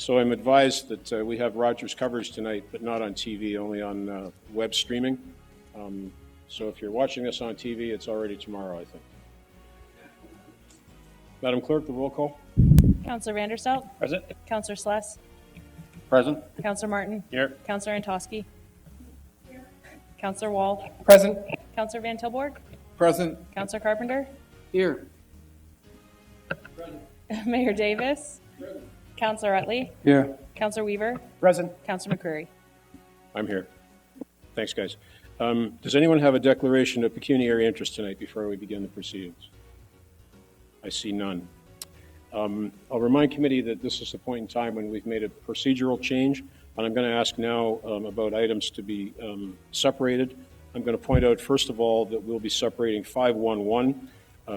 So I'm advised that we have Rogers coverage tonight, but not on TV, only on web streaming. So if you're watching this on TV, it's already tomorrow, I think. Madam Clerk, the roll call. Councillor Vanderstelt. Present. Councillor Sless. Present. Councillor Martin. Here. Councillor Antosky. Here. Councillor Wall. Present. Councillor Van Tilborg. Present. Councillor Carpenter. Here. Mayor Davis. Councillor Utley. Here. Councillor Weaver. Present. Councillor McCreary. I'm here. Thanks, guys. Does anyone have a declaration of pecuniary interest tonight before we begin the proceedings? I see none. I'll remind committee that this is the point in time when we've made a procedural change, and I'm going to ask now about items to be separated. I'm going to point out, first of all, that we'll be separating 511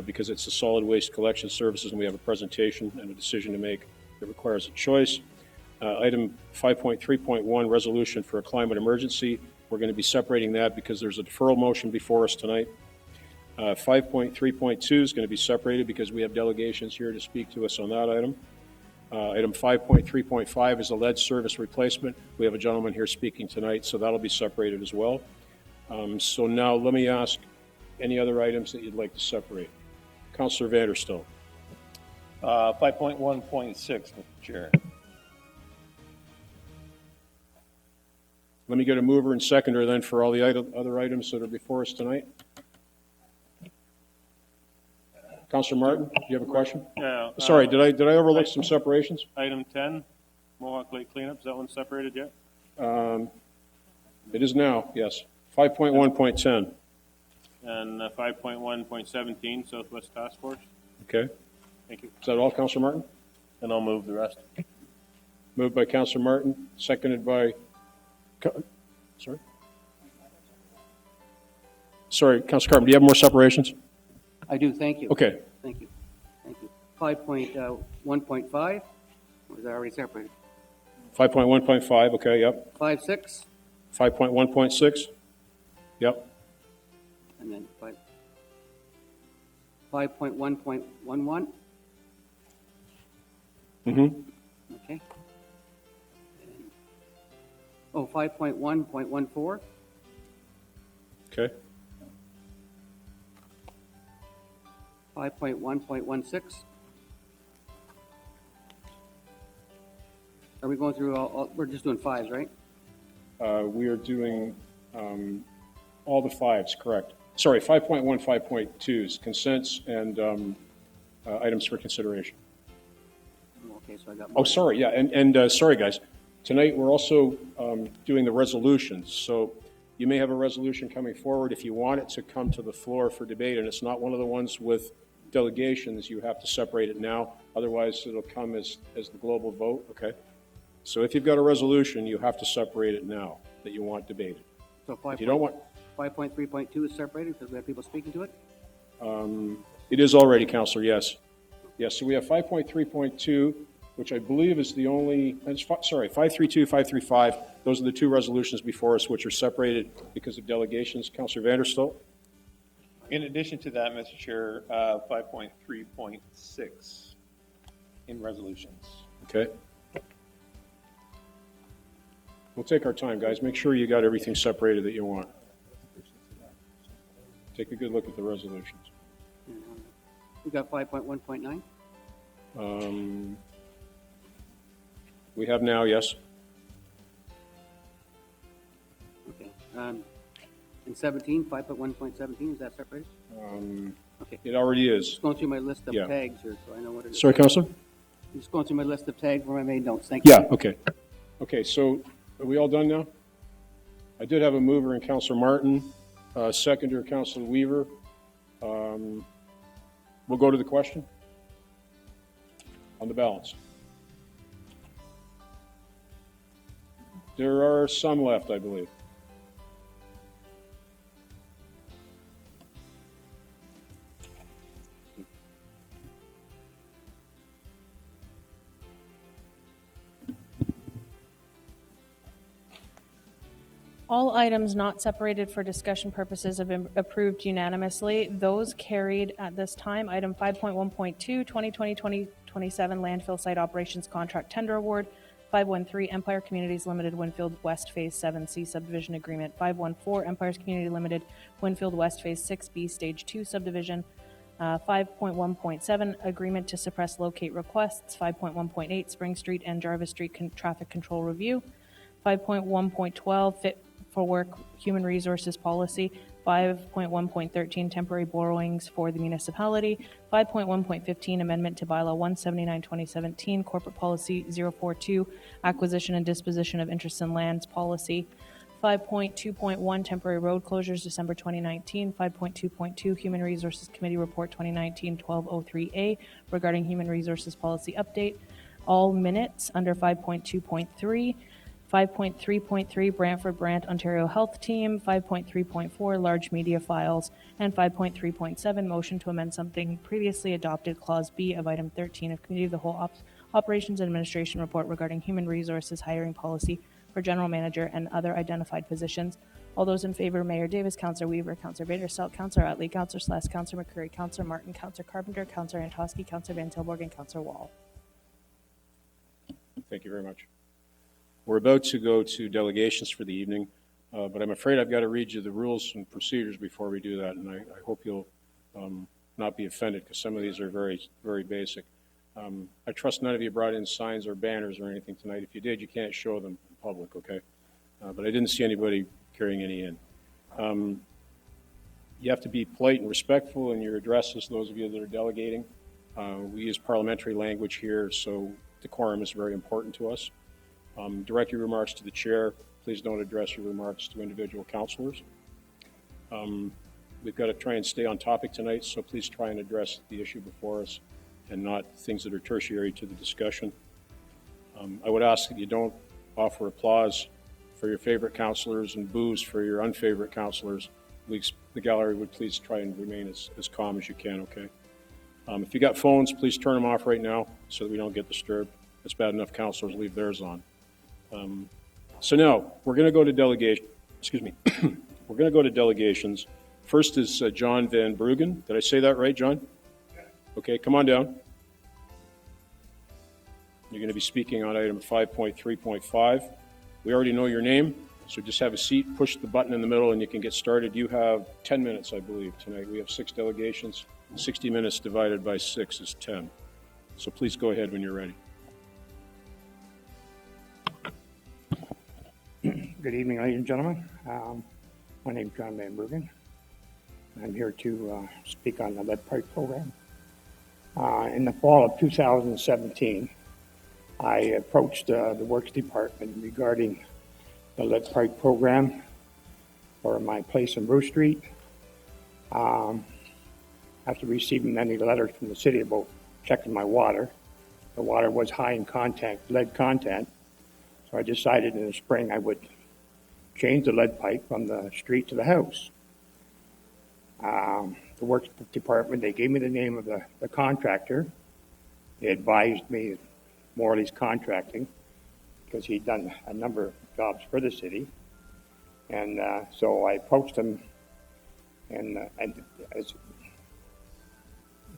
because it's the solid waste collection services, and we have a presentation and a decision to make that requires a choice. Item 5.3.1, resolution for a climate emergency. We're going to be separating that because there's a deferral motion before us tonight. 5.3.2 is going to be separated because we have delegations here to speak to us on that item. Item 5.3.5 is a lead service replacement. We have a gentleman here speaking tonight, so that'll be separated as well. So now let me ask any other items that you'd like to separate. Councillor Vanderstelt. 5.1.6, Mr. Chair. Let me get a mover and seconder then for all the other items that are before us tonight. Councillor Martin, do you have a question? Yeah. Sorry, did I overlook some separations? Item 10, Mohawk Lake cleanup. Is that one separated yet? It is now, yes. 5.1.10. And 5.1.17, Southwest Task Force. Okay. Thank you. Is that all, Councillor Martin? And I'll move the rest. Moved by Councillor Martin, seconded by... Sorry, Councillor Carpenter, do you have more separations? I do, thank you. Okay. Thank you. Thank you. 5.1.5, was that already separated? 5.1.5, okay, yep. 5.6, 5.1.6, yep. and then 5.1.11, okay. Oh, 5.1.14, Okay. 5.1.16. Are we going through all, we're just doing fives, right? We are doing all the fives, correct. Sorry, 5.1, 5.2s, consents and items for consideration. Okay, so I got Oh, more. sorry, yeah, and sorry, guys. Tonight, we're also doing the resolutions. So you may have a resolution coming forward. If you want it to come to the floor for debate, and it's not one of the ones with delegations, you have to separate it now. Otherwise, it'll come as the global vote, okay? So if you've got a resolution, you have to separate it now that you want debated. So If you don't want, 5.3.2 is separated because we have people speaking to it? it is already, Councillor, yes. Yes, so we have 5.3.2, which I believe is the only, sorry, 532, 535, those are the two resolutions before us which are separated because of delegations. Councillor Vanderstelt? In addition to that, Mr. Chair, 5.3.6 in resolutions. Okay. We'll take our time, guys. Make sure you got everything separated that you want. Take a good look at the resolutions. We got 5.1.9? We have now, yes. Okay. And 17, 5.1.17, is that separated? Okay. It already is. Just going through my list of Yeah. tags here so I know what it is. Sorry, Councillor? I'm just going through my list of tags where I made notes. Thank you. Yeah, okay. Okay, so are we all done now? I did have a mover in Councillor Martin, seconder Councillor Weaver. We'll go to the question on the balance. There are some left, I believe. All items not separated for discussion purposes have been approved unanimously. Those carried at this time. Item 5.1.2, 2020-2027 landfill site operations contract tender award. 513 Empire Communities Limited Winfield West Phase 7C Subdivision Agreement. 514 Empires Community Limited Winfield West Phase 6B Stage 2 Subdivision. 5.1.7 Agreement to suppress locate requests. 5.1.8 Spring Street and Jarvis Street Traffic Control Review. 5.1.12 Fit for Work Human Resources Policy. 5.1.13 Temporary borrowings for the municipality. 5.1.15 Amendment to Bylaw 179-2017 Corporate Policy 042 Acquisition and Disposition of Interests in Lands Policy. 5.2.1 Temporary road closures December 2019. 5.2.2 Human Resources Committee Report 2019-1203A regarding Human Resources Policy Update. All minutes under 5.2.3. 5.3.3 Brantford Brant Ontario Health Team. 5.3.4 Large Media Files. And 5.3.7 Motion to amend something previously adopted Clause B of Item 13 of Committee of the Whole Operations and Administration Report regarding Human Resources Hiring Policy for General Manager and other identified positions. All those in favor, Mayor Davis, Councillor Weaver, Councillor Bader, Stout, Councillor Utley, Councillor Sless, Councillor McCurry, Councillor Martin, Councillor Carpenter, Councillor Antosky, Councillor Van Tilburg, and Councillor Wall. Thank you very much. We're about to go to delegations for the evening, but I'm afraid I've got to read you the rules and procedures before we do that, and I hope you'll not be offended because some of these are very, very basic. I trust none of you brought in signs or banners or anything tonight. If you did, you can't show them in public, okay? But I didn't see anybody carrying any in. You have to be polite and respectful in your addresses, those of you that are delegating. We use parliamentary language here, so decorum is very important to us. Direct your remarks to the chair. Please don't address your remarks to individual councillors. We've got to try and stay on topic tonight, so please try and address the issue before us and not things that are tertiary to the discussion. I would ask that you don't offer applause for your favorite councillors and boos for your unfavorite councillors. The gallery would please try and remain as calm as you can, okay? If you got phones, please turn them off right now so that we don't get disturbed. It's bad enough councillors leave theirs on. So now, we're going to go to delegation. Excuse me. We're going to go to delegations. First is John Van Bruggen. Did I say that right, John? Okay, come on down. You're going to be speaking on item 5.3.5. We already know your name, so just have a seat, push the button in the middle, and you can get started. You have 10 minutes, I believe, tonight. We have 6 delegations. 60 minutes divided by 6 is 10. So please go ahead when you're ready. Good evening, ladies and gentlemen. My name is John Van Bruggen. I'm here to speak on the lead pipe program. In the fall of 2017, I approached the Works Department regarding the lead pipe program for my place in Bruce Street. After receiving many letters from the city about checking my water, the water was high in lead content, so I decided in the spring I would change the lead pipe from the street to the house. The Works Department, they gave me the name of the contractor. They advised me Morley's Contracting because he'd done a number of jobs for the city. And so I approached him, and as,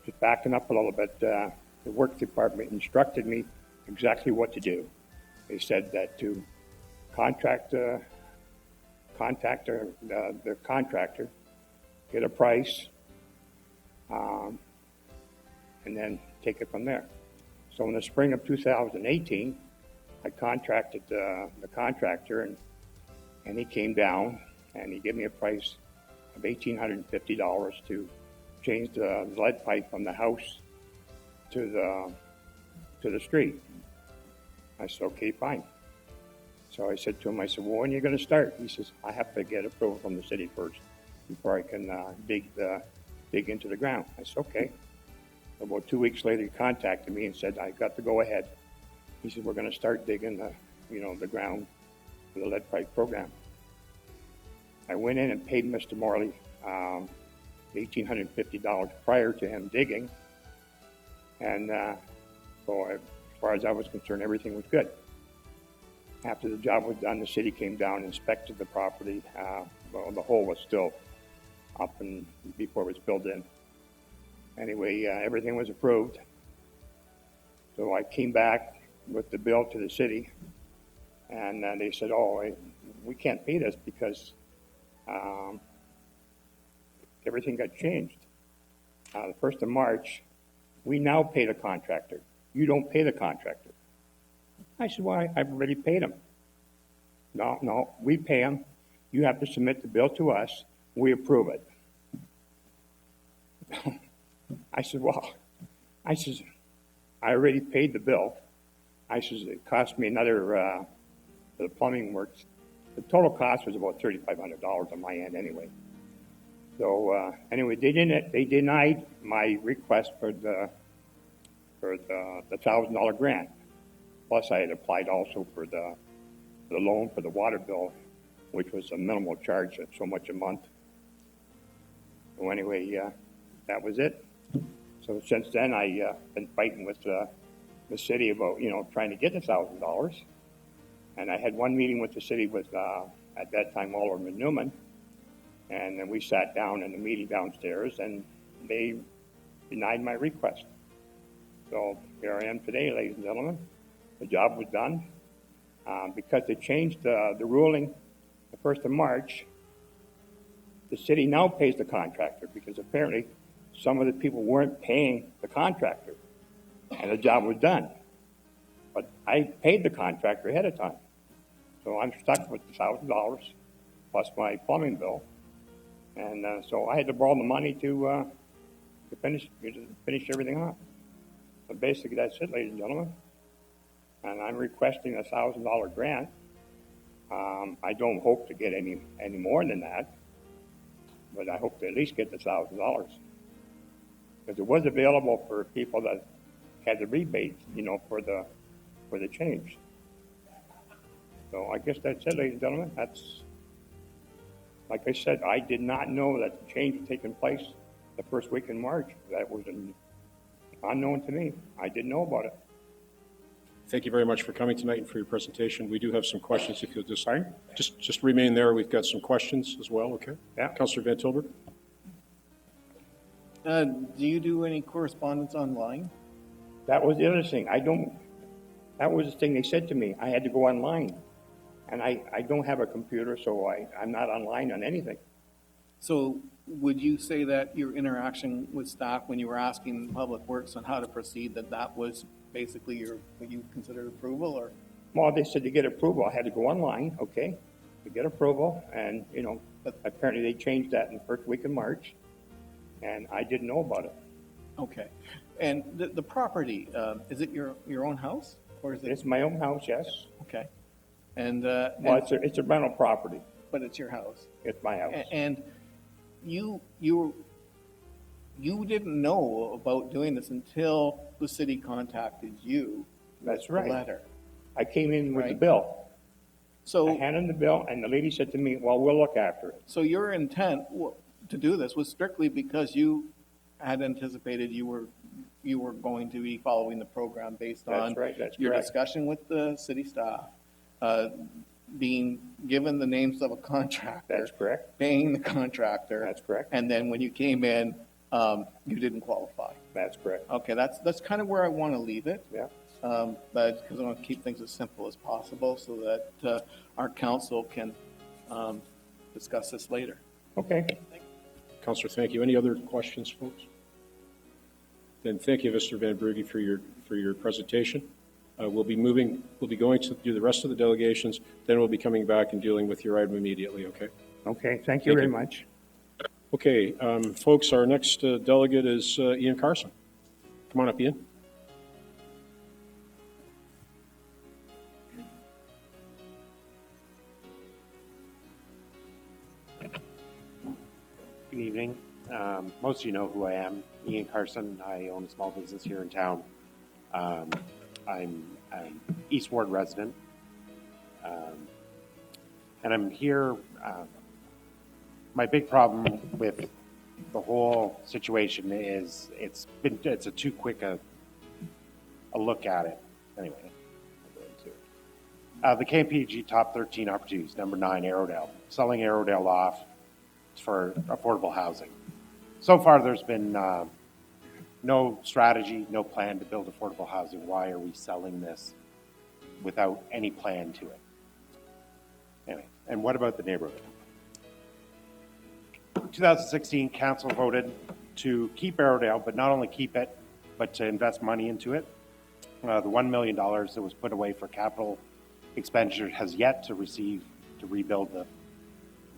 just backing up a little bit, the Works Department instructed me exactly what to do. They said that to contact the contractor, get a price, and then take it from there. So in the spring of 2018, I contacted the contractor, and he came down and he gave me a price of $1,850 to change the lead pipe from the house to the street. I said, okay, fine. So I said to him, I said, well, when are you going to start? He says, I have to get approval from the city first before I can dig into the ground. I said, okay. About 2 weeks later, he contacted me and said, I got to go ahead. He said, we're going to start digging the ground for the lead pipe program. I went in and paid Mr. Morley $1,850 prior to him digging. And so as far as I was concerned, everything was good. After the job was done, the city came down and inspected the property. Well, the hole was still up and before it was filled in. Anyway, everything was approved. So I came back with the bill to the city And they said, oh, we can't pay this because everything got changed. The 1st of March, we now pay the contractor. You don't pay the contractor. I said, well, I've already paid him. No, we pay him. You have to submit the bill to us. We approve it. I said, I already paid the bill. I said, it cost me another, the plumbing works. The total cost was about $3,500 on my end anyway. So anyway, they denied my request for the $1,000 grant. Plus, I had applied also for the loan for the water bill, which was a minimal charge at so much a month. So anyway, that was it. So since then, I've been fighting with the city about trying to get the $1,000. And I had one meeting with the city with at that time Alderman Newman. And then we sat down in the meeting downstairs, and they denied my request. So here I am today, ladies and gentlemen. The job was done. Because they changed the ruling the 1st of March, the city now pays the contractor because apparently some of the people weren't paying the contractor, and the job was done. But I paid the contractor ahead of time. So I'm stuck with the $1,000 plus my plumbing bill. And so I had to borrow the money to finish everything off. But basically, that's it, ladies and gentlemen. And I'm requesting a $1,000 grant. I don't hope to get any more than that, but I hope to at least get the $1,000 because it was available for people that had the rebate, for the change. So I guess that's it, ladies and gentlemen. That's. Like I said, I did not know that the change had taken place the first week in March. That was unknown to me. I didn't know about it. Thank you very much for coming tonight and for your presentation. We do have some questions if you'll just remain there. We've got some questions as well, okay? Yeah. Councillor Van Tilburg? Do you do any correspondence online? That was the other thing. That was the thing they said to me. I had to go online. And I don't have a computer, so I'm not online on anything. So would you say that your interaction with staff when you were asking Public Works on how to proceed, that was basically what you considered approval, or? Well, they said to get approval, I had to go online, okay, to get approval. And, apparently they changed that in the first week of March. And I didn't know about it. Okay. And the property, is it your own house? Or is it? It's my own house, yes. Okay. And Well, it's a rental property. but it's your house. It's my house. And you didn't know about doing this until the city contacted you. That's with right. the letter. I came in with the Right. bill. I So handed him the bill, and the lady said to me, well, we'll look after it. so your intent to do this was strictly because you had anticipated you were going to be following the program based on That's right, that's your correct. discussion with the city staff, being given the names of a contractor. That's correct. Paying the contractor. That's correct. And then when you came in, you didn't qualify. That's correct. Okay, that's kind of where I want to leave it. Yeah. But because I want to keep things as simple as possible so that our council can discuss this later. Okay. Councillor, thank you. Any other questions, folks? Then thank you, Mr. Van Brugge, for your presentation. We'll be going to do the rest of the delegations, then we'll be coming back and dealing with your item immediately, okay? Okay, thank you very much. Okay, folks, our next delegate is Ian Carson. Come on up, Ian. Good evening. Most of you know who I am, Ian Carson. I own a small business here in town. I'm an East Ward resident, and I'm here. My big problem with the whole situation is it's a too quick a look at it. Anyway, I'll go into it. The KPG top 13 opportunities, number 9, Arrowdale, selling Arrowdale off for affordable housing. So far, there's been no strategy, no plan to build affordable housing. Why are we selling this without any plan to it? Anyway, and what about the neighborhood? 2016, council voted to keep Arrowdale, but not only keep it, but to invest money into it. The $1 million that was put away for capital expenditure has yet to receive to rebuild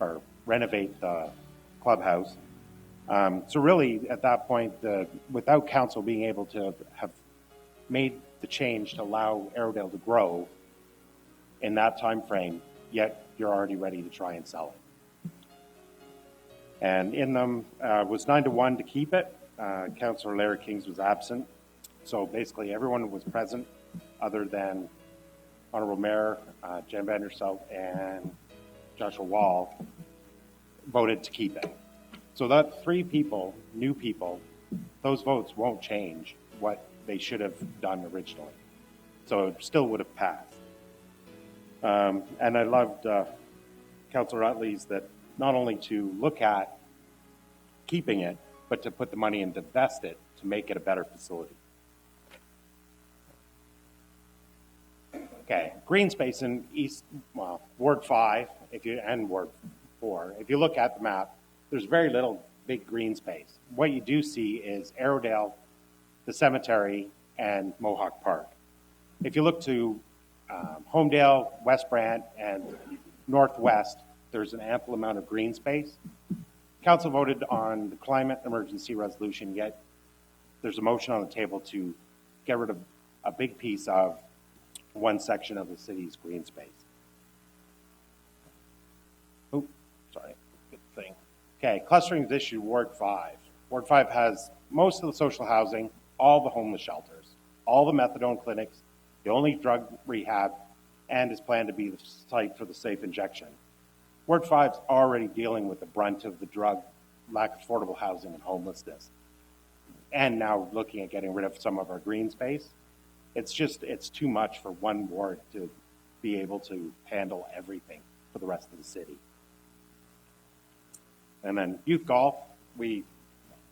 or renovate the clubhouse. So really, at that point, without council being able to have made the change to allow Arrowdale to grow in that time frame, yet you're already ready to try and sell it. And in them was 9-1 to keep it. Councillor Larry Kings was absent. So basically everyone was present other than Honorable Mayor Jen Vandersalt and Joshua Wall voted to keep it. So that 3 people, new people, those votes won't change what they should have done originally. So it still would have passed. And I loved Councillor Utley's that not only to look at keeping it, but to put the money and invest it to make it a better facility. Okay, green space in Ward 5 and Ward 4. If you look at the map, there's very little big green space. What you do see is Arrowdale, the cemetery, and Mohawk Park. If you look to Homedale, West Brant, and Northwest, there's an ample amount of green space. Council voted on the climate emergency resolution, yet there's a motion on the table to get rid of a big piece of one section of the city's green space. Oh, sorry, good thing. Okay, clustering is issue Ward 5. Ward 5 has most of the social housing, all the homeless shelters, all the methadone clinics, the only drug rehab, and is planned to be the site for the safe injection. Ward 5 is already dealing with the brunt of the drug, lack of affordable housing, and homelessness. And now looking at getting rid of some of our green space. It's too much for one ward to be able to handle everything for the rest of the city. And then youth golf, we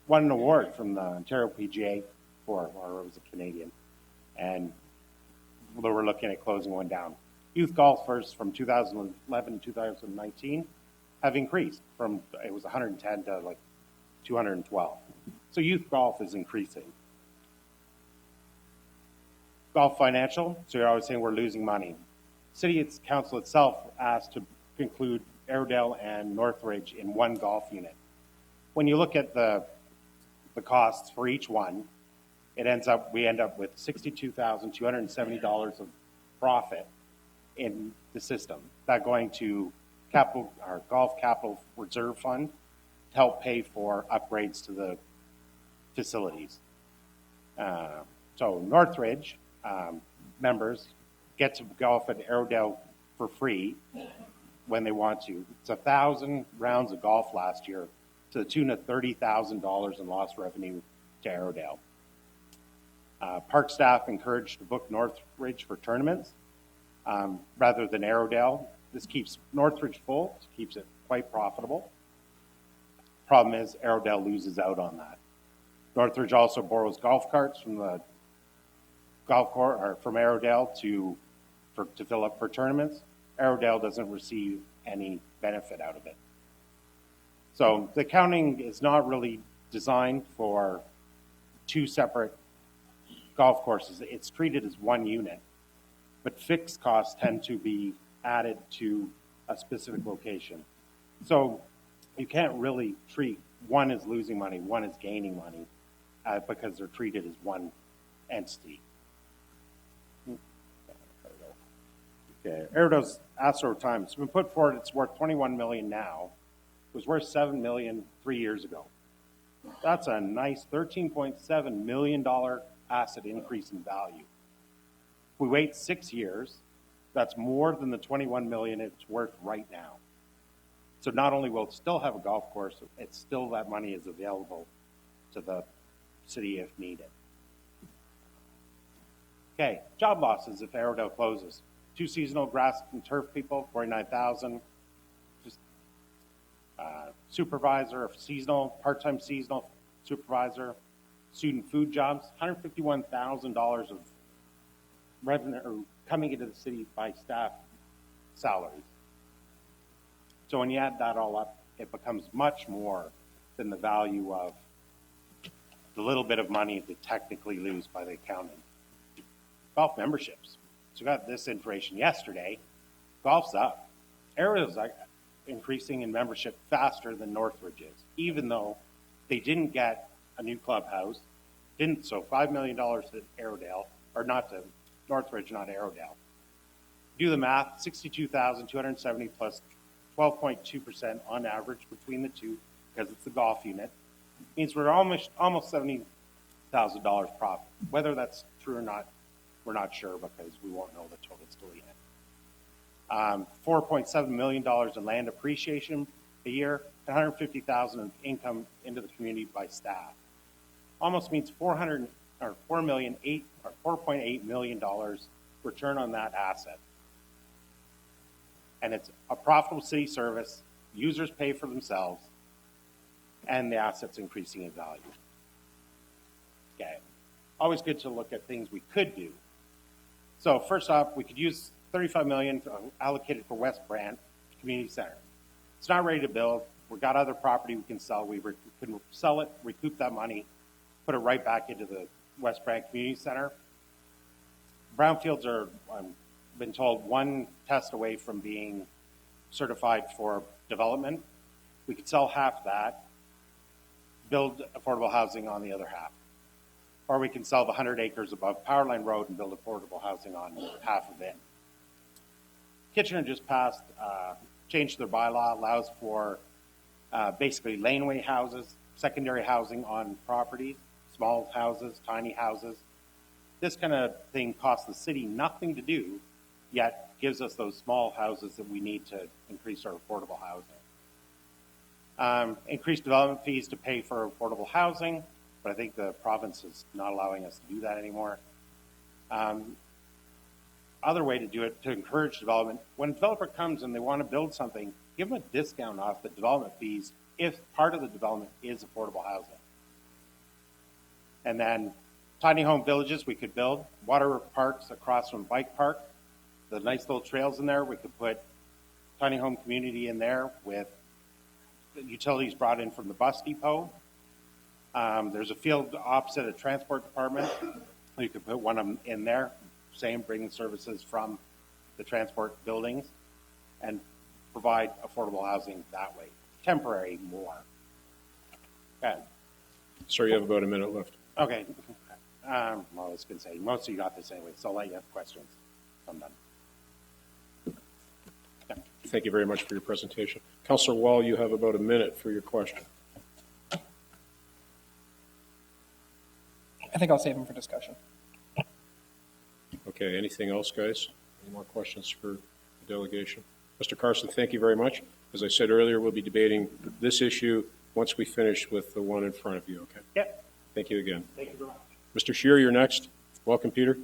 won an award from the Ontario PGA or it was a Canadian, and we're looking at closing one down. Youth golfers from 2011 to 2019 have increased from, it was 110 to like 212. So youth golf is increasing. Golf financial, so you're always saying we're losing money. City Council itself asked to include Airedale and Northridge in one golf unit. When you look at the costs for each one, we end up with $62,270 of profit in the system. That going to our golf capital reserve fund to help pay for upgrades to the facilities. So Northridge members get to golf at Airedale for free when they want to. It's 1,000 rounds of golf last year to the tune of $30,000 in lost revenue to Airedale. Park staff encouraged to book Northridge for tournaments rather than Airedale. This keeps Northridge full, keeps it quite profitable. Problem is Airedale loses out on that. Northridge also borrows golf carts from the golf course or from Airedale to fill up for tournaments. Airedale doesn't receive any benefit out of it. So the accounting is not really designed for 2 separate golf courses. It's treated as one unit, but fixed costs tend to be added to a specific location. So you can't really treat one as losing money, one as gaining money, because they're treated as one entity. Okay, Airedale's Astro Time. It's been put forward. It's worth $21 million now. It was worth $7 million 3 years ago. That's a nice $13.7 million asset increase in value. If we wait 6 years, that's more than the $21 million it's worth right now. So not only will it still have a golf course, it's still that money is available to the city if needed. Okay, job losses if Airedale closes. 2 seasonal grass and turf people, 49,000. Just supervisor, seasonal, part-time seasonal supervisor, student food jobs, $151,000 of revenue coming into the city by staff salaries. So when you add that all up, it becomes much more than the value of the little bit of money they technically lose by the accounting. Golf memberships. So we got this information yesterday. Golf's up. Ariel's increasing in membership faster than Northridge is, even though they didn't get a new clubhouse. So $5 million to Airedale, or not to Northridge, not Airedale. Do the math, 62,270 plus 12.2% on average between the two, because it's the golf unit, means we're almost $70,000 profit. Whether that's true or not, we're not sure, because we won't know the total till the end. $4.7 million in land appreciation a year, $150,000 in income into the community by staff. Almost means $4.8 million return on that asset. And it's a profitable city service. Users pay for themselves, and the asset's increasing in value. Okay. Always good to look at things we could do. So first off, we could use $35 million allocated for West Brant Community Center. It's not ready to build. We've got other property we can sell. We can sell it, recoup that money, put it right back into the West Brant Community Center. Brownfields are, I've been told, one test away from being certified for development. We could sell half that, build affordable housing on the other half. Or we can sell the 100 acres above Powerline Road and build affordable housing on half of it. Kitchener just passed, changed their bylaw, allows for basically laneway houses, secondary housing on properties, small houses, tiny houses. This kind of thing costs the city nothing to do, yet gives us those small houses that we need to increase our affordable housing. Increased development fees to pay for affordable housing, but I think the province is not allowing us to do that anymore. Other way to do it, to encourage development, when a developer comes and they want to build something, give them a discount off the development fees if part of the development is affordable housing. And then tiny home villages we could build, water parks across from Bike Park, the nice little trails in there. We could put tiny home community in there with utilities brought in from the bus depot. There's a field opposite a transport department. You could put one of them in there, same, bringing services from the transport buildings and provide affordable housing that way. Temporary more. Okay. Sir, you have about a minute left. Okay. Well, I was going to say, most of you got this anyway, so I'll let you have questions. I'm done. Okay. Thank you very much for your presentation. Councillor Wall, you have about a minute for your question. I think I'll save them for discussion. Okay, anything else, guys? Any more questions for the delegation? Mr. Carson, thank you very much. As I said earlier, we'll be debating this issue once we finish with the one in front of you, okay? Yep. Thank you again. Thank you very much. Mr. Scheer, you're next. Welcome, Peter.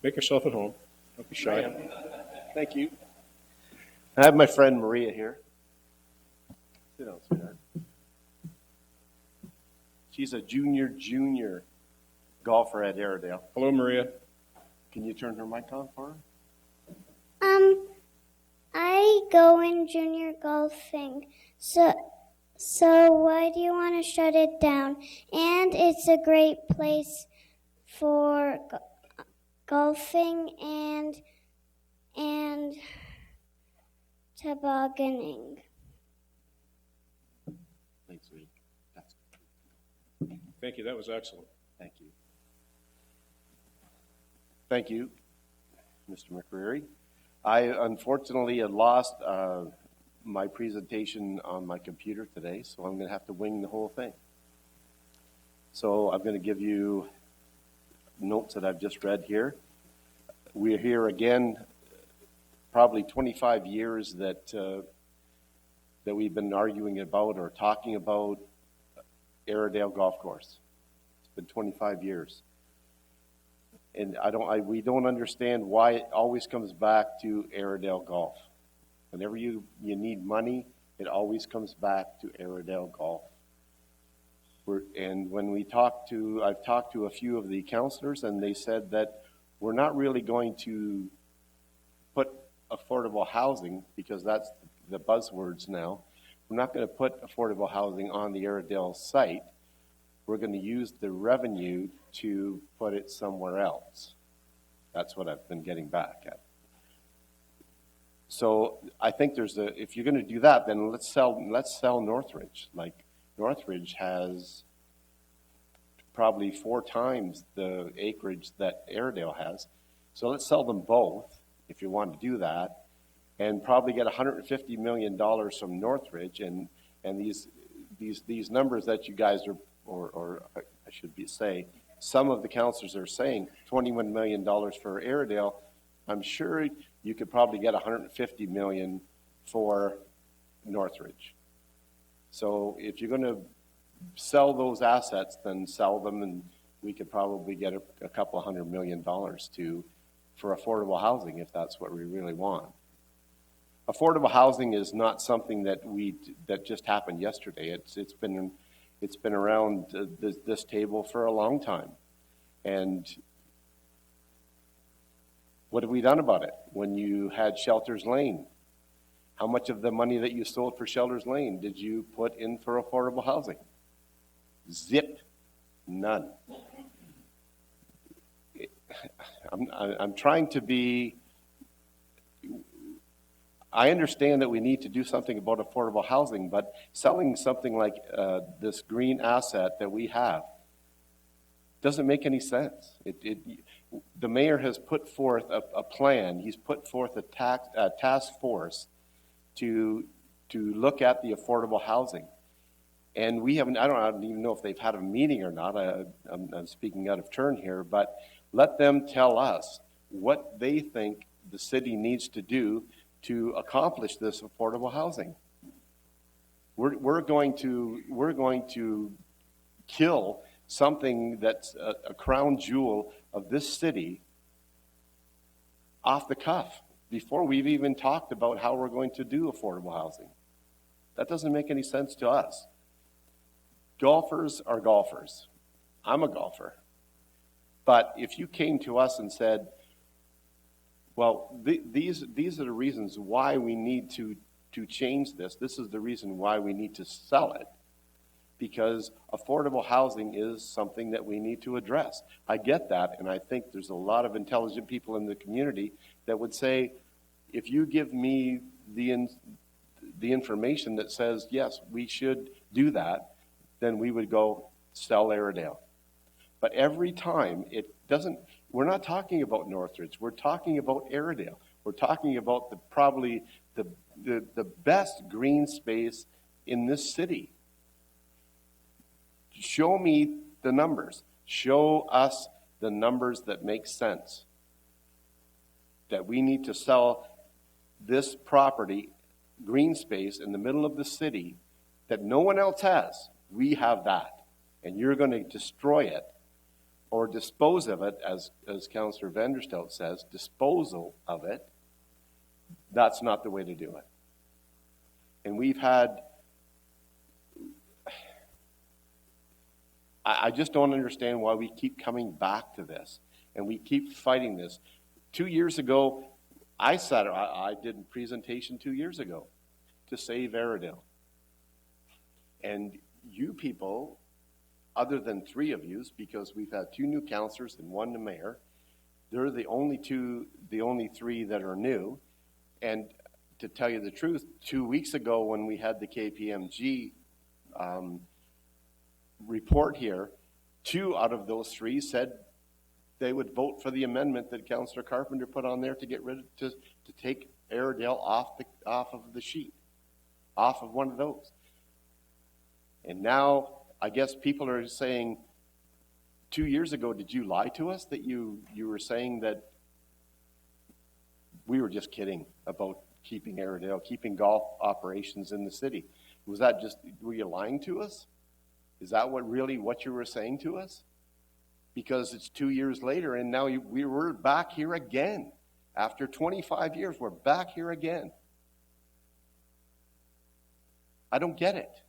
Make yourself at home. Don't be shy. Thank you. I have my friend Maria here. Sit down, sweetheart. She's a junior golfer at Airedale. Hello, Maria. Can you turn her mic on for her? I go in junior golfing. So why do you want to shut it down? And it's a great place for golfing and tobogganing. Thanks, sweetie. Thank you. That was excellent. Thank you. Thank you, Mr. McCreary. I unfortunately had lost my presentation on my computer today, so I'm going to have to wing the whole thing. So I'm going to give you notes that I've just read here. We're here again, probably 25 years that we've been arguing about or talking about Airedale Golf Course. It's been 25 years. And we don't understand why it always comes back to Airedale Golf. Whenever you need money, it always comes back to Airedale Golf. And when I've talked to a few of the counselors, and they said that we're not really going to put affordable housing, because that's the buzzwords now. We're not going to put affordable housing on the Airedale site. We're going to use the revenue to put it somewhere else. That's what I've been getting back at. So I think if you're going to do that, then let's sell Northridge. Like, Northridge has probably 4 times the acreage that Airedale has. So let's sell them both, if you want to do that, and probably get $150 million from Northridge. And these numbers that you guys are, or I should say, some of the councillors are saying $21 million for Airedale. I'm sure you could probably get $150 million for Northridge. So if you're going to sell those assets, then sell them, and we could probably get a couple $100 million for affordable housing, if that's what we really want. Affordable housing is not something that just happened yesterday. It's been around this table for a long time, and what have we done about it? When you had Shelters Lane, how much of the money that you sold for Shelters Lane did you put in for affordable housing? Zip, none. I'm trying to be, I understand that we need to do something about affordable housing, but selling something like this green asset that we have doesn't make any sense. The mayor has put forth a plan. He's put forth a task force to look at the affordable housing. And we haven't, I don't even know if they've had a meeting or not. I'm speaking out of turn here, but let them tell us what they think the city needs to do to accomplish this affordable housing. We're going to kill something that's a crown jewel of this city off the cuff before we've even talked about how we're going to do affordable housing. That doesn't make any sense to us. Golfers are golfers. I'm a golfer. But if you came to us and said, well, these are the reasons why we need to change this. This is the reason why we need to sell it. Because affordable housing is something that we need to address. I get that, and I think there's a lot of intelligent people in the community that would say, if you give me the information that says, yes, we should do that, then we would go sell Airedale. But every time we're not talking about Northridge, we're talking about Airedale. We're talking about probably the best green space in this city. Show me the numbers. Show us the numbers that make sense. That we need to sell this property, green space in the middle of the city that no one else has. We have that. And you're going to destroy it or dispose of it, as Councillor Vanderstout says, disposal of it. That's not the way to do it. And we've had, I just don't understand why we keep coming back to this and we keep fighting this. 2 years ago, I did a presentation 2 years ago to save Airedale. And you people, other than 3 of you, because we've had 2 new councillors and 1 new mayor, they're the only 3 that are new. And to tell you the truth, 2 weeks ago when we had the KPMG report here, 2 out of those 3 said they would vote for the amendment that Councillor Carpenter put on there to get rid of, to take Airedale off of the sheet, off of one of those. And now I guess people are saying, 2 years ago, did you lie to us that you were saying that we were just kidding about keeping Airedale, keeping golf operations in the city? Was that just, were you lying to us? Is that what you were saying to us? Because it's 2 years later and now we're back here again. After 25 years, we're back here again. I don't get it.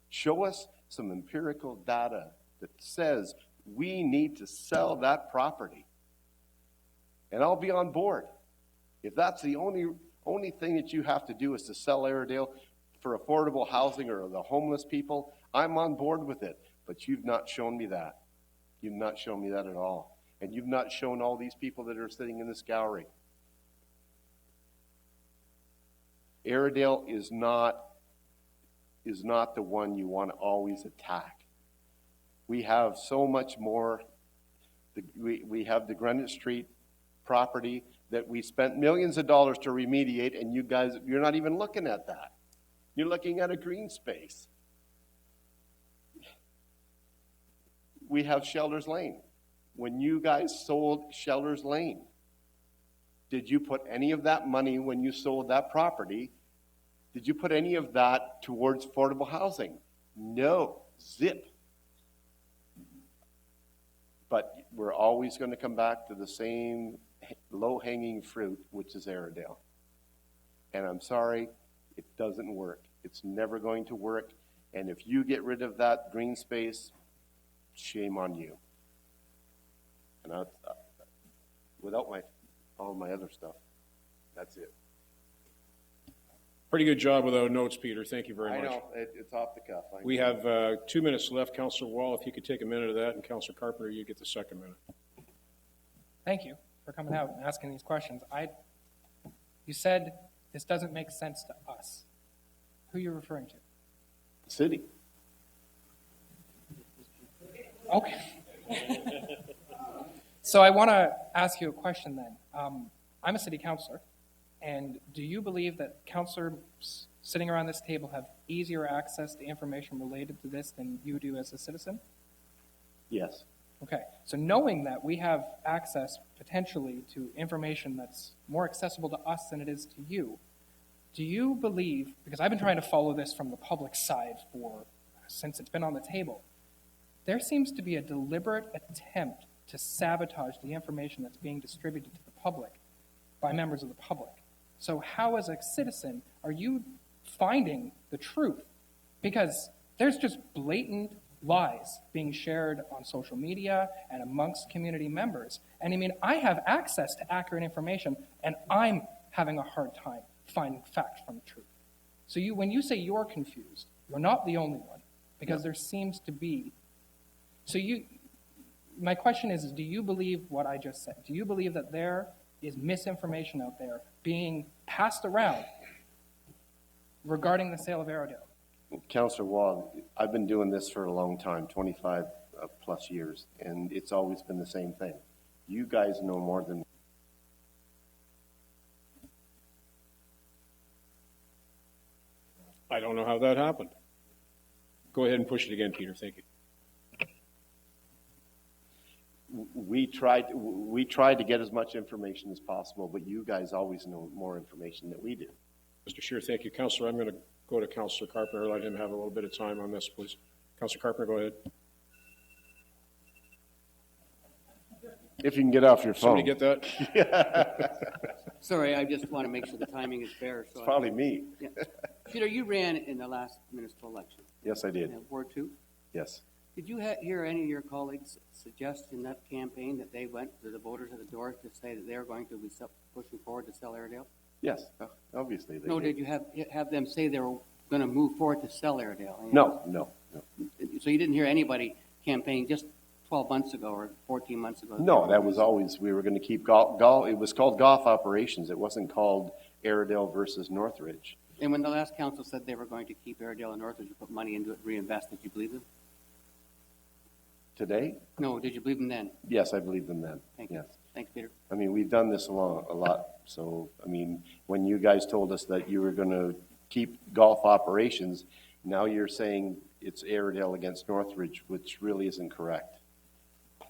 Show us some empirical data that says we need to sell that property. And I'll be on board. If that's the only thing that you have to do is to sell Airedale for affordable housing or the homeless people, I'm on board with it. But you've not shown me that. You've not shown me that at all. And you've not shown all these people that are sitting in this gallery. Airedale is not the one you want to always attack. We have so much more. We have the Greenwich Street property that we spent millions of dollars to remediate, and you guys, you're not even looking at that. You're looking at a green space. We have Shelters Lane. When you guys sold Shelters Lane, did you put any of that money when you sold that property? Did you put any of that towards affordable housing? No. Zip. But we're always going to come back to the same low-hanging fruit, which is Airedale. And I'm sorry, it doesn't work. It's never going to work. And if you get rid of that green space, shame on you. And without all my other stuff, that's it. Pretty good job without notes, Peter. Thank you very much. I know, it's off the cuff. We have 2 minutes left. Councillor Wall, if you could take a minute of that, and Councillor Carpenter, you get the second minute. Thank you for coming out and asking these questions. You said this doesn't make sense to us. Who are you referring to? The city. Okay. So I want to ask you a question then. I'm a city councillor, and do you believe that councillors sitting around this table have easier access to information related to this than you do as a citizen? Yes. Okay, so knowing that we have access potentially to information that's more accessible to us than it is to you, do you believe, because I've been trying to follow this from the public side since it's been on the table, there seems to be a deliberate attempt to sabotage the information that's being distributed to the public by members of the public. So how, as a citizen, are you finding the truth? Because there's just blatant lies being shared on social media and amongst community members. And I mean, I have access to accurate information, and I'm having a hard time finding fact from truth. So when you say you're confused, you're not the only one, because there seems to be. So my question is, do you believe what I just said? Do you believe that there is misinformation out there being passed around regarding the sale of Airedale? Councillor Wall, I've been doing this for a long time, 25 plus years, and it's always been the same thing. You guys know more than I don't know how that happened. Go ahead and push it again, Peter. Thank you. we tried to get as much information as possible, but you guys always know more information than we do. Mr. Scheer, thank you. Councillor, I'm going to go to Councillor Carpenter. Let him have a little bit of time on this, please. Councillor Carpenter, go ahead. If you can get off your phone. Somebody get that? Sorry, I just want to make sure the timing is fair. So It's probably me. Yeah. Peter, you ran in the last municipal election. Yes, I did. Ward 2. Yes. Did you hear any of your colleagues suggest in that campaign that they went to the voters at the door to say that they're going to be pushing forward to sell Airedale? Yes, obviously. No, did you have them say they were going to move forward to sell Airedale? No. So you didn't hear anybody campaign just 12 months ago or 14 months ago? No, that was always, we were going to keep golf. It was called golf operations. It wasn't called Airedale versus Northridge. And when the last council said they were going to keep Airedale and Northridge, you put money into it, reinvest, did you believe them? Today? No, did you believe them then? Yes, I believe them then. Thank you. Yes. Thanks, Peter. I mean, we've done this a lot. So, I mean, when you guys told us that you were going to keep golf operations, now you're saying it's Airedale against Northridge, which really isn't correct.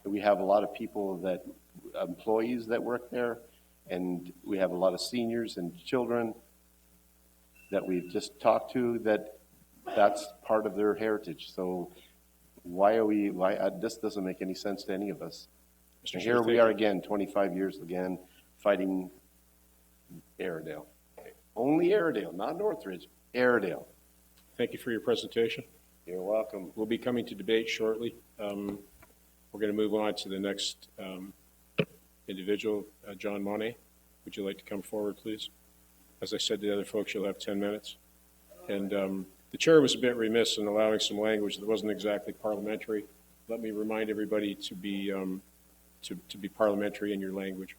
We have a lot of people employees that work there, and we have a lot of seniors and children that we've just talked to that's part of their heritage. So this doesn't make any sense to any of us. Mr. Here we are again, 25 years again, fighting Airedale. Only Airedale, not Northridge, Airedale. Thank you for your presentation. You're welcome. We'll be coming to debate shortly. We're going to move on to the next individual, John Monet. Would you like to come forward, please? As I said to the other folks, you'll have 10 minutes. And the chair was a bit remiss in allowing some language that wasn't exactly parliamentary. Let me remind everybody to be parliamentary in your language.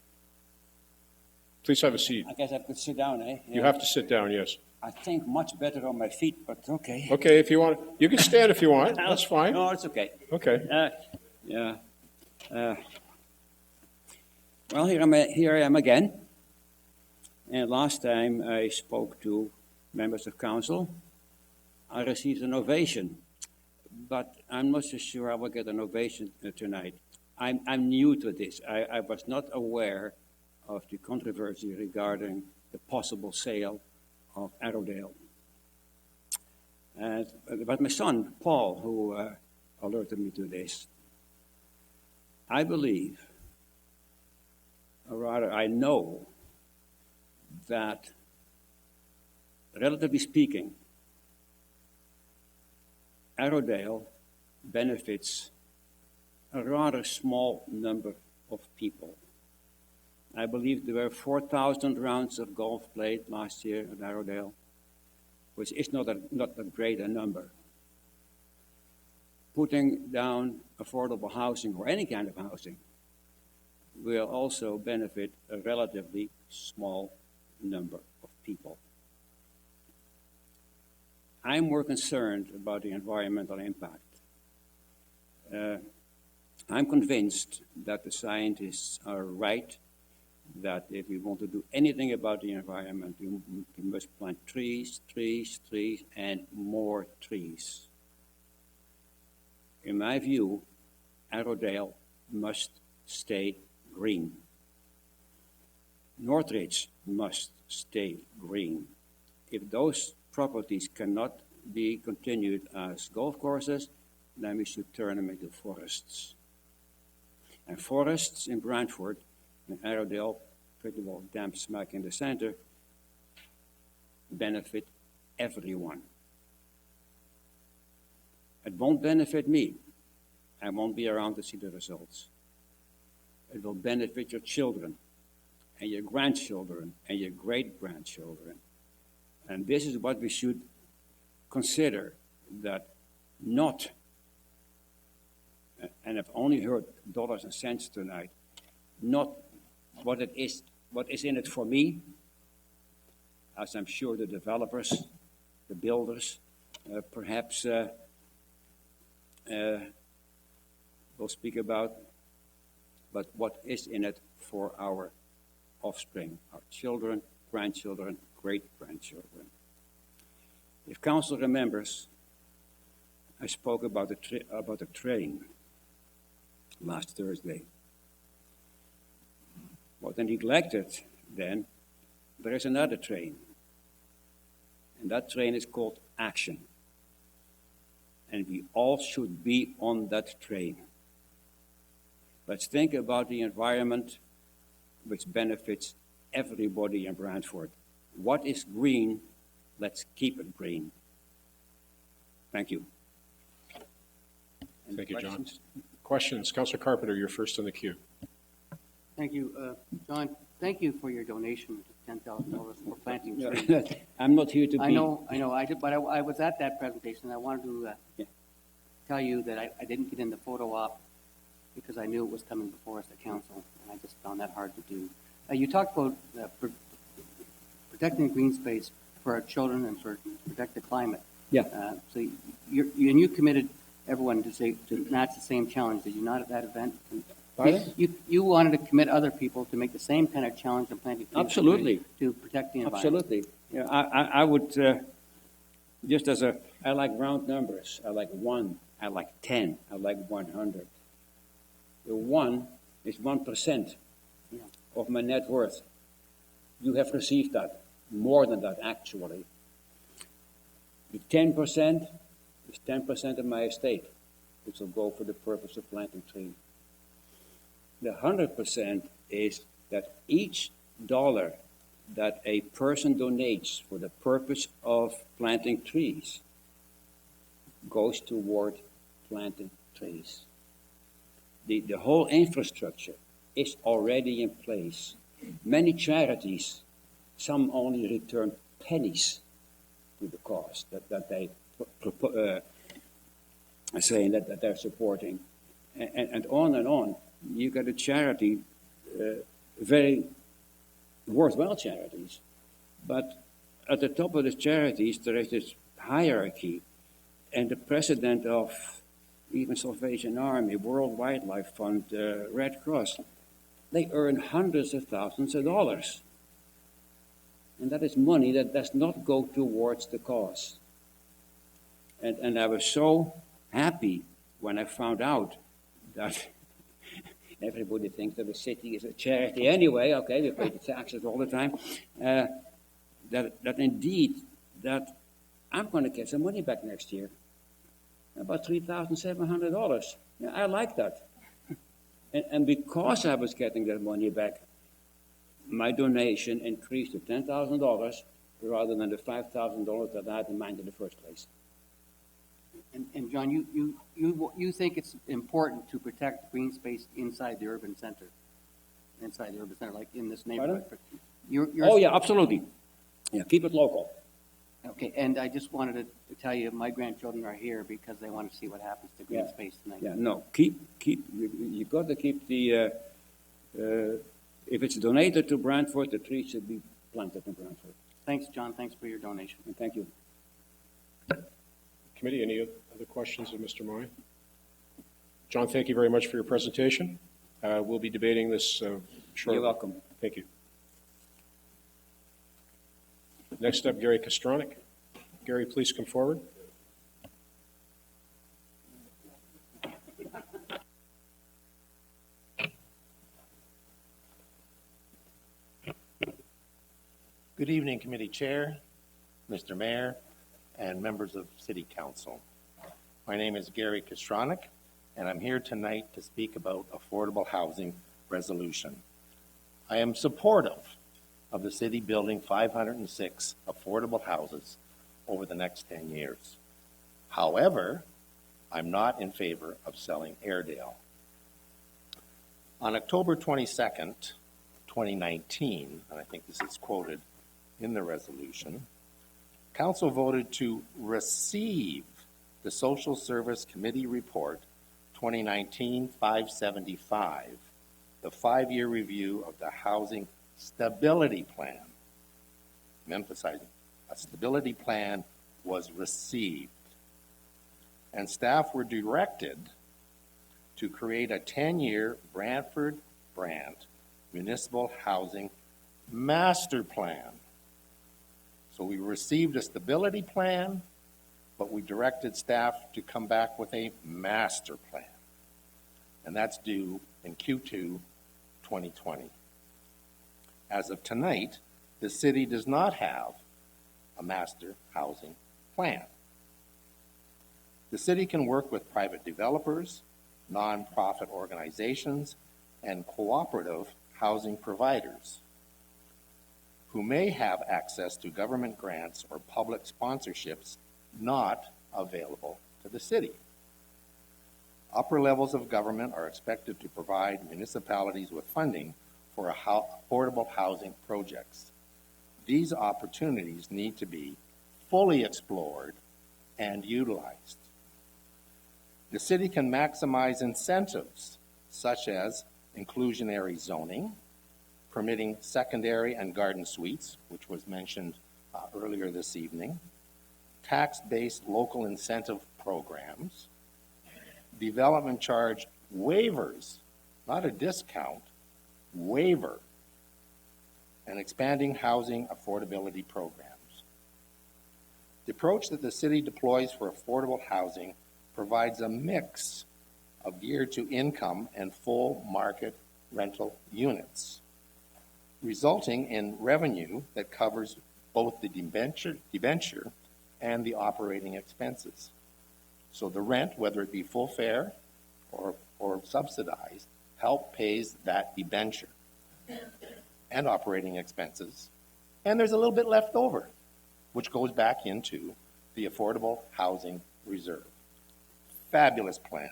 Please have a seat. I guess I could sit down, eh? You have to sit down, yes. I think much better on my feet, but okay. Okay, if you want, you can stand if you want. That's fine. No, it's okay. Okay. Yeah. Well, here I am again. And last time I spoke to members of council, I received an ovation. But I'm not so sure I will get an ovation tonight. I'm new to this. I was not aware of the controversy regarding the possible sale of Arrowdale. But my son, Paul, who alerted me to this, I believe, or rather I know, that, relatively speaking, Arrowdale benefits a rather small number of people. I believe there were 4,000 rounds of golf played last year at Arrowdale, which is not that great a number. Putting down affordable housing or any kind of housing will also benefit a relatively small number of people. I'm more concerned about the environmental impact. I'm convinced that the scientists are right, that if we want to do anything about the environment, we must plant trees, trees, trees, and more trees. In my view, Arrowdale must stay green. Northridge must stay green. If those properties cannot be continued as golf courses, then we should turn them into forests. And forests in Brantford and Arrowdale, pretty well damn smack in the center, benefit everyone. It won't benefit me. I won't be around to see the results. It will benefit your children and your grandchildren and your great-grandchildren. And this is what we should consider, that not, and I've only heard dollars and cents tonight, not what is in it for me, as I'm sure the developers, the builders, perhaps will speak about, but what is in it for our offspring, our children, grandchildren, great-grandchildren. If council remembers, I spoke about the train last Thursday. What I neglected then, there is another train. And that train is called action. And we all should be on that train. Let's think about the environment which benefits everybody in Brantford. What is green? Let's keep it green. Thank you. Thank you, John. Questions? Councillor Carpenter, you're first in the queue. Thank you. John, thank you for your donation to $10,000 for planting trees. No, I'm not here to be. I know. But I was at that presentation. I wanted to tell you that I didn't get in the photo op because I knew it was coming before us at council, and I just found that hard to do. You talked about protecting green space for our children and for protect the climate. Yeah. So you committed everyone to match the same challenge. Did you not at that event? Pardon? You wanted to commit other people to make the same kind of challenge of planting trees. Absolutely. To protect the environment. Absolutely. Yeah, I would, just as I like round numbers. I like 1, I like 10, I like 100. The 1 is 1% of my net worth. You have received that, more than that actually. The 10% is 10% of my estate, which will go for the purpose of planting trees. The 100% is that each $1 that a person donates for the purpose of planting trees goes toward planting trees. The whole infrastructure is already in place. Many charities, some only return pennies to the cause that they saying that they're supporting, and on and on. You got a charity, very worthwhile charities, but at the top of the charities there is this hierarchy, and the president of even Salvation Army, World Wildlife Fund, Red Cross, they earn hundreds of thousands of dollars. And that is money that does not go towards the cause. And I was so happy when I found out that everybody thinks that the city is a charity anyway, okay, we pay the taxes all the time, that indeed, that I'm going to get some money back next year, about $3,700. Yeah, I like that. And because I was getting that money back, my donation increased to $10,000 rather than the $5,000 that I had in mind in the first place. And John, you think it's important to protect green space inside the urban center, like in this neighborhood? Oh, yeah, absolutely. Yeah, keep it local. Okay, and I just wanted to tell you, my grandchildren are here because they want to see what happens to green space tonight. Yeah, no, you got to keep the, if it's donated to Brantford, the trees should be planted in Brantford. Thanks, John. Thanks for your donation. And thank you. Committee, any other questions of Mr. Moy? John, thank you very much for your presentation. We'll be debating this shortly. You're welcome. Thank you. Next up, Gary Kostronic. Gary, please come forward. Good evening, Committee Chair, Mr. Mayor, and members of City Council. My name is Gary Kostronic, and I'm here tonight to speak about affordable housing resolution. I am supportive of the city building 506 affordable houses over the next 10 years. However, I'm not in favor of selling Airedale. On October 22nd, 2019, and I think this is quoted in the resolution, Council voted to receive the Social Service Committee Report 2019-575, the 5-year review of the Housing Stability Plan. I'm emphasizing, a stability plan was received. And staff were directed to create a 10-year Brantford Brant Municipal Housing Master Plan. So we received a stability plan, but we directed staff to come back with a master plan. And that's due in Q2 2020. As of tonight, the city does not have a master housing plan. The city can work with private developers, nonprofit organizations, and cooperative housing providers who may have access to government grants or public sponsorships not available to the city. Upper levels of government are expected to provide municipalities with funding for affordable housing projects. These opportunities need to be fully explored and utilized. The city can maximize incentives such as inclusionary zoning, permitting secondary and garden suites, which was mentioned earlier this evening, tax-based local incentive programs, development charge waivers, not a discount, waiver, and expanding housing affordability programs. The approach that the city deploys for affordable housing provides a mix of geared to income and full market rental units, resulting in revenue that covers both the debenture and the operating expenses. So the rent, whether it be full fare or subsidized, pays that debenture and operating expenses. And there's a little bit left over, which goes back into the affordable housing reserve. fabulous plan.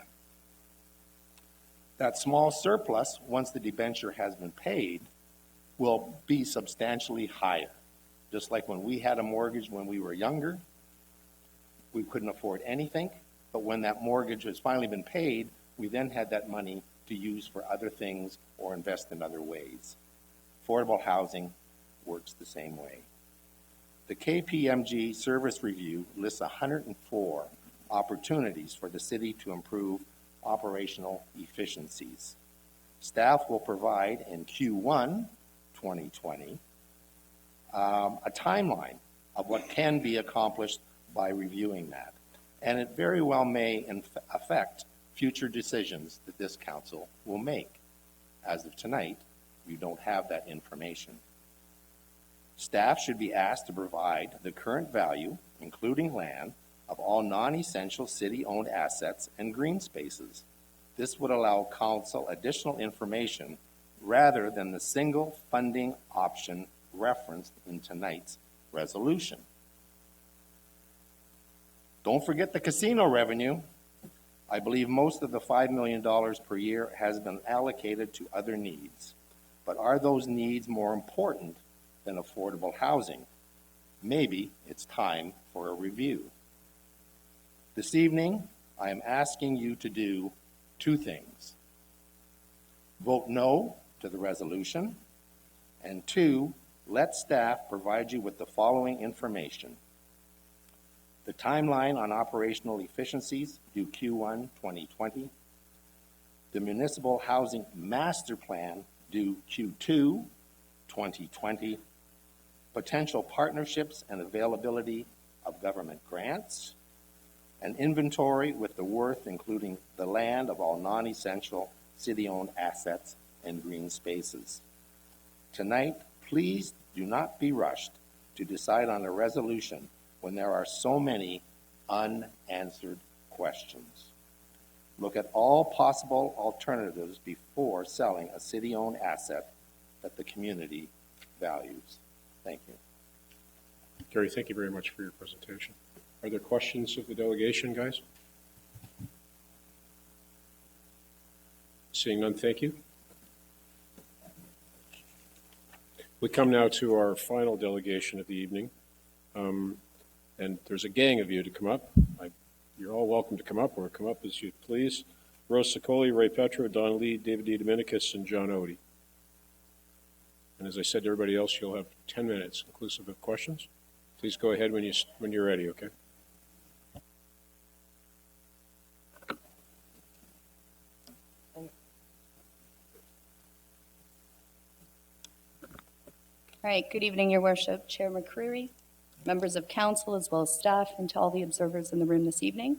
That small surplus, once the debenture has been paid, will be substantially higher. Just like when we had a mortgage when we were younger, we couldn't afford anything, but when that mortgage has finally been paid, we then had that money to use for other things or invest in other ways. Affordable housing works the same way. The KPMG service review lists 104 opportunities for the city to improve operational efficiencies. Staff will provide in Q1 2020 a timeline of what can be accomplished by reviewing that. And it very well may affect future decisions that this council will make. As of tonight, we don't have that information. Staff should be asked to provide the current value, including land, of all non-essential city-owned assets and green spaces. This would allow council additional information rather than the single funding option referenced in tonight's resolution. Don't forget the casino revenue. I believe most of the $5 million per year has been allocated to other needs. But are those needs more important than affordable housing? Maybe it's time for a review. This evening, I am asking you to do two things. Vote no to the resolution, and two, let staff provide you with the following information. The timeline on operational efficiencies due Q1 2020, the municipal housing master plan due Q2 2020, potential partnerships and availability of government grants, an inventory with the worth including the land of all non-essential city-owned assets and green spaces. Tonight, please do not be rushed to decide on a resolution when there are so many unanswered questions. Look at all possible alternatives before selling a city-owned asset that the community values. Thank you. Gary, thank you very much for your presentation. Are there questions of the delegation, guys? Seeing none, thank you. We come now to our final delegation of the evening. And there's a gang of you to come up. You're all welcome to come up, or come up as you please. Rose Sicoli, Ray Petro, Don Lee, David D. Dominicus, and John Odie. And as I said to everybody else, you'll have 10 minutes, inclusive of questions. Please go ahead when you're ready, okay? All right, good evening, Your Worship. Chair McCreary, members of council, as well as staff, and to all the observers in the room this evening.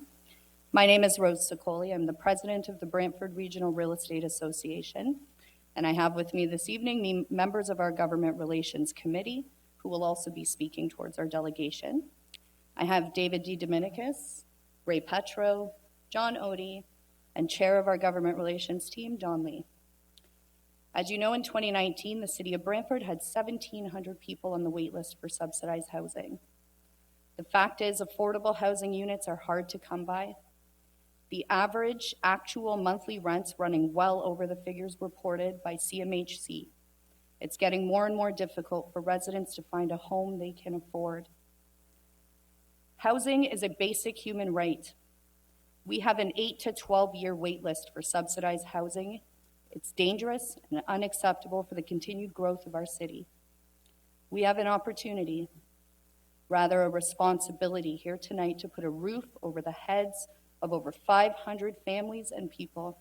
My name is Rose Sicoli. I'm the president of the Brantford Regional Real Estate Association, and I have with me this evening members of our Government Relations Committee, who will also be speaking towards our delegation. I have David D. Dominicus, Ray Petro, John Odie, and chair of our Government Relations team, Don Lee. As you know, in 2019, the city of Brantford had 1,700 people on the wait list for subsidized housing. The fact is, affordable housing units are hard to come by. The average actual monthly rents running well over the figures reported by CMHC. It's getting more and more difficult for residents to find a home they can afford. Housing is a basic human right. We have an 8 to 12 year wait list for subsidized housing. It's dangerous and unacceptable for the continued growth of our city. We have an opportunity, rather a responsibility here tonight to put a roof over the heads of over 500 families and people.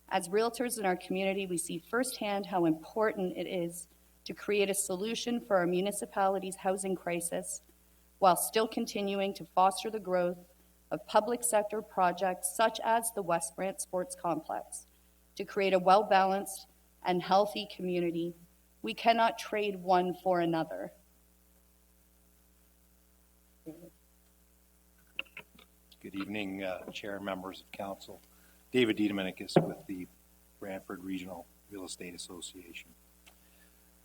As realtors in our community, we see firsthand how important it is to create a solution for our municipality's housing crisis while still continuing to foster the growth of public sector projects such as the West Brant Sports Complex to create a well-balanced and healthy community. We cannot trade one for another. Good evening, Chair, members of Council. David D. Dominicus with the Brantford Regional Real Estate Association.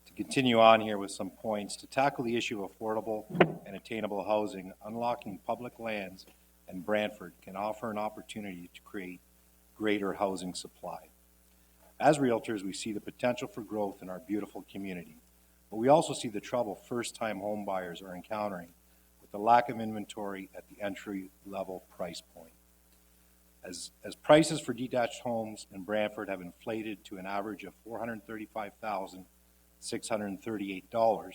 To continue on here with some points, to tackle the issue of affordable and attainable housing, unlocking public lands and Brantford can offer an opportunity to create greater housing supply. As realtors, we see the potential for growth in our beautiful community, but we also see the trouble first-time home buyers are encountering with the lack of inventory at the entry-level price point. As prices for detached homes in Brantford have inflated to an average of $435,638,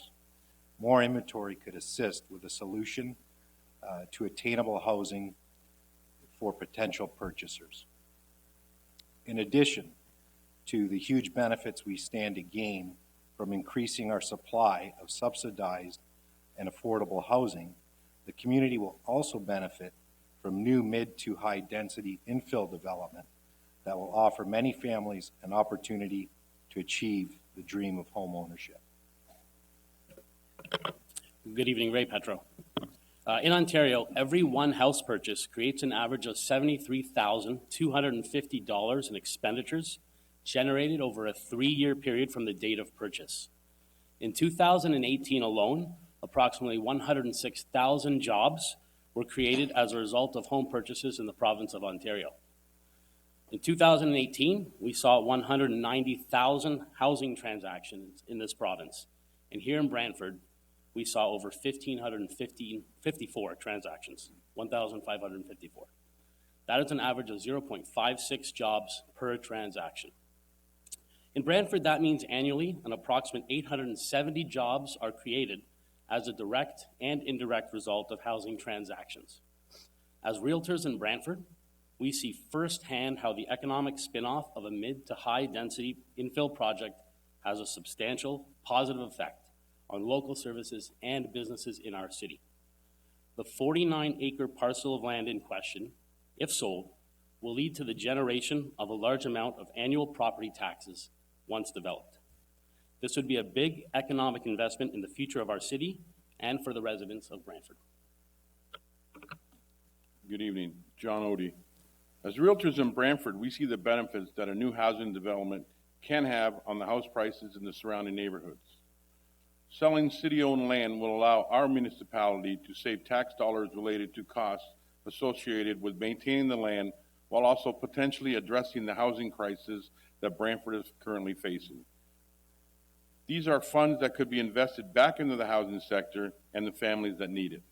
more inventory could assist with a solution to attainable housing for potential purchasers. In addition to the huge benefits we stand to gain from increasing our supply of subsidized and affordable housing, the community will also benefit from new mid to high density infill development that will offer many families an opportunity to achieve the dream of home ownership. Good evening, Ray Petro. In Ontario, every one house purchase creates an average of $73,250 in expenditures generated over a 3-year period from the date of purchase. In 2018 alone, approximately 106,000 jobs were created as a result of home purchases in the province of Ontario. In 2018, we saw 190,000 housing transactions in this province. And here in Brantford, we saw over 1,554 transactions, 1,554. That is an average of 0.56 jobs per transaction. In Brantford, that means annually an approximate 870 jobs are created as a direct and indirect result of housing transactions. As realtors in Brantford, we see firsthand how the economic spin-off of a mid to high density infill project has a substantial positive effect on local services and businesses in our city. The 49-acre parcel of land in question, if sold, will lead to the generation of a large amount of annual property taxes once developed. This would be a big economic investment in the future of our city and for the residents of Brantford. Good evening, John Odie. As realtors in Brantford, we see the benefits that a new housing development can have on the house prices in the surrounding neighborhoods. Selling city-owned land will allow our municipality to save tax dollars related to costs associated with maintaining the land while also potentially addressing the housing crisis that Brantford is currently facing. These are funds that could be invested back into the housing sector and the families that need it.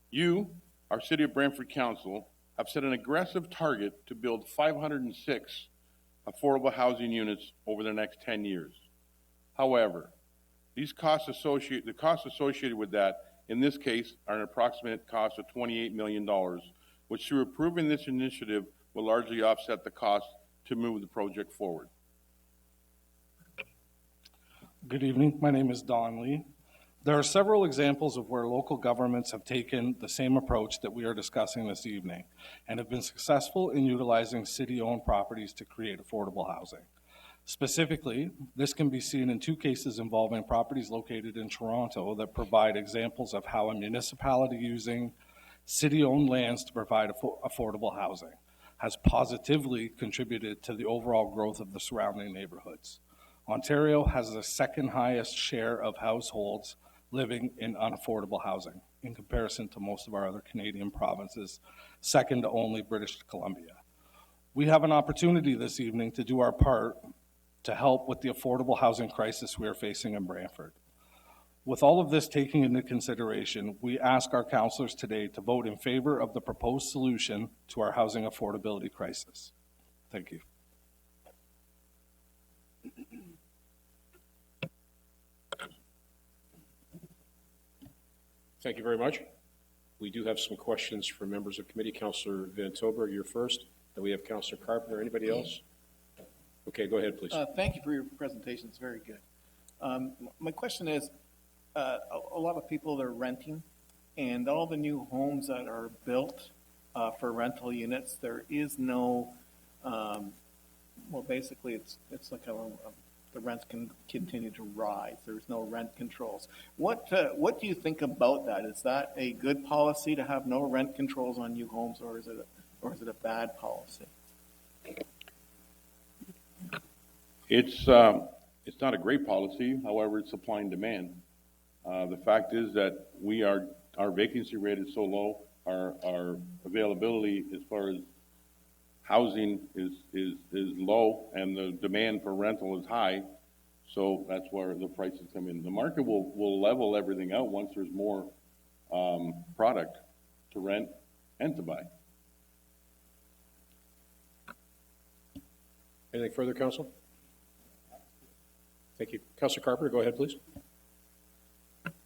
You, our City of Brantford Council, have set an aggressive target to build 506 affordable housing units over the next 10 years. However, the costs associated with that, in this case, are an approximate cost of $28 million, which through approving this initiative will largely offset the cost to move the project forward. Good evening. My name is Don Lee. There are several examples of where local governments have taken the same approach that we are discussing this evening and have been successful in utilizing city-owned properties to create affordable housing. Specifically, this can be seen in 2 cases involving properties located in Toronto that provide examples of how a municipality using city-owned lands to provide affordable housing has positively contributed to the overall growth of the surrounding neighborhoods. Ontario has the second highest share of households living in unaffordable housing in comparison to most of our other Canadian provinces, second to only British Columbia. We have an opportunity this evening to do our part to help with the affordable housing crisis we are facing in Brantford. With all of this taken into consideration, we ask our councillors today to vote in favor of the proposed solution to our housing affordability crisis. Thank you. Thank you very much. We do have some questions from members of committee. Councillor Van Tober, you're first. Then we have Councillor Carpenter. Anybody else? Okay, go ahead, please. Thank you for your presentation. It's very good. My question is, a lot of people are renting, and all the new homes that are built for rental units, there is no, well, basically it's like the rents can continue to rise. There's no rent controls. What do you think about that? Is that a good policy to have no rent controls on new homes, or is it a bad policy? It's not a great policy. However, it's supply and demand. The fact is that our vacancy rate is so low, our availability as far as housing is low and the demand for rental is high. So that's where the prices come in. The market will level everything out once there's more product to rent and to buy. Anything further, Council? Thank you. Councilor Carpenter, go ahead, please.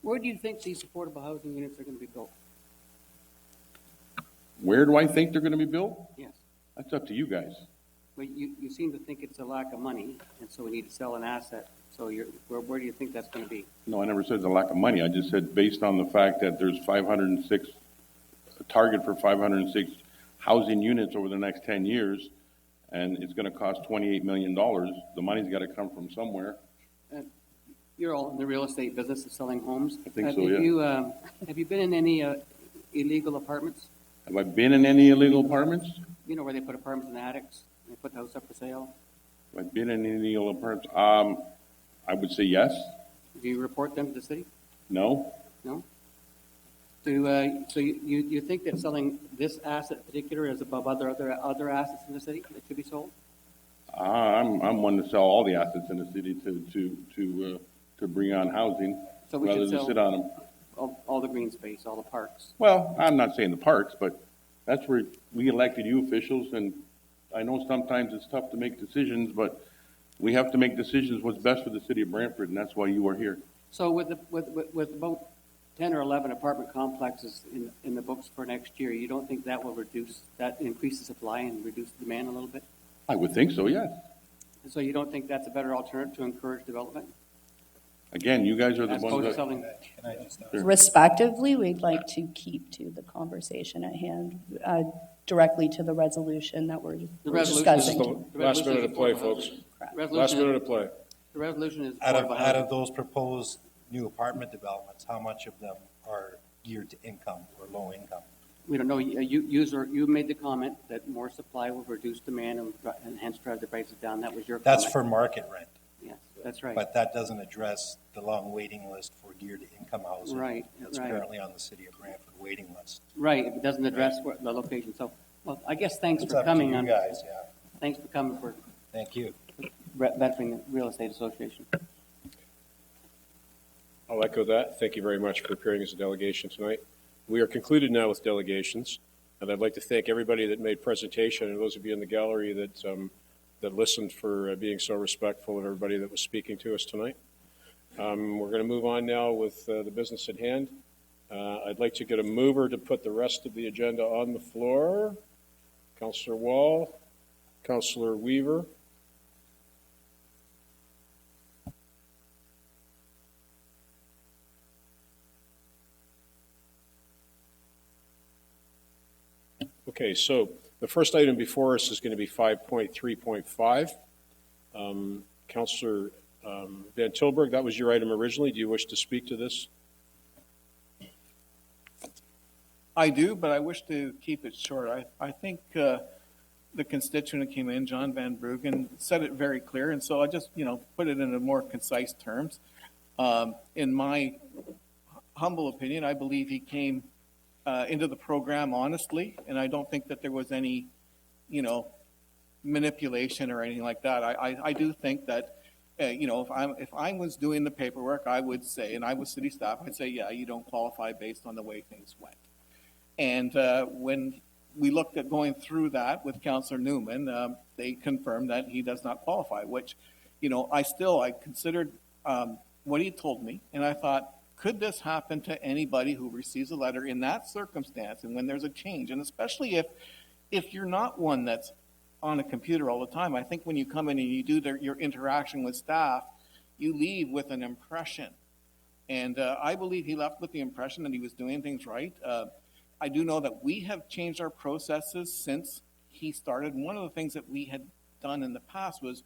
Where do you think these affordable housing units are going to be built? Where do I think they're going to be built? Yes. That's up to you guys. But you seem to think it's a lack of money, and so we need to sell an asset. So where do you think that's going to be? No, I never said it's a lack of money. I just said based on the fact that there's 506, a target for 506 housing units over the next 10 years, and it's going to cost $28 million. The money's got to come from somewhere. You're all in the real estate business of selling homes. I think so, yeah. Have you been in any illegal apartments? Have I been in any illegal apartments? You know where they put apartments in the attics? They put the house up for sale? Have I been in any illegal apartments? I would say yes. Do you report them to the city? No. No? So you think that selling this asset in particular is above other assets in the city that should be sold? I'm one to sell all the assets in the city to bring on housing So we rather should than sell sit on them. all the green space, all the parks. Well, I'm not saying the parks, but that's where we elected you officials, and I know sometimes it's tough to make decisions, but we have to make decisions what's best for the city of Brantford, and that's why you are here. So with about 10 or 11 apartment complexes in the books for next year, you don't think that will increase the supply and reduce the demand a little bit? I would think so, yes. And so you don't think that's a better alternative to encourage development? Again, you guys are the As ones opposed to that... selling. Sure. Respectively, we'd like to keep to the conversation at hand, directly to the resolution that we're discussing. This is the last minute of play, folks. Last minute of play. The resolution is Out affordable housing. of those proposed new apartment developments, how much of them are geared to income or low income? We don't know. You made the comment that more supply will reduce demand and hence drive the prices down. That was your comment. That's for market rent. Yes, that's right. But that doesn't address the long waiting list for geared to income housing. Right, That's right. currently on the city of Brantford waiting list. Right, it doesn't address the location. So, well, I guess thanks It's for up to coming you on. guys, yeah. Thanks for coming for Thank you. Veteran Real Estate Association. I'll echo that. Thank you very much for appearing as a delegation tonight. We are concluded now with delegations, and I'd like to thank everybody that made presentation and those of you in the gallery that listened for being so respectful of everybody that was speaking to us tonight. We're going to move on now with the business at hand. I'd like to get a mover to put the rest of the agenda on the floor. Councillor Wall, Councillor Weaver. Okay, so the first item before us is going to be 5.3.5. Councillor Van Tilburg, that was your item originally. Do you wish to speak to this? I do, but I wish to keep it short. I think the constituent who came in, John Van Bruggen, said it very clear, and so I just, put it in a more concise terms. In my humble opinion, I believe he came into the program honestly, and I don't think that there was any, manipulation or anything like that. I do think that, if I was doing the paperwork, I would say, and I was city staff, I'd say, yeah, you don't qualify based on the way things went. And when we looked at going through that with Councillor Newman, they confirmed that he does not qualify, which, I considered what he told me, and I thought, could this happen to anybody who receives a letter in that circumstance and when there's a change? And especially if you're not one that's on a computer all the time, I think when you come in and you do your interaction with staff, you leave with an impression. And I believe he left with the impression that he was doing things right. I do know that we have changed our processes since he started. One of the things that we had done in the past was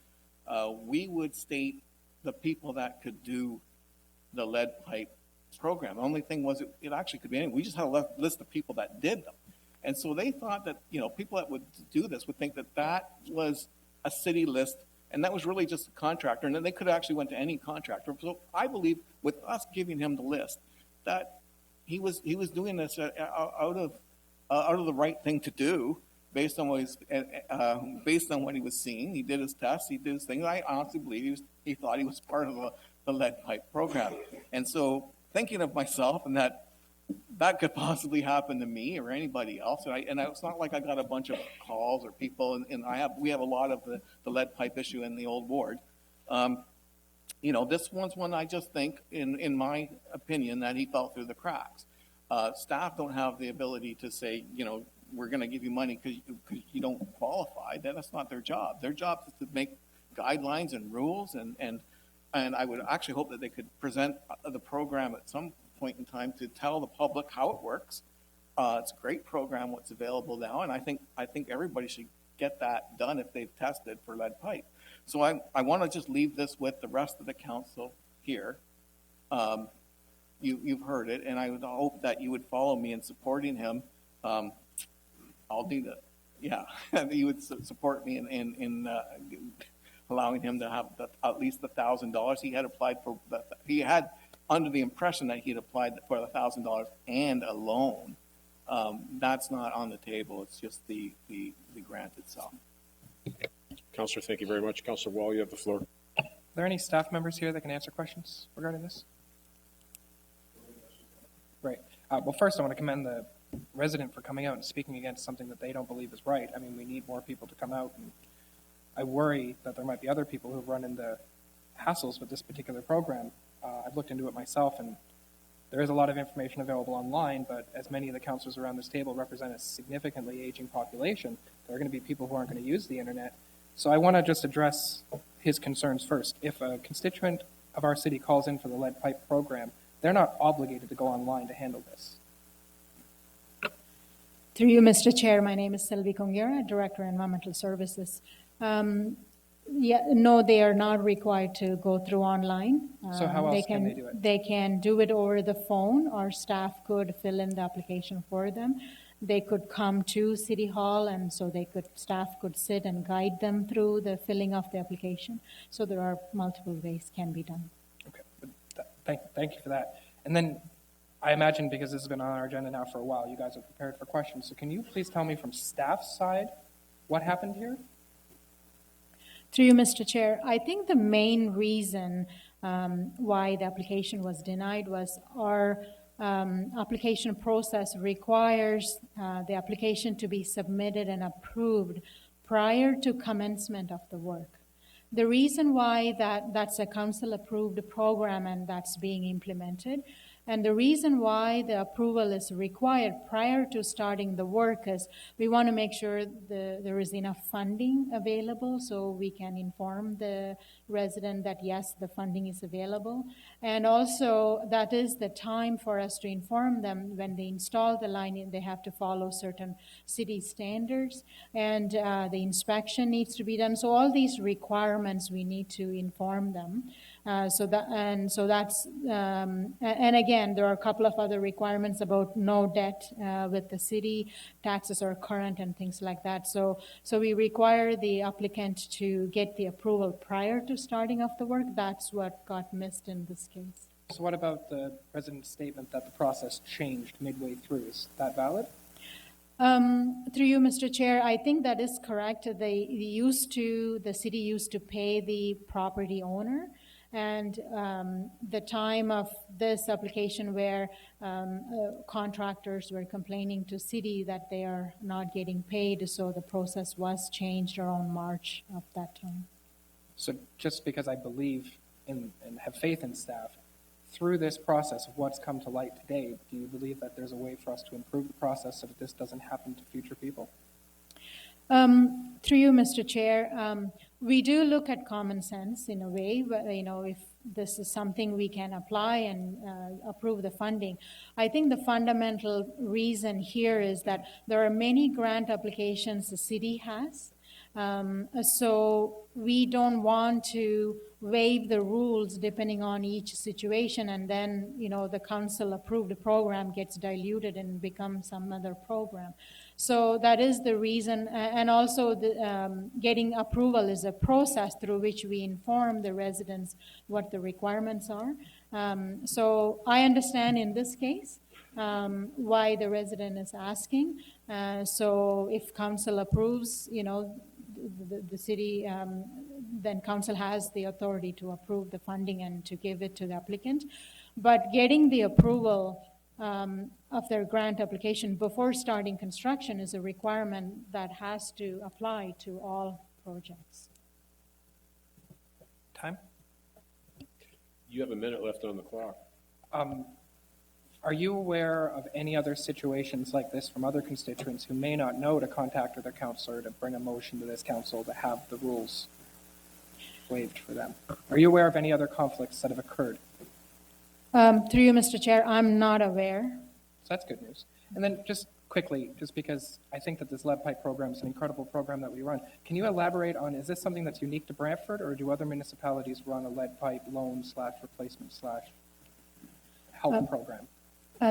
we would state the people that could do the lead pipe program. The only thing was it actually could be anyone. We just had a list of people that did them. And so they thought that, people that would do this would think that that was a city list and that was really just a contractor. And then they could have actually went to any contractor. So I believe with us giving him the list that he was doing this out of out of the right thing to do based on based on what he was seeing. He did his tests, he did his thing. I honestly believe he thought he was part of the lead pipe program. And so thinking of myself and that could possibly happen to me or anybody else. And it's not like I got a bunch of calls or people, and we have a lot of the lead pipe issue in the old ward. This one's one I just think, in my opinion, that he fell through the cracks. Staff don't have the ability to say, we're going to give you money because you don't qualify. That's not their job. Their job is to make guidelines and rules, and I would actually hope that they could present the program at some point in time to tell the public how it works. It's a great program what's available now, and I think everybody should get that done if they've tested for lead pipe. So I want to just leave this with the rest of the council here. You've heard it, and I would hope that you would follow me in supporting him. I'll do that. Yeah, you would support me in allowing him to have at least $1,000. He had applied for. He had under the impression that he had applied for the $1,000 and a loan. That's not on the table. It's just the grant itself. Councillor, thank you very much. Councillor Wall, you have the floor. Are there any staff members here that can answer questions regarding this? Right. Well, first I want to commend the resident for coming out and speaking against something that they don't believe is right. I mean, we need more people to come out, and I worry that there might be other people who run into hassles with this particular program. I've looked into it myself, and there is a lot of information available online, but as many of the councillors around this table represent a significantly aging population, there are going to be people who aren't going to use the internet. So I want to just address his concerns first. If a constituent of our city calls in for the lead pipe program, they're not obligated to go online to handle this. Through you, Mr. Chair, my name is Sylvie Conguera, Director of Environmental Services. No, they are not required to go through online. So how else can they do it? They can do it over the phone, or staff could fill in the application for them. They could come to City Hall, and so staff could sit and guide them through the filling of the application. So there are multiple ways can be done. Okay, thank you for that. And then I imagine, because this has been on our agenda now for a while, you guys are prepared for questions. So can you please tell me from staff's side what happened here? Through you, Mr. Chair, I think the main reason why the application was denied was our application process requires the application to be submitted and approved prior to commencement of the work. The reason why that's a council-approved program and that's being implemented, and the reason why the approval is required prior to starting the work is we want to make sure there is enough funding available so we can inform the resident that yes, the funding is available. And also that is the time for us to inform them when they install the line, they have to follow certain city standards, and the inspection needs to be done. So all these requirements we need to inform them. And again, there are a couple of other requirements about no debt with the city, taxes are current and things like that. So we require the applicant to get the approval prior to starting off the work. That's what got missed in this case. So what about the resident's statement that the process changed midway through? Is that valid? Through you, Mr. Chair, I think that is correct. The city used to pay the property owner. And the time of this application where contractors were complaining to city that they are not getting paid, so the process was changed around March of that time. So just because I believe in and have faith in staff, through this process of what's come to light today, do you believe that there's a way for us to improve the process so that this doesn't happen to future people? Through you, Mr. Chair, we do look at common sense in a way, but, if this is something we can apply and approve the funding. I think the fundamental reason here is that there are many grant applications the city has. So we don't want to waive the rules depending on each situation, and then, the council approved program gets diluted and becomes some other program. So that is the reason, and also getting approval is a process through which we inform the residents what the requirements are. So I understand in this case, why the resident is asking. So if council approves, the city, then council has the authority to approve the funding and to give it to the applicant. But getting the approval of their grant application before starting construction is a requirement that has to apply to all projects. Time? You have a minute left on the clock. Are you aware of any other situations like this from other constituents who may not know to contact their counselor to bring a motion to this council to have the rules waived for them? Are you aware of any other conflicts that have occurred? Through you, Mr. Chair, I'm not aware. So that's good news. And then just quickly, just because I think that this lead pipe program is an incredible program that we run, can you elaborate on, is this something that's unique to Brantford, or do other municipalities run a lead pipe loan/replacement/help program?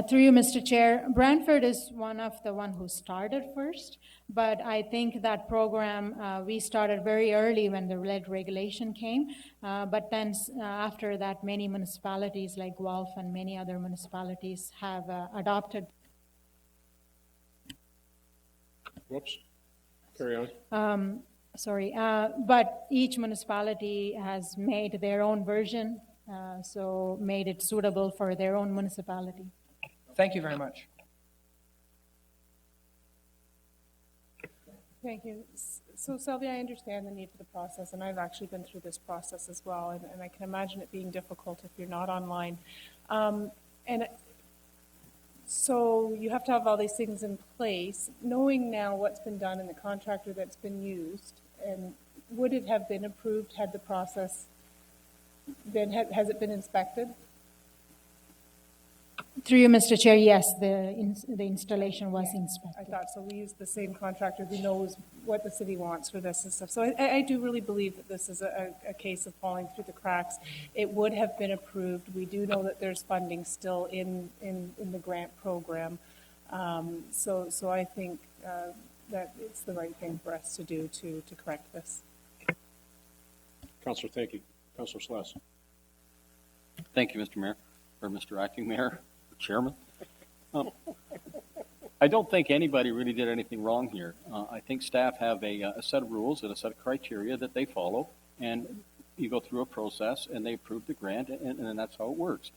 Through you, Mr. Chair, Brantford is one of the one who started first, but I think that program, we started very early when the lead regulation came, but then after that, many municipalities like Guelph and many other municipalities have adopted. Whoops. Carry on. But each municipality has made their own version, so made it suitable for their own municipality. Thank you very much. Thank you. So Sylvia, I understand the need for the process, and I've actually been through this process as well, and I can imagine it being difficult if you're not online. And so you have to have all these things in place. Knowing now what's been done and the contractor that's been used, and would it have been approved had the process been, has it been inspected? Through you, Mr. Chair, yes, the installation was inspected. I thought so. We used the same contractor who knows what the city wants for this and stuff. So I do really believe that this is a case of falling through the cracks. It would have been approved. We do know that there's funding still in the grant program. So I think that it's the right thing for us to do to correct this. Councillor, thank you. Councillor Slass. Thank you, Mr. Mayor, or Mr. Acting Mayor, Chairman. I don't think anybody really did anything wrong here. I think staff have a set of rules and a set of criteria that they follow, and you go through a process, and they approve the grant, and that's how it works.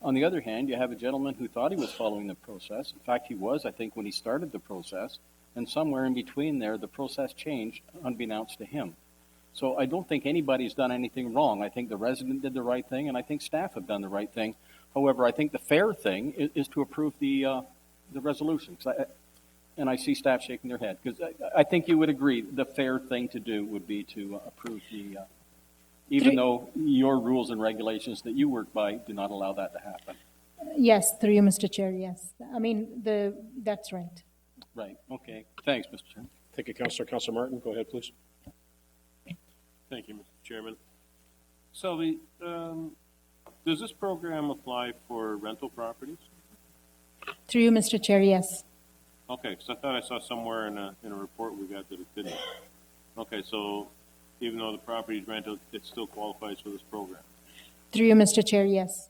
On the other hand, you have a gentleman who thought he was following the process. In fact, he was, I think, when he started the process, and somewhere in between there, the process changed unbeknownst to him. So I don't think anybody's done anything wrong. I think the resident did the right thing, and I think staff have done the right thing. However, I think the fair thing is to approve the resolution. And I see staff shaking their head, because I think you would agree the fair thing to do would be to approve the, even though your rules and regulations that you work by do not allow that to happen. Yes, through you, Mr. Chair, yes. I mean, that's right. Right, okay. Thanks, Mr. Chairman. Thank you, Councillor. Councillor Martin, go ahead, please. Thank you, Mr. Chairman. Sylvie, does this program apply for rental properties? Through you, Mr. Chair, yes. Okay, because I thought I saw somewhere in a report we got that it didn't. Okay, so even though the property is rented, it still qualifies for this program? Through you, Mr. Chair, yes.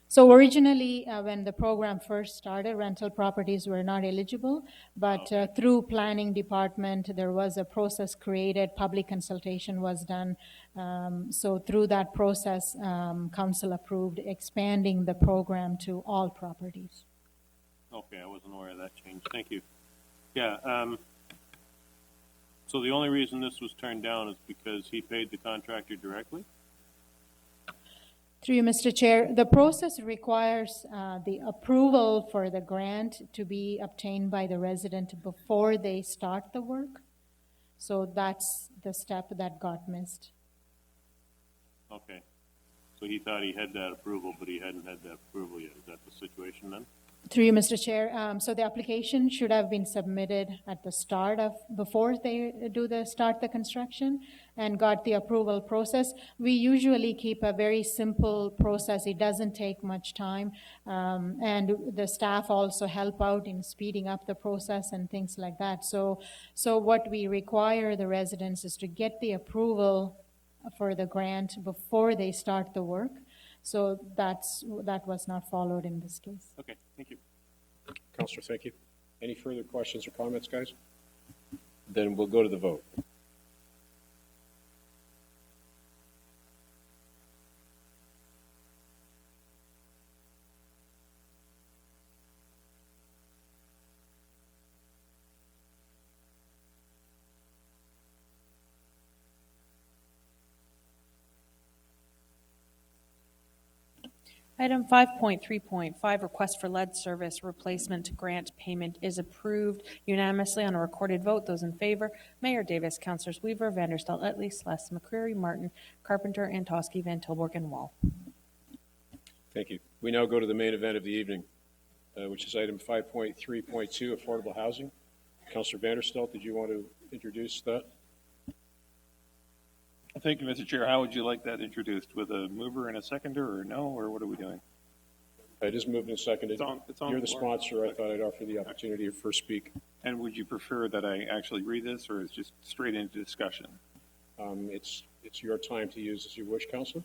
So originally, when the program first started, rental properties were not eligible, but through planning department, there was a process created, public consultation was done. So through that process, council approved expanding the program to all properties. Okay, I wasn't aware of that change. Thank you. Yeah, so the only reason this was turned down is because he paid the contractor directly? Through you, Mr. Chair, the process requires the approval for the grant to be obtained by the resident before they start the work. So that's the step that got missed. Okay. So he thought he had that approval, but he hadn't had that approval yet. Is that the situation then? Through you, Mr. Chair, so the application should have been submitted at the start of, before they start the construction and got the approval process. We usually keep a very simple process. It doesn't take much time. And the staff also help out in speeding up the process and things like that. So what we require the residents is to get the approval for the grant before they start the work. So that was not followed in this case. Okay, thank you. Counselor, thank you. Any further questions or comments, guys? Then we'll go to the vote. Item 5.3.5, request for lead service replacement grant payment is approved unanimously on a recorded vote. Those in favor, Mayor Davis, Councilors Weaver, Vanderstel, Etley, Sless, McCreary, Martin, Carpenter, Antosky, Van Tilburg, and Wall. Thank you. We now go to the main event of the evening, which is item 5.3.2, affordable housing. Councilor Vanderstel, did you want to introduce that? Thank you, Mr. Chair. How would you like that introduced? With a mover and a seconder, or no, or what are we doing? It is moved and seconded. It's on You're the floor. sponsor. I thought I'd offer the opportunity to first speak. And would you prefer that I actually read this, or is just straight into discussion? It's your time to use as you wish, Councilor.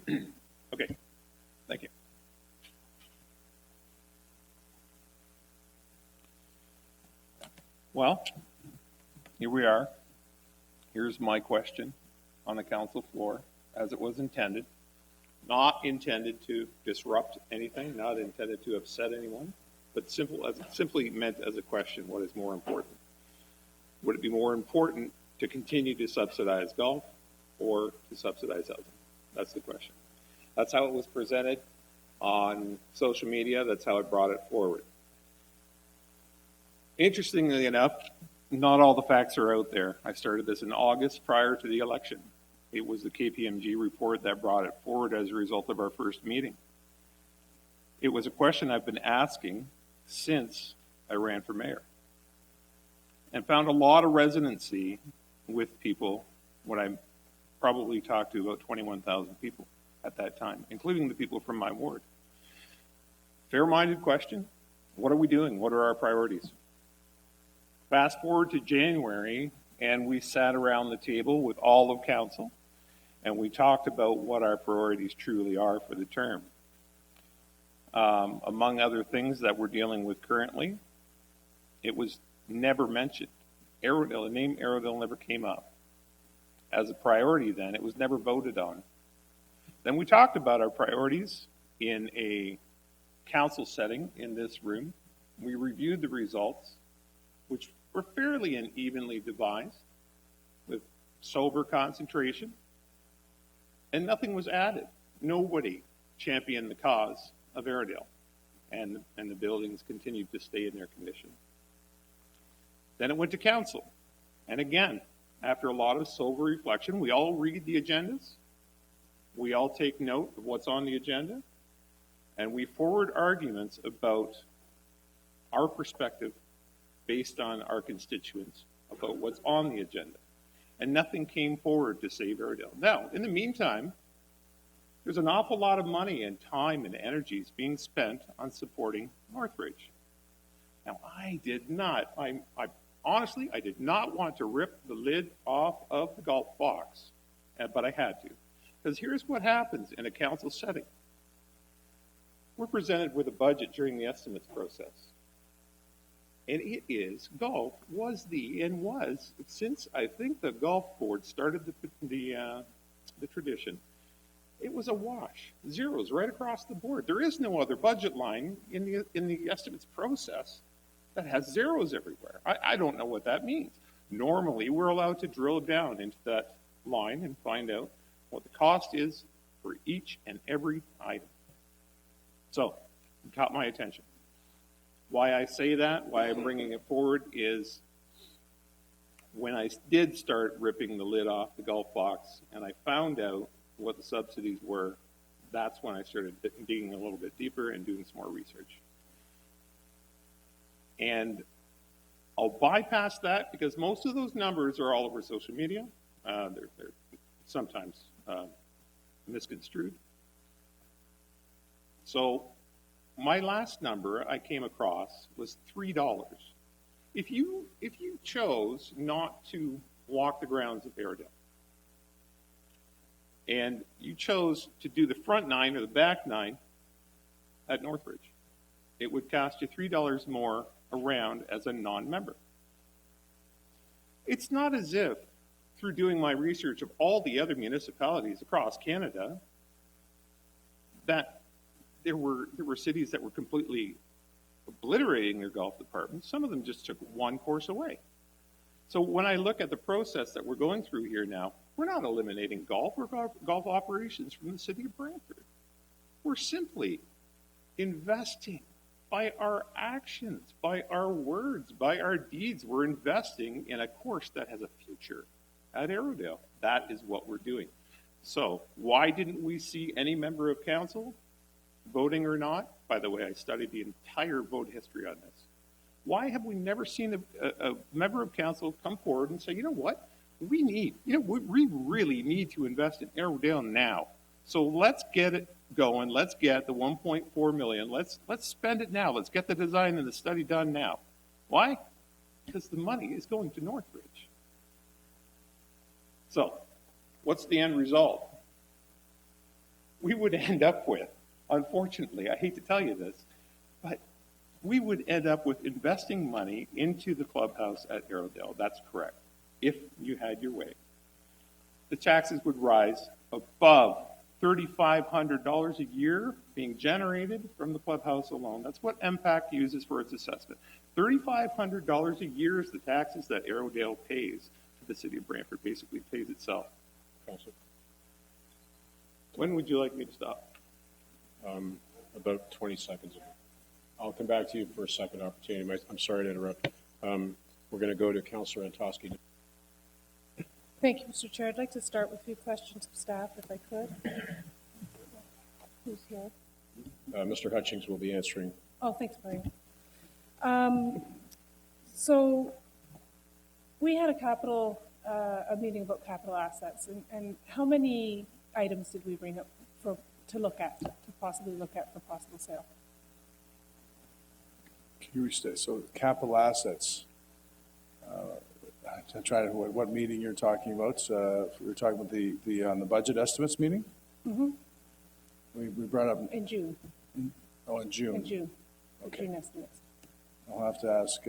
Okay, thank you. Well, here we are. Here's my question on the council floor, as it was intended. Not intended to disrupt anything, not intended to upset anyone, but simply meant as a question: what is more important? Would it be more important to continue to subsidize golf or to subsidize housing? That's the question. That's how it was presented on social media. That's how I brought it forward. Interestingly enough, not all the facts are out there. I started this in August prior to the election. It was the KPMG report that brought it forward as a result of our first meeting. It was a question I've been asking since I ran for mayor, and found a lot of resonancy with people when I probably talked to about 21,000 people at that time, including the people from my ward. Fair-minded question. What are we doing? What are our priorities? Fast forward to January, and we sat around the table with all of council, and we talked about what our priorities truly are for the term. Among other things that we're dealing with currently, it was never mentioned. The name Arrowdale never came up as a priority then. It was never voted on. Then we talked about our priorities in a council setting in this room. We reviewed the results, which were fairly unevenly devised with sober concentration, and nothing was added. Nobody championed the cause of Airedale, and the buildings continued to stay in their condition. Then it went to council, and again, after a lot of sober reflection, we all read the agendas, we all take note of what's on the agenda, and we forward arguments about our perspective based on our constituents about what's on the agenda. And nothing came forward to save Airedale. Now, in the meantime, there's an awful lot of money and time and energies being spent on supporting Northridge. Now, I honestly did not want to rip the lid off of the golf box, but I had to. Because here's what happens in a council setting. We're presented with a budget during the estimates process. And it is, golf was since I think the golf board started the tradition, it was a wash. Zeros right across the board. There is no other budget line in the estimates process that has zeros everywhere. I don't know what that means. Normally, we're allowed to drill down into that line and find out what the cost is for each and every item. So, it caught my attention. Why I say that, why I'm bringing it forward, is when I did start ripping the lid off the golf box and I found out what the subsidies were, that's when I started digging a little bit deeper and doing some more research. And I'll bypass that because most of those numbers are all over social media. They're sometimes misconstrued. So my last number I came across was $3. If you chose not to walk the grounds of Airedale, and you chose to do the front 9 or the back 9 at Northridge, it would cost you $3 more a round as a non-member. It's not as if, through doing my research of all the other municipalities across Canada, that there were cities that were completely obliterating their golf departments. Some of them just took one course away. So when I look at the process that we're going through here now, we're not eliminating golf or golf operations from the city of Brantford. We're simply investing by our actions, by our words, by our deeds. We're investing in a course that has a future at Arrowdale. That is what we're doing. So why didn't we see any member of council, voting or not? By the way, I studied the entire vote history on this. Why have we never seen a member of council come forward and say, you know what, we really need to invest in Arrowdale now. So let's get it going. Let's get the 1.4 million. Let's spend it now. Let's get the design and the study done now. Why? Because the money is going to Northbridge. So what's the end result? We would end up with, unfortunately, I hate to tell you this, but we would end up with investing money into the clubhouse at Arrowdale. That's correct, if you had your way. The taxes would rise above $3,500 a year being generated from the clubhouse alone. That's what MPAC uses for its assessment. $3,500 a year is the taxes that Arrowdale pays to the city of Brantford, basically pays itself. Councilor? When would you like me to stop? About 20 seconds ago. I'll come back to you for a second opportunity. I'm sorry to interrupt. We're going to go to Councilor Antosky. Thank you, Mr. Chair. I'd like to start with a few questions of staff, if I could. Who's here? Mr. Hutchings will be answering. Oh, thanks, Brian. So we had a meeting about capital assets, and how many items did we bring up to possibly look at for possible sale? Can you restate? So capital assets, I'm trying to, what meeting you're talking about? We're talking about on the budget estimates meeting? Mm-hmm. We brought up. In June. In June. In June. Okay. June estimates. I'll have to ask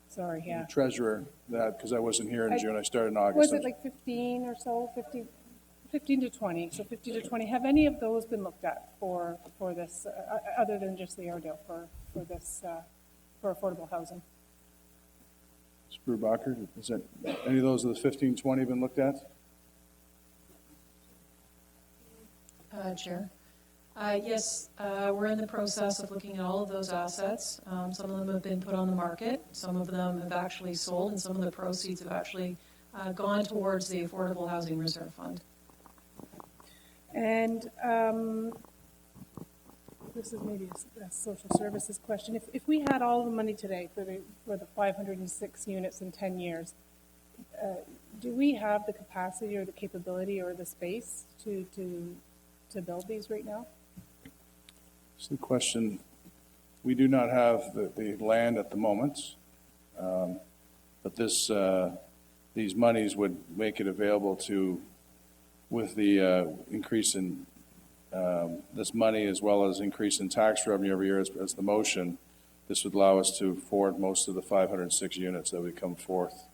Sorry, yeah. the treasurer that, because I wasn't here in June. I started in August. Was it like 15 or so? 15 to 20. So 15 to 20. Have any of those been looked at for this, other than just the Airedale, for this, for affordable housing? Mr. Brubacher, is that any of those of the 15, 20 been looked at? Chair. Yes, we're in the process of looking at all of those assets. Some of them have been put on the market. Some of them have actually sold, and some of the proceeds have actually gone towards the Affordable Housing Reserve Fund. And this is maybe a social services question. If we had all the money today for the 506 units in 10 years, do we have the capacity or the capability or the space to build these right now? So the question, we do not have the land at the moment, but these monies would make it available to, with the increase in this money as well as increase in tax revenue every year as the motion, this would allow us to forward most of the 506 units that would come forth.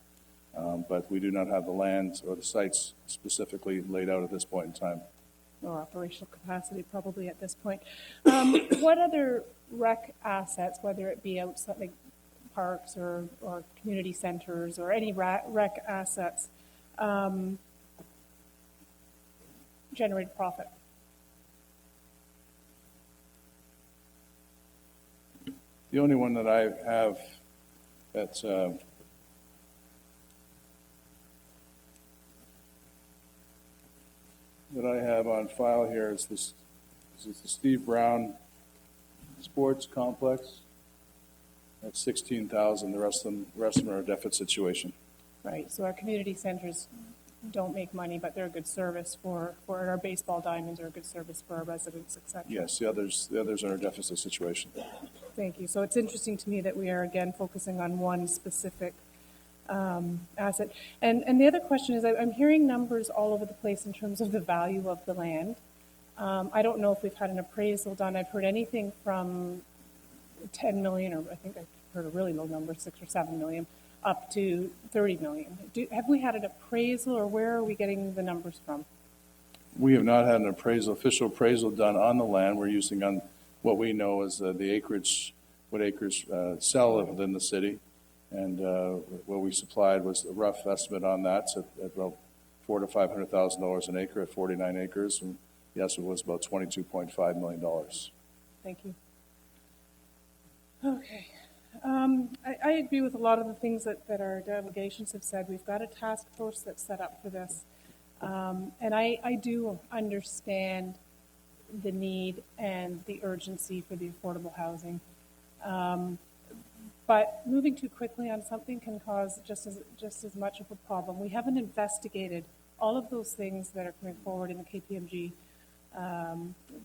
But we do not have the land or the sites specifically laid out at this point in time. Or operational capacity probably at this point. What other rec assets, whether it be outside like parks or community centers or any rec assets, generate profit? The only one that I have that's that I have on file here is the Steve Brown Sports Complex. That's 16,000. The rest of them are a deficit situation. Right. So our community centers don't make money, but they're a good service for our baseball diamonds, or a good service for our residents, etc. Yes, the others are a deficit situation. Thank you. So it's interesting to me that we are again focusing on one specific asset. And the other question is, I'm hearing numbers all over the place in terms of the value of the land. I don't know if we've had an appraisal done. I've heard anything from 10 million, or I think I heard a really low number, 6 or 7 million, up to 30 million. Have we had an appraisal, or where are we getting the numbers from? We have not had an official appraisal done on the land. We're using on what we know as the acreage, what acres sell within the city. And what we supplied was a rough estimate on that, so at about $400,000 to $500,000 an acre at 49 acres. And yes, it was about $22.5 million. Thank you. Okay. I agree with a lot of the things that our delegations have said. We've got a task force that's set up for this. And I do understand the need and the urgency for the affordable housing. But moving too quickly on something can cause just as much of a problem. We haven't investigated all of those things that are coming forward in the KPMG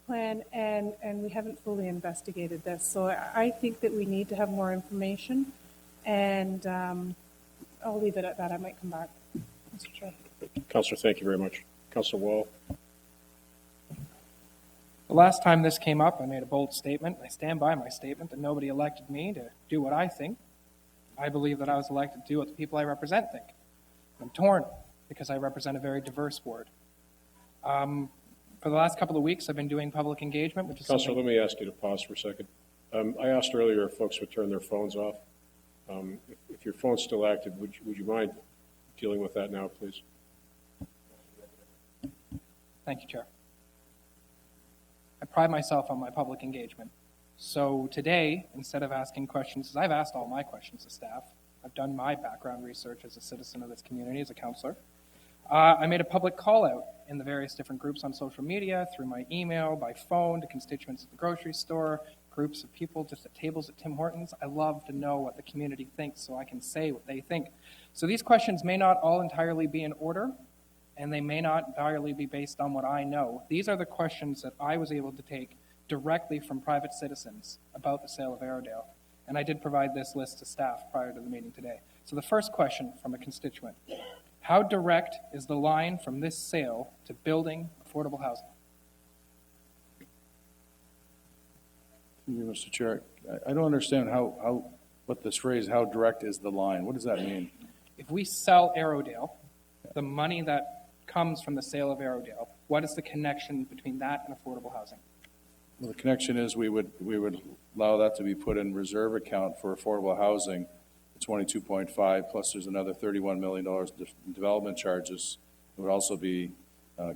plan, and we haven't fully investigated this. So I think that we need to have more information, and I'll leave it at that. I might come back, Mr. Chair. Councillor, thank you very much. Councillor Wall. The last time this came up, I made a bold statement. I stand by my statement that nobody elected me to do what I think. I believe that I was elected to do what the people I represent think. I'm torn because I represent a very diverse ward. For the last couple of weeks, I've been doing public engagement, which is Councillor, let me ask you to pause for a second. I asked earlier if folks would turn their phones off. If your phone's still active, would you mind dealing with that now, please? Thank you, Chair. I pride myself on my public engagement. So today, instead of asking questions, as I've asked all my questions to staff, I've done my background research as a citizen of this community, as a councillor. I made a public call out in the various different groups on social media, through my email, by phone, to constituents at the grocery store, groups of people just at tables at Tim Hortons. I love to know what the community thinks so I can say what they think. So these questions may not all entirely be in order, and they may not entirely be based on what I know. These are the questions that I was able to take directly from private citizens about the sale of Arrowdale. And I did provide this list to staff prior to the meeting today. So the first question from a constituent: how direct is the line from this sale to building affordable housing? Thank you, Mr. Chair. I don't understand what this phrase, how direct is the line? What does that mean? If we sell Arrowdale, the money that comes from the sale of Arrowdale, what is the connection between that and affordable housing? Well, the connection is we would allow that to be put in reserve account for affordable housing, 22.5, plus there's another $31 million in development charges. It would also be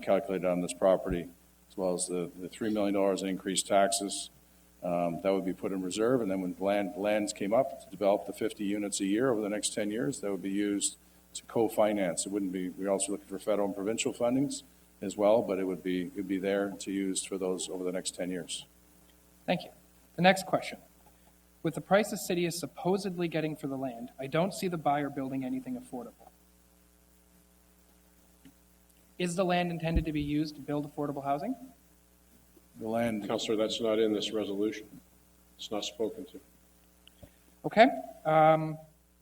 calculated on this property, as well as the $3 million in increased taxes. That would be put in reserve, and then when lands came up to develop the 50 units a year over the next 10 years, that would be used to co-finance. It wouldn't be, we're also looking for federal and provincial fundings as well, but it would be there to use for those over the next 10 years. Thank you. The next question. With the price the city is supposedly getting for the land, I don't see the buyer building anything affordable. Is the land intended to be used to build affordable housing? The land... Councillor, that's not in this resolution. It's not spoken to. Okay.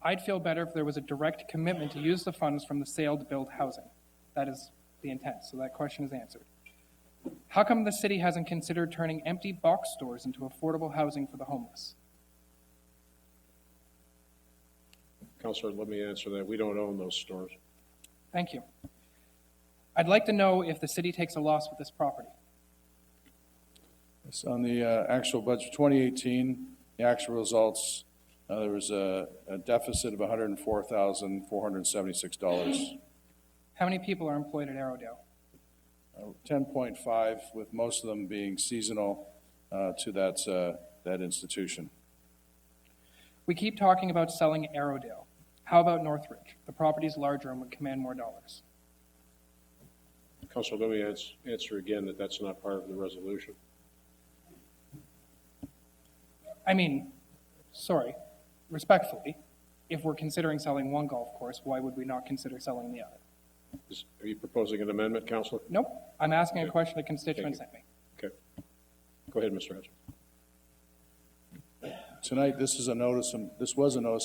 I'd feel better if there was a direct commitment to use the funds from the sale to build housing. That is the intent, so that question is answered. How come the city hasn't considered turning empty box stores into affordable housing for the homeless? Councillor, let me answer that. We don't own those stores. Thank you. I'd like to know if the city takes a loss with this property. It's on the actual budget 2018, the actual results, there was a deficit of $104,476. How many people are employed at Arrowdale? 10.5, with most of them being seasonal to that institution. We keep talking about selling Arrowdale. How about Northridge? The property's larger and would command more dollars. Councillor, let me answer again that that's not part of the resolution. I mean, sorry, respectfully, if we're considering selling one golf course, why would we not consider selling the other? Are you proposing an amendment, Councillor? Nope. I'm asking a question a constituent sent me. Okay. Go ahead, Mr. Hatch. Tonight, this was a notice of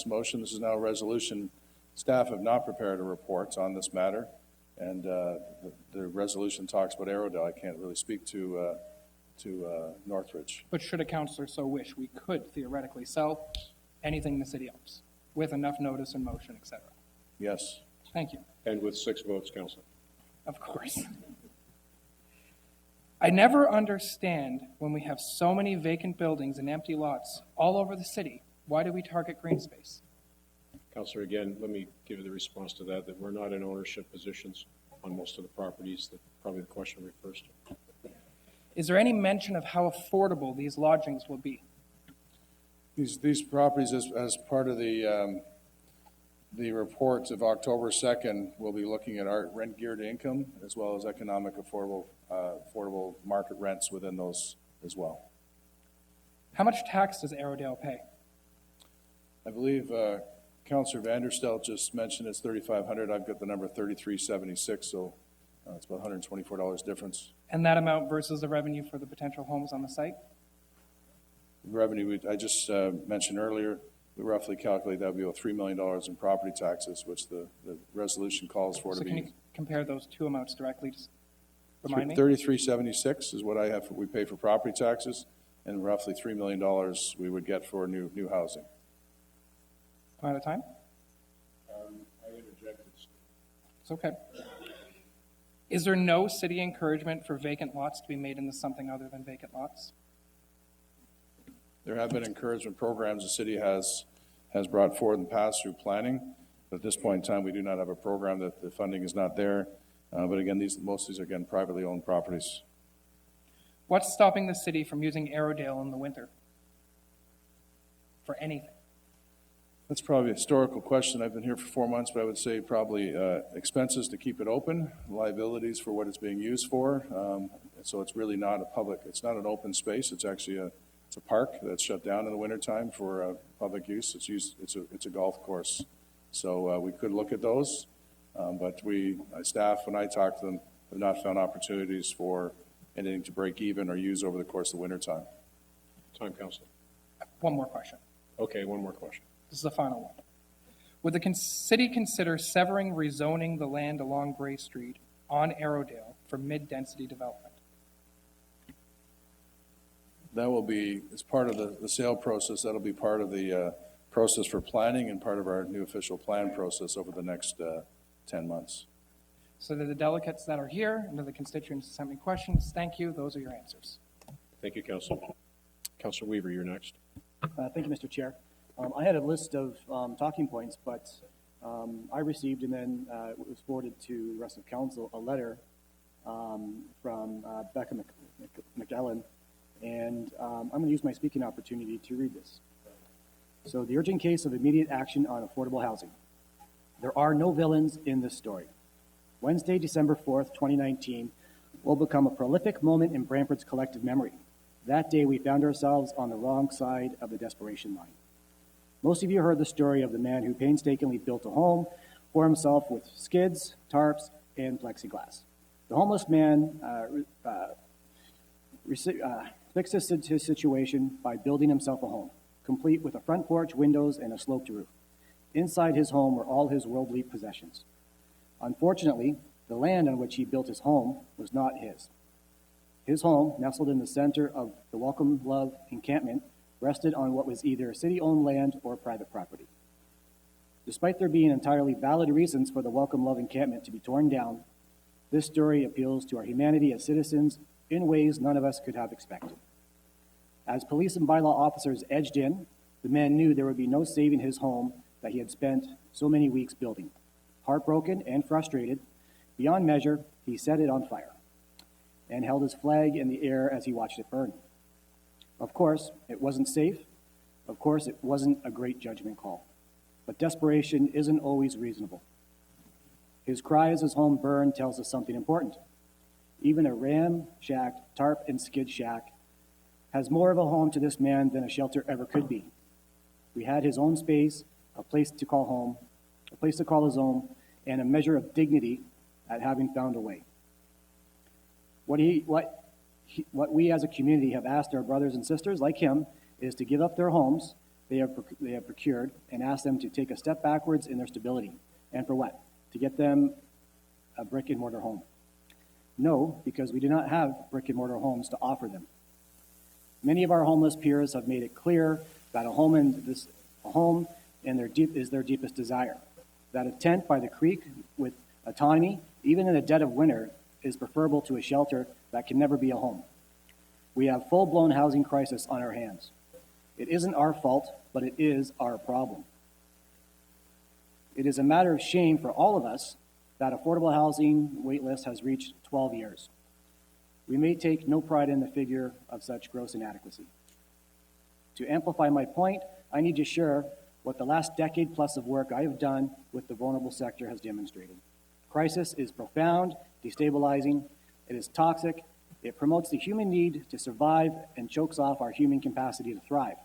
motion. This is now a resolution. Staff have not prepared a report on this matter, and the resolution talks about Arrowdale. I can't really speak to Northridge. But should a councillor so wish, we could theoretically sell anything the city owns with enough notice and motion, etc. Yes. Thank you. And with 6 votes, Councillor. Of course. I never understand when we have so many vacant buildings and empty lots all over the city, why do we target green space? Councillor, again, let me give you the response to that we're not in ownership positions on most of the properties that probably the question refers to. Is there any mention of how affordable these lodgings will be? These properties, as part of the report of October 2nd, we'll be looking at our rent geared income as well as economic affordable market rents within those as well. How much tax does Airedale pay? I believe Councillor Vanderstel just mentioned it's $3,500. I've got the number $3,376, so it's about $124 difference. And that amount versus the revenue for the potential homes on the site? Revenue, I just mentioned earlier, we roughly calculate that would be about $3 million in property taxes, which the resolution calls for So to can be. you compare those two amounts directly? Just remind me. $3,376 is what I have, we pay for property taxes, and roughly $3 million we would get for new housing. Am I out of time? I interjected. It's okay. Is there no city encouragement for vacant lots to be made into something other than vacant lots? There have been encouragement programs the city has brought forward in the past through planning, but at this point in time, we do not have a program that the funding is not there. But again, most of these are, again, privately owned properties. What's stopping the city from using Airedale in the winter? For anything? That's probably a historical question. I've been here for 4 months, but I would say probably expenses to keep it open, liabilities for what it's being used for. So it's really not a public, it's not an open space. It's actually it's a park that's shut down in the wintertime for public use. It's a golf course. So we could look at those, but staff, when I talk to them, have not found opportunities for anything to break even or use over the course of the wintertime. Time, Councillor. One more question. Okay, one more question. This is the final one. Would the city consider severing rezoning the land along Gray Street on Airedale for mid-density development? That will be, as part of the sale process, that'll be part of the process for planning and part of our new official plan process over the next 10 months. So to the delegates that are here and to the constituents who sent me questions, thank you. Those are your answers. Thank you, Councillor. Councillor Weaver, you're next. Thank you, Mr. Chair. I had a list of talking points, but I received and then it was forwarded to the rest of council a letter from Becca McEllen, and I'm going to use my speaking opportunity to read this. So, the urgent case of immediate action on affordable housing. There are no villains in this story. Wednesday, December 4th, 2019, will become a prolific moment in Brantford's collective memory. That day, we found ourselves on the wrong side of the desperation line. Most of you heard the story of the man who painstakingly built a home for himself with skids, tarps, and plexiglass. The homeless man fixed his situation by building himself a home, complete with a front porch, windows, and a sloped roof. Inside his home were all his worldly possessions. Unfortunately, the land on which he built his home was not his. His home, nestled in the center of the Welcome Love encampment, rested on what was either city-owned land or private property. Despite there being entirely valid reasons for the Welcome Love encampment to be torn down, this story appeals to our humanity as citizens in ways none of us could have expected. As police and bylaw officers edged in, the man knew there would be no saving his home that he had spent so many weeks building. Heartbroken and frustrated, beyond measure, he set it on fire and held his flag in the air as he watched it burn. Of course, it wasn't safe. Of course, it wasn't a great judgment call. But desperation isn't always reasonable. His cry as his home burned tells us something important. Even a ramshacked tarp and skid shack has more of a home to this man than a shelter ever could be. We had his own space, a place to call home, a place to call his own, and a measure of dignity at having found a way. What we as a community have asked our brothers and sisters like him is to give up their homes they have procured and ask them to take a step backwards in their stability. And for what? To get them a brick and mortar home. No, because we do not have brick and mortar homes to offer them. Many of our homeless peers have made it clear that a home is their deepest desire. That a tent by the creek with autonomy, even in the dead of winter, is preferable to a shelter that can never be a home. We have full-blown housing crisis on our hands. It isn't our fault, but it is our problem. It is a matter of shame for all of us that affordable housing waitlist has reached 12 years. We may take no pride in the figure of such gross inadequacy. To amplify my point, I need to share what the last decade plus of work I have done with the vulnerable sector has demonstrated. Crisis is profound, destabilizing, it is toxic, it promotes the human need to survive and chokes off our human capacity to thrive.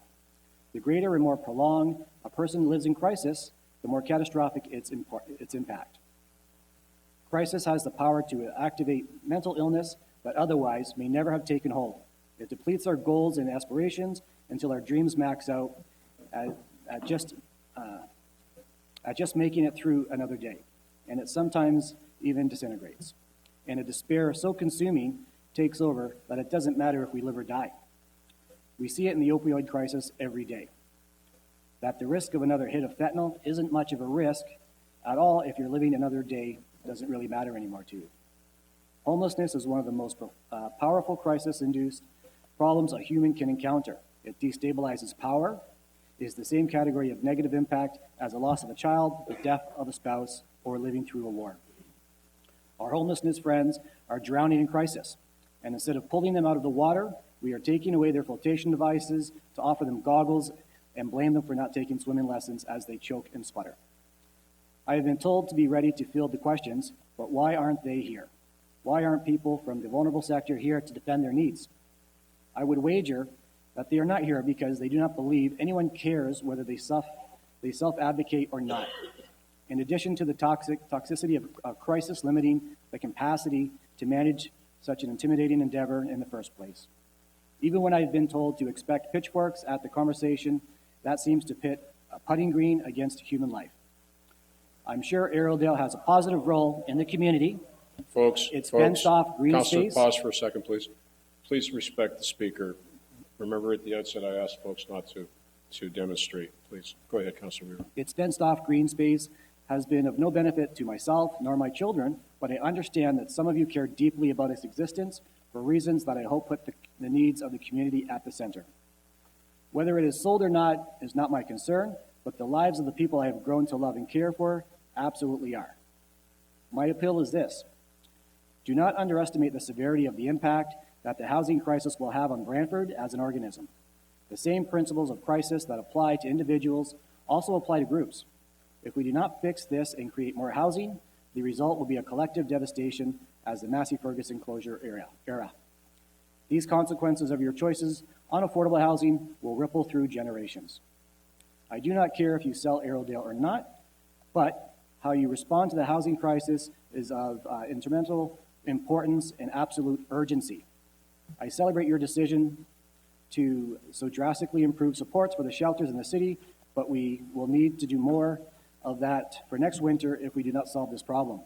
The greater and more prolonged a person lives in crisis, the more catastrophic its impact. Crisis has the power to activate mental illness that otherwise may never have taken hold. It depletes our goals and aspirations until our dreams max out at just making it through another day. And it sometimes even disintegrates. And a despair so consuming takes over that it doesn't matter if we live or die. We see it in the opioid crisis every day. That the risk of another hit of fentanyl isn't much of a risk at all if you're living another day doesn't really matter anymore to you. Homelessness is one of the most powerful crisis-induced problems a human can encounter. It destabilizes power, is the same category of negative impact as the loss of a child, the death of a spouse, or living through a war. Our homelessness friends are drowning in crisis, and instead of pulling them out of the water, we are taking away their flotation devices to offer them goggles and blame them for not taking swimming lessons as they choke and sputter. I have been told to be ready to field the questions, but why aren't they here? Why aren't people from the vulnerable sector here to defend their needs? I would wager that they are not here because they do not believe anyone cares whether they self-advocate or not. In addition to the toxicity of crisis limiting the capacity to manage such an intimidating endeavor in the first place. Even when I've been told to expect pitchforks at the conversation, that seems to pit a putting green against human life. I'm sure Arrowdale has a positive role in the community. Folks, it's fenced off green Councillor, space. pause for a second, please. Please respect the speaker. Remember at the outset I asked folks not to demonstrate. Please, go ahead, Councillor Weaver. Its fenced off green space has been of no benefit to myself nor my children, but I understand that some of you care deeply about its existence for reasons that I hope put the needs of the community at the center. Whether it is sold or not is not my concern, but the lives of the people I have grown to love and care for absolutely are. My appeal is this: do not underestimate the severity of the impact that the housing crisis will have on Brantford as an organism. The same principles of crisis that apply to individuals also apply to groups. If we do not fix this and create more housing, the result will be a collective devastation as the Massey-Ferguson closure era. These consequences of your choices on affordable housing will ripple through generations. I do not care if you sell Arrowdale or not, but how you respond to the housing crisis is of instrumental importance and absolute urgency. I celebrate your decision to so drastically improve supports for the shelters in the city, but we will need to do more of that for next winter if we do not solve this problem.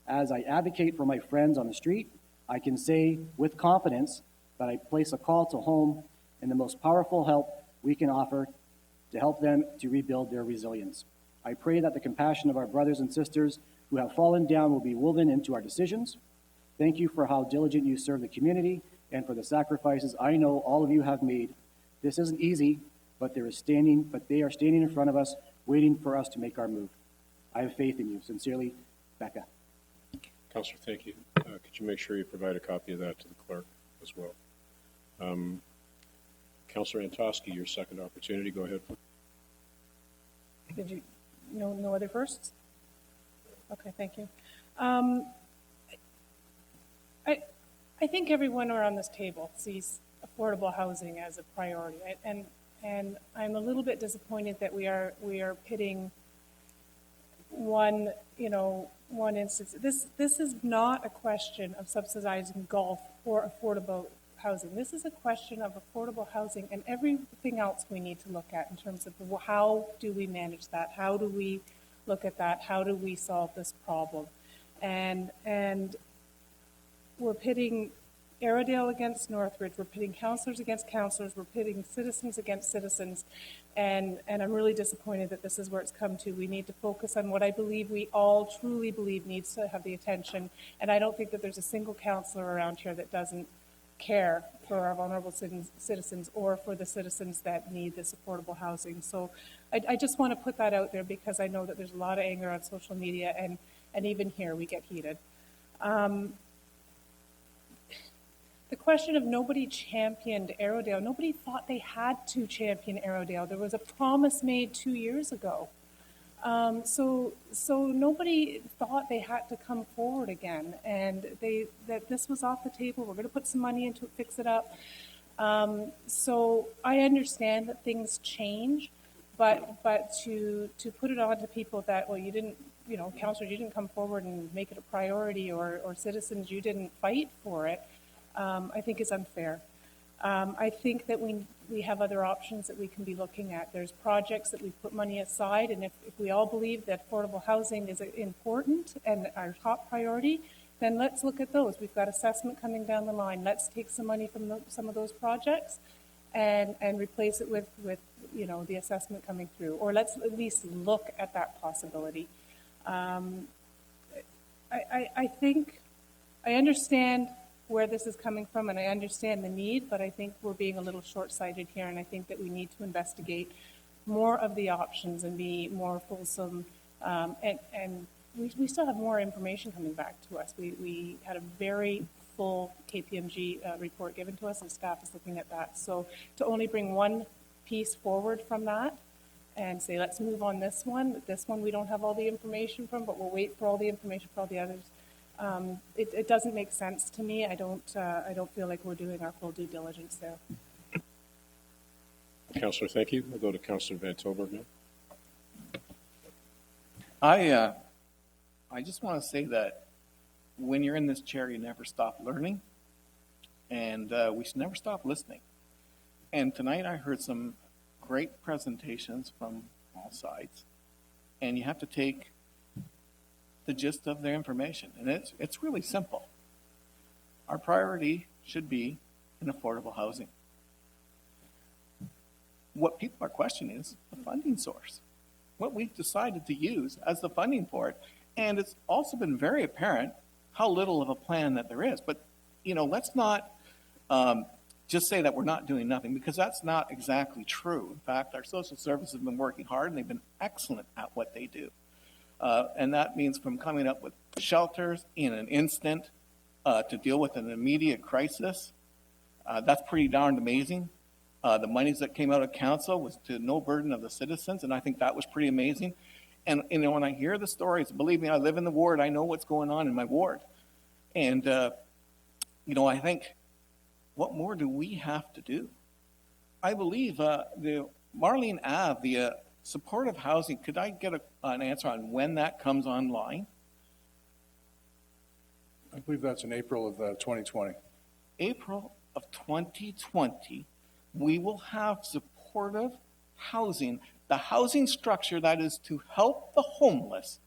As I advocate for my friends on the street, I can say with confidence that I place a call to home and the most powerful help we can offer to help them to rebuild their resilience. I pray that the compassion of our brothers and sisters who have fallen down will be woven into our decisions. Thank you for how diligent you serve the community and for the sacrifices I know all of you have made. This isn't easy, but they are standing in front of us, waiting for us to make our move. I have faith in you. Sincerely, Becca. Councillor, thank you. Could you make sure you provide a copy of that to the clerk as well? Councillor Antosky, your second opportunity. Go ahead. Did you, no other firsts? Okay, thank you. I think everyone around this table sees affordable housing as a priority, and I'm a little bit disappointed that we are pitting one instance. This is not a question of subsidizing golf or affordable housing. This is a question of affordable housing and everything else we need to look at in terms of how do we manage that? How do we look at that? How do we solve this problem? And we're pitting Airedale against Northridge, we're pitting councillors against councillors, we're pitting citizens against citizens, and I'm really disappointed that this is where it's come to. We need to focus on what I believe we all truly believe needs to have the attention, and I don't think that there's a single councillor around here that doesn't care for our vulnerable citizens or for the citizens that need this affordable housing. So I just want to put that out there because I know that there's a lot of anger on social media, and even here we get heated. The question of nobody championed Airedale. Nobody thought they had to champion Airedale. There was a promise made 2 years ago. So nobody thought they had to come forward again, and that this was off the table. We're going to put some money into it, fix it up. So I understand that things change, but to put it on to people that, well, you didn't, councillors, you didn't come forward and make it a priority, or citizens, you didn't fight for it, I think is unfair. I think that we have other options that we can be looking at. There's projects that we've put money aside, and if we all believe that affordable housing is important and our top priority, then let's look at those. We've got assessment coming down the line. Let's take some money from some of those projects and replace it with the assessment coming through, or let's at least look at that possibility. I think I understand where this is coming from, and I understand the need, but I think we're being a little short-sighted here, and I think that we need to investigate more of the options and be more fulsome, and we still have more information coming back to us. We had a very full KPMG report given to us, and staff is looking at that. So to only bring one piece forward from that and say, let's move on this one we don't have all the information from, but we'll wait for all the information for all the others. It doesn't make sense to me. I don't feel like we're doing our full due diligence there. Councillor, thank you. I'll go to Councillor Van Tilburg now. I just want to say that when you're in this chair, you never stop learning, and we should never stop listening. And tonight I heard some great presentations from all sides, and you have to take the gist of their information, and it's really simple. Our priority should be in affordable housing. What people are questioning is the funding source, what we've decided to use as the funding for it, and it's also been very apparent how little of a plan that there is. But let's not just say that we're not doing nothing, because that's not exactly true. In fact, our social services have been working hard, and they've been excellent at what they do. And that means from coming up with shelters in an instant to deal with an immediate crisis. That's pretty darned amazing. The monies that came out of council was to no burden of the citizens, and I think that was pretty amazing. And when I hear the stories, believe me, I live in the ward. I know what's going on in my ward. And, I think, what more do we have to do? I believe the Marlene Ave, the supportive housing, could I get an answer on when that comes online? I believe that's in April of 2020. April of 2020, we will have supportive housing, the housing structure that is to help the homeless.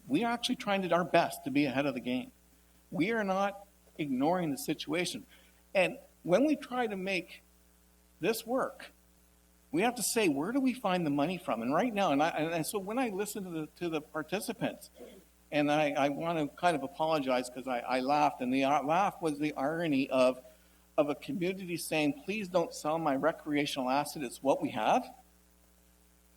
We are actually trying our best to be ahead of the game. We are not ignoring the situation. And when we try to make this work, we have to say, where do we find the money from? And right now, and so when I listen to the participants, and I want to kind of apologize because I laughed, and the laugh was the irony of a community saying, please don't sell my recreational asset, it's what we have,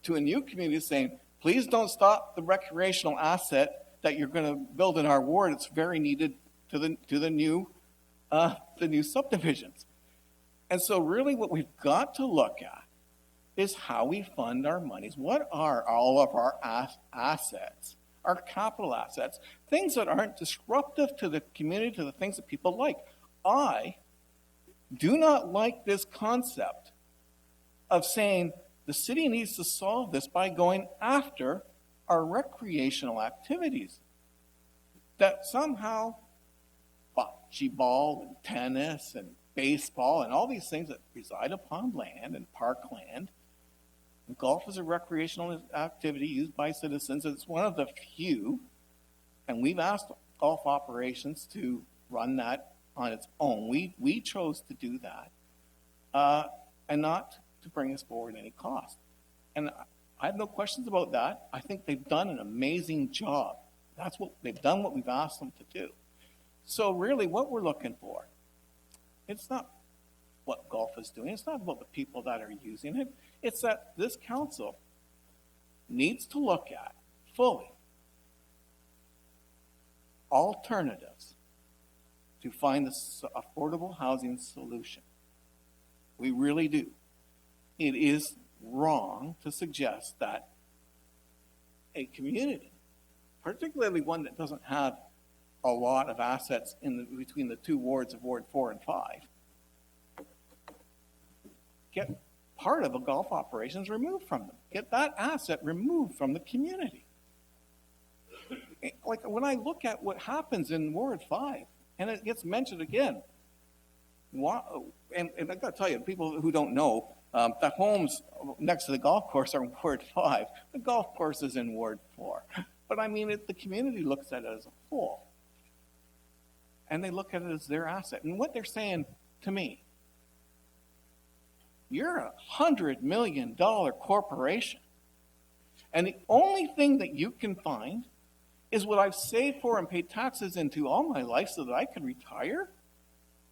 to a new community saying, please don't stop the recreational asset that you're going to build in our ward, it's very needed to the new subdivisions. And so really what we've got to look at is how we fund our monies. What are all of our assets, our capital assets, things that aren't disruptive to the community, to the things that people like? I do not like this concept of saying the city needs to solve this by going after our recreational activities. That somehow bocce ball and tennis and baseball and all these things that reside upon land and parkland. Golf is a recreational activity used by citizens. It's one of the few, and we've asked golf operations to run that on its own. We chose to do that, and not to bring us forward any cost. And I have no questions about that. I think they've done an amazing job. They've done what we've asked them to do. So really what we're looking for, it's not what golf is doing. It's not about the people that are using it. It's that this council needs to look at fully alternatives to find this affordable housing solution. We really do. It is wrong to suggest that a community, particularly one that doesn't have a lot of assets between the two wards of Ward 4 and 5, get part of the golf operations removed from them. Get that asset removed from the community. Like when I look at what happens in Ward 5, and it gets mentioned again, and I got to tell you, people who don't know, the homes next to the golf course are in Ward 5. The golf course is in Ward 4. But I mean, the community looks at it as a whole. And they look at it as their asset. And what they're saying to me, you're a $100 million corporation. And the only thing that you can find is what I've saved for and paid taxes into all my life so that I could retire,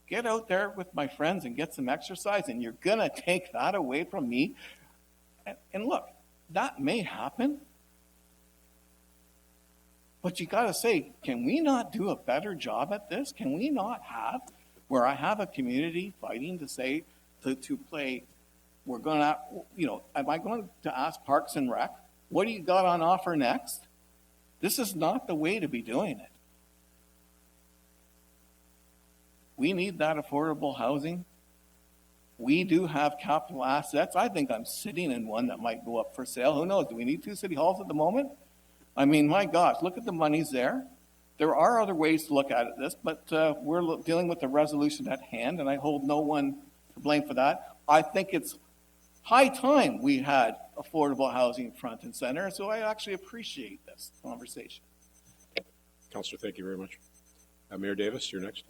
get out there with my friends and get some exercise, and you're going to take that away from me. And look, that may happen. But you got to say, can we not do a better job at this? Can we not have, where I have a community fighting to say, to play, we're going to, am I going to ask Parks and Rec, what do you got on offer next? This is not the way to be doing it. We need that affordable housing. We do have capital assets. I think I'm sitting in one that might go up for sale. Who knows? Do we need 2 city halls at the moment? I mean, my gosh, look at the monies there. There are other ways to look at this, but we're dealing with the resolution at hand, and I hold no one to blame for that. I think it's high time we had affordable housing front and center, so I actually appreciate this conversation. Councillor, thank you very much. Mayor Davis, you're next.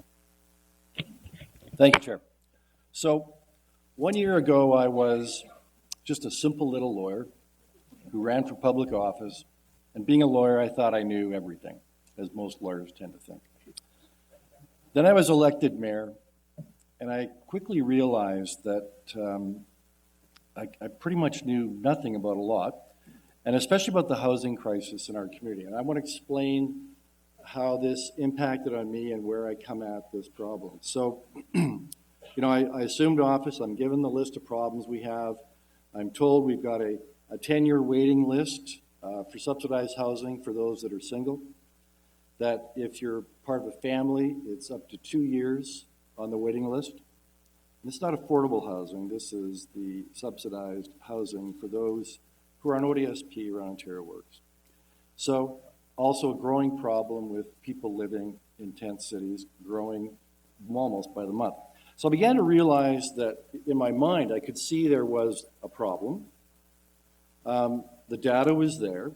Thank you, Chair. So 1 year ago, I was just a simple little lawyer who ran for public office. And being a lawyer, I thought I knew everything, as most lawyers tend to think. Then I was elected mayor, and I quickly realized that I pretty much knew nothing about a lot, and especially about the housing crisis in our community. And I want to explain how this impacted on me and where I come at this problem. So, I assumed office. I'm given the list of problems we have. I'm told we've got a 10-year waiting list for subsidized housing for those that are single, that if you're part of a family, it's up to 2 years on the waiting list. And it's not affordable housing. This is the subsidized housing for those who are on ODSP around Ontario Works. So also a growing problem with people living in tent cities, growing almost by the month. So I began to realize that in my mind, I could see there was a problem. The data was there,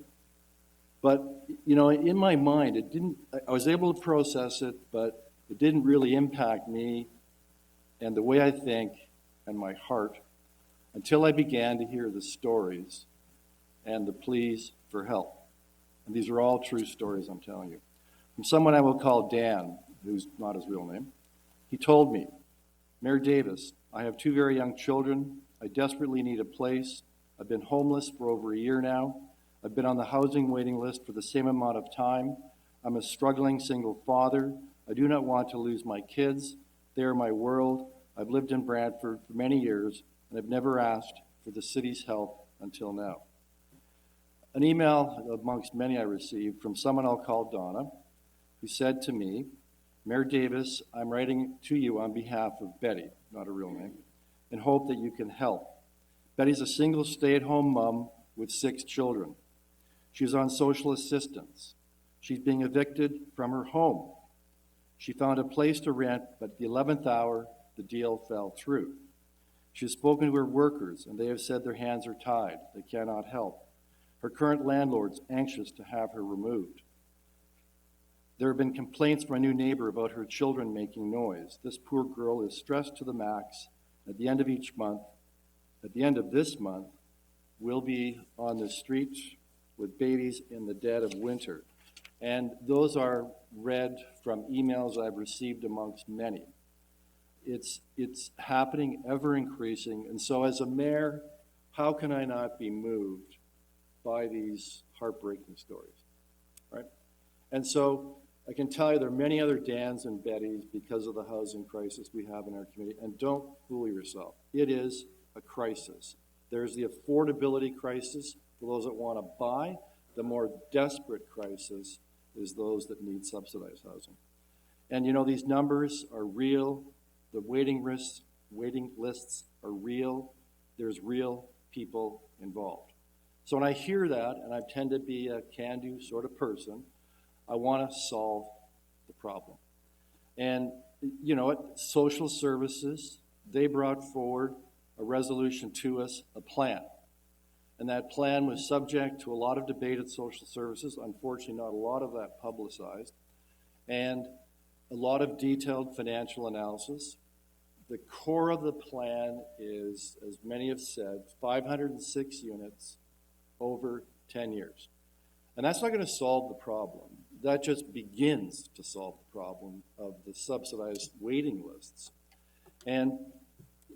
but in my mind, I was able to process it, but it didn't really impact me and the way I think and my heart until I began to hear the stories and the pleas for help. And these are all true stories, I'm telling you. From someone I will call Dan, who's not his real name. He told me, Mayor Davis, I have 2 very young children. I desperately need a place. I've been homeless for over a year now. I've been on the housing waiting list for the same amount of time. I'm a struggling single father. I do not want to lose my kids. They are my world. I've lived in Brantford for many years, and I've never asked for the city's help until now. An email amongst many I received from someone I'll call Donna, who said to me, Mayor Davis, I'm writing to you on behalf of Betty, not a real name, in hope that you can help. Betty's a single stay-at-home mom with 6 children. She's on social assistance. She's being evicted from her home. She found a place to rent, but at the 11th hour, the deal fell through. She has spoken to her workers, and they have said their hands are tied. They cannot help. Her current landlord's anxious to have her removed. There have been complaints from a new neighbor about her children making noise. This poor girl is stressed to the max. At the end of this month, we'll be on the streets with babies in the dead of winter. And those are read from emails I've received amongst many. It's happening, ever increasing. And so as a mayor, how can I not be moved by these heartbreaking stories, right? And so I can tell you there are many other Dans and Bettys because of the housing crisis we have in our community. And don't fool yourself. It is a crisis. There's the affordability crisis for those that want to buy. The more desperate crisis is those that need subsidized housing. And you know, these numbers are real. The waiting lists are real. There's real people involved. So when I hear that, and I tend to be a can-do sort of person, I want to solve the problem. And you know what? Social services, they brought forward a resolution to us, a plan. And that plan was subject to a lot of debate at social services. Unfortunately, not a lot of that publicized. And a lot of detailed financial analysis. The core of the plan is, as many have said, 506 units over 10 years. And that's not going to solve the problem. That just begins to solve the problem of the subsidized waiting lists. And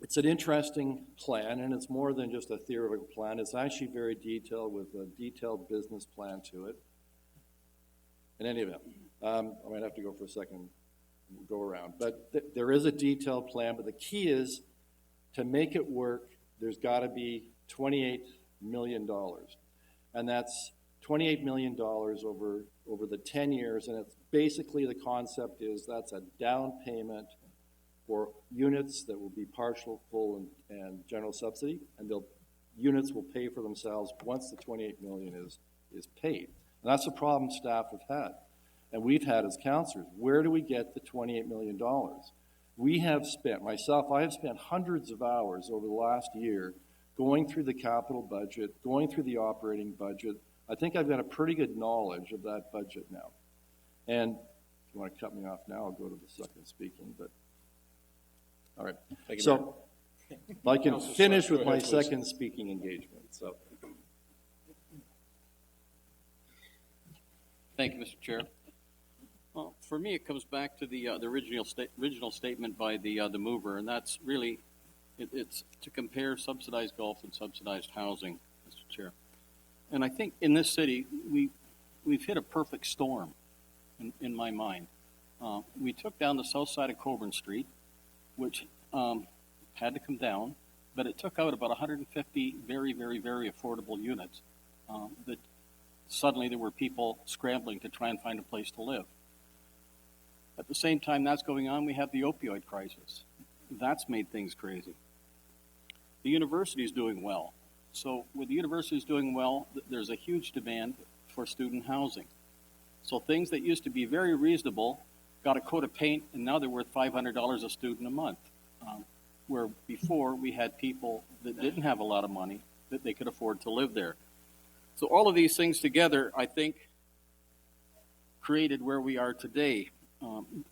it's an interesting plan, and it's more than just a theoretical plan. It's actually very detailed with a detailed business plan to it. In any event, I might have to go for a second go around. But there is a detailed plan, but the key is to make it work, there's got to be $28 million. And that's $28 million over the 10 years, and it's basically the concept is that's a down payment for units that will be partial, full, and general subsidy, and units will pay for themselves once the $28 million is paid. And that's the problem staff have had, and we've had as councillors. Where do we get the $28 million? We have spent, I have spent hundreds of hours over the last year going through the capital budget, going through the operating budget. I think I've got a pretty good knowledge of that budget now. And if you want to cut me off now, I'll go to the second speaking, but all right. So if I can finish with my second speaking engagement. So, thank you, Mr. Chair. Well, for me, it comes back to the original statement by the mover, and that's really it's to compare subsidized golf and subsidized housing, Mr. Chair. And I think in this city we've hit a perfect storm, in my mind. We took down the south side of Coburn Street, which had to come down, but it took out about 150 very, very, very affordable units that suddenly there were people scrambling to try and find a place to live. At the same time that's going on, we have the opioid crisis. That's made things crazy. The university is doing well. So with the universities doing well, there's a huge demand for student housing. So things that used to be very reasonable got a coat of paint, and now they're worth $500 a student a month. Where before we had people that didn't have a lot of money that they could afford to live there. So all of these things together, I think, created where we are today.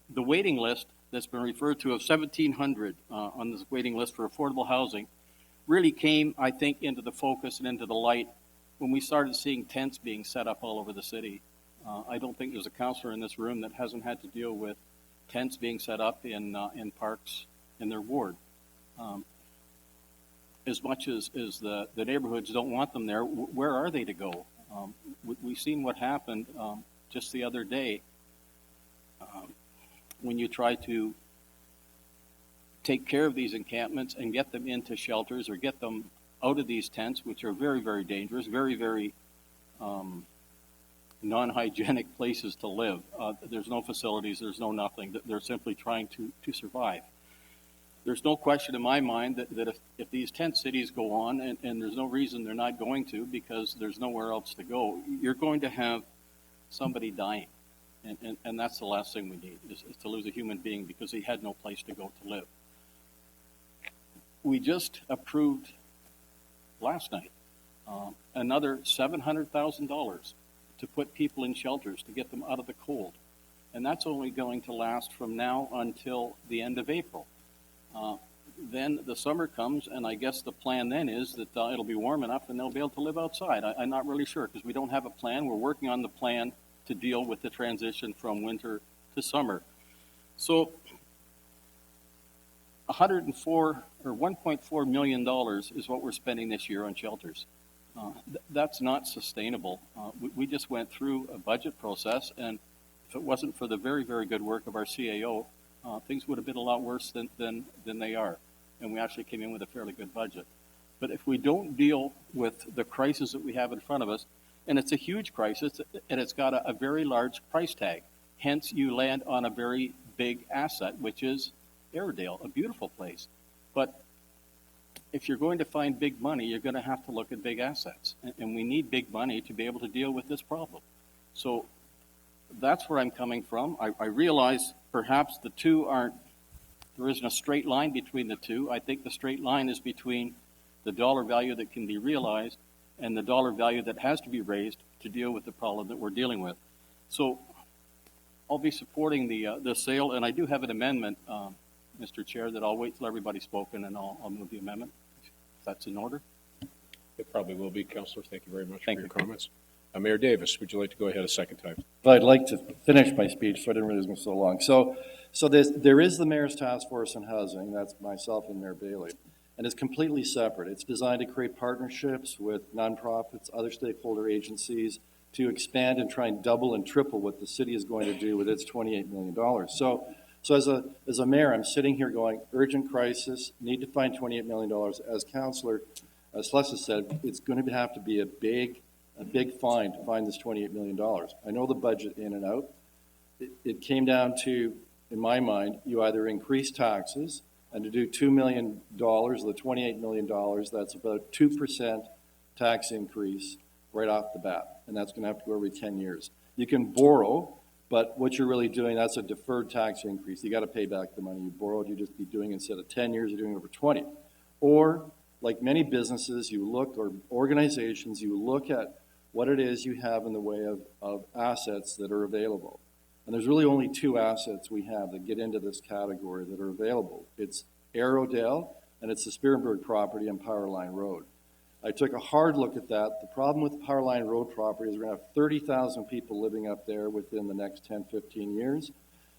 The waiting list that's been referred to of 1,700 on this waiting list for affordable housing really came, I think, into the focus and into the light when we started seeing tents being set up all over the city. I don't think there's a councillor in this room that hasn't had to deal with tents being set up in parks in their ward. As much as the neighborhoods don't want them there, where are they to go? We've seen what happened just the other day when you try to take care of these encampments and get them into shelters or get them out of these tents, which are very, very dangerous, very, very non-hygienic places to live. There's no facilities, there's no nothing. They're simply trying to survive. There's no question in my mind that if these tent cities go on, and there's no reason they're not going to because there's nowhere else to go, you're going to have somebody dying. And that's the last thing we need, is to lose a human being because he had no place to go to live. We just approved last night another $700,000 to put people in shelters to get them out of the cold. and that's only going to last from now until the end of April. Then the summer comes, and I guess the plan then is that it'll be warm enough and they'll be able to live outside. I'm not really sure because we don't have a plan. We're working on the plan to deal with the transition from winter to summer. So 104 or $1.4 million is what we're spending this year on shelters. That's not sustainable. We just went through a budget process, and if it wasn't for the very, very good work of our CAO, things would have been a lot worse than they are. And we actually came in with a fairly good budget. But if we don't deal with the crisis that we have in front of us, and it's a huge crisis, and it's got a very large price tag, hence you land on a very big asset, which is Airedale, a beautiful place. But if you're going to find big money, you're going to have to look at big assets. And we need big money to be able to deal with this problem. So that's where I'm coming from. I realize perhaps the two there isn't a straight line between the two. I think the straight line is between the dollar value that can be realized and the dollar value that has to be raised to deal with the problem that we're dealing with. So I'll be supporting the sale, and I do have an amendment, Mr. Chair, that I'll wait till everybody's spoken and I'll move the amendment, if that's in order. It probably will be, Councillor. Thank you very much for your comments. Mayor Davis, would you like to go ahead a second time? I'd like to finish my speech, so I didn't realize it was so long. So there is the Mayor's Task Force on Housing. That's myself and Mayor Bailey. And it's completely separate. It's designed to create partnerships with nonprofits, other stakeholder agencies, to expand and try and double and triple what the city is going to do with its $28 million. So as a mayor, I'm sitting here going, urgent crisis, need to find $28 million. As Councillor Slessa said, it's going to have to be a big find to find this $28 million. I know the budget in and out. It came down to, in my mind, you either increase taxes, and to do $2 million, the $28 million, that's about 2% tax increase right off the bat. And that's going to have to go every 10 years. You can borrow, but what you're really doing, that's a deferred tax increase. You got to pay back the money you borrowed. You just be doing, instead of 10 years, you're doing over 20. Or, like many businesses, or organizations, you look at what it is you have in the way of assets that are available. And there's really only two assets we have that get into this category that are available. It's Arrowdale, and it's the Spearenburg property on Powerline Road. I took a hard look at that. The problem with the Powerline Road property is we're going to have 30,000 people living up there within the next 10, 15 years.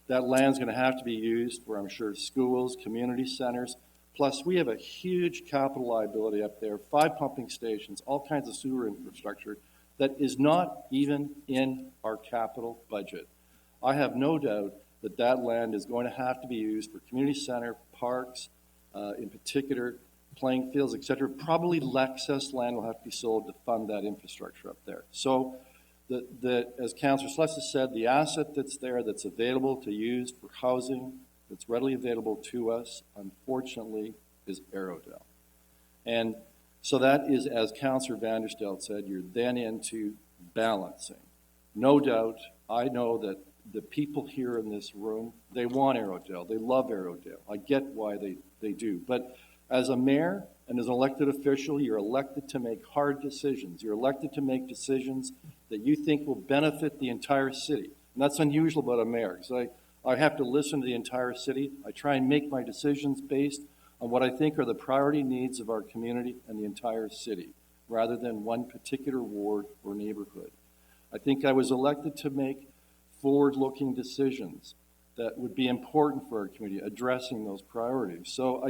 That land's going to have to be used for, I'm sure, schools, community centers. Plus, we have a huge capital liability up there, 5 pumping stations, all kinds of sewer infrastructure that is not even in our capital budget. I have no doubt that that land is going to have to be used for community center, parks, in particular, playing fields, etc. Probably excess land will have to be sold to fund that infrastructure up there. So, as Councillor Slessa said, the asset that's there that's available to use for housing, that's readily available to us, unfortunately, is Arrowdale. And so that is, as Councillor Vanderstel said, you're then into balancing. No doubt, I know that the people here in this room, they want Arrowdale. They love Arrowdale. I get why they do. But as a mayor and as an elected official, you're elected to make hard decisions. You're elected to make decisions that you think will benefit the entire city. And that's unusual about a mayor, because I have to listen to the entire city. I try and make my decisions based on what I think are the priority needs of our community and the entire city, rather than one particular ward or neighborhood. I think I was elected to make forward-looking decisions that would be important for our community, addressing those priorities. So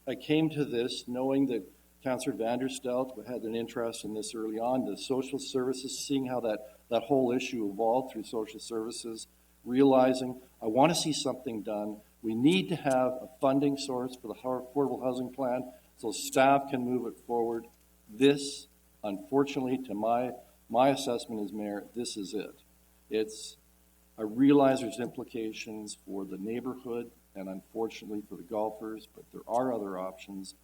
I came to this knowing that Councillor Vanderstel had an interest in this early on, the social services, seeing how that whole issue evolved through social services, realizing I want to see something done. We need to have a funding source for the affordable housing plan so staff can move it forward. This, unfortunately, to my assessment as mayor, this is it. I realize there's implications for the neighborhood and unfortunately for the golfers, but there are other options.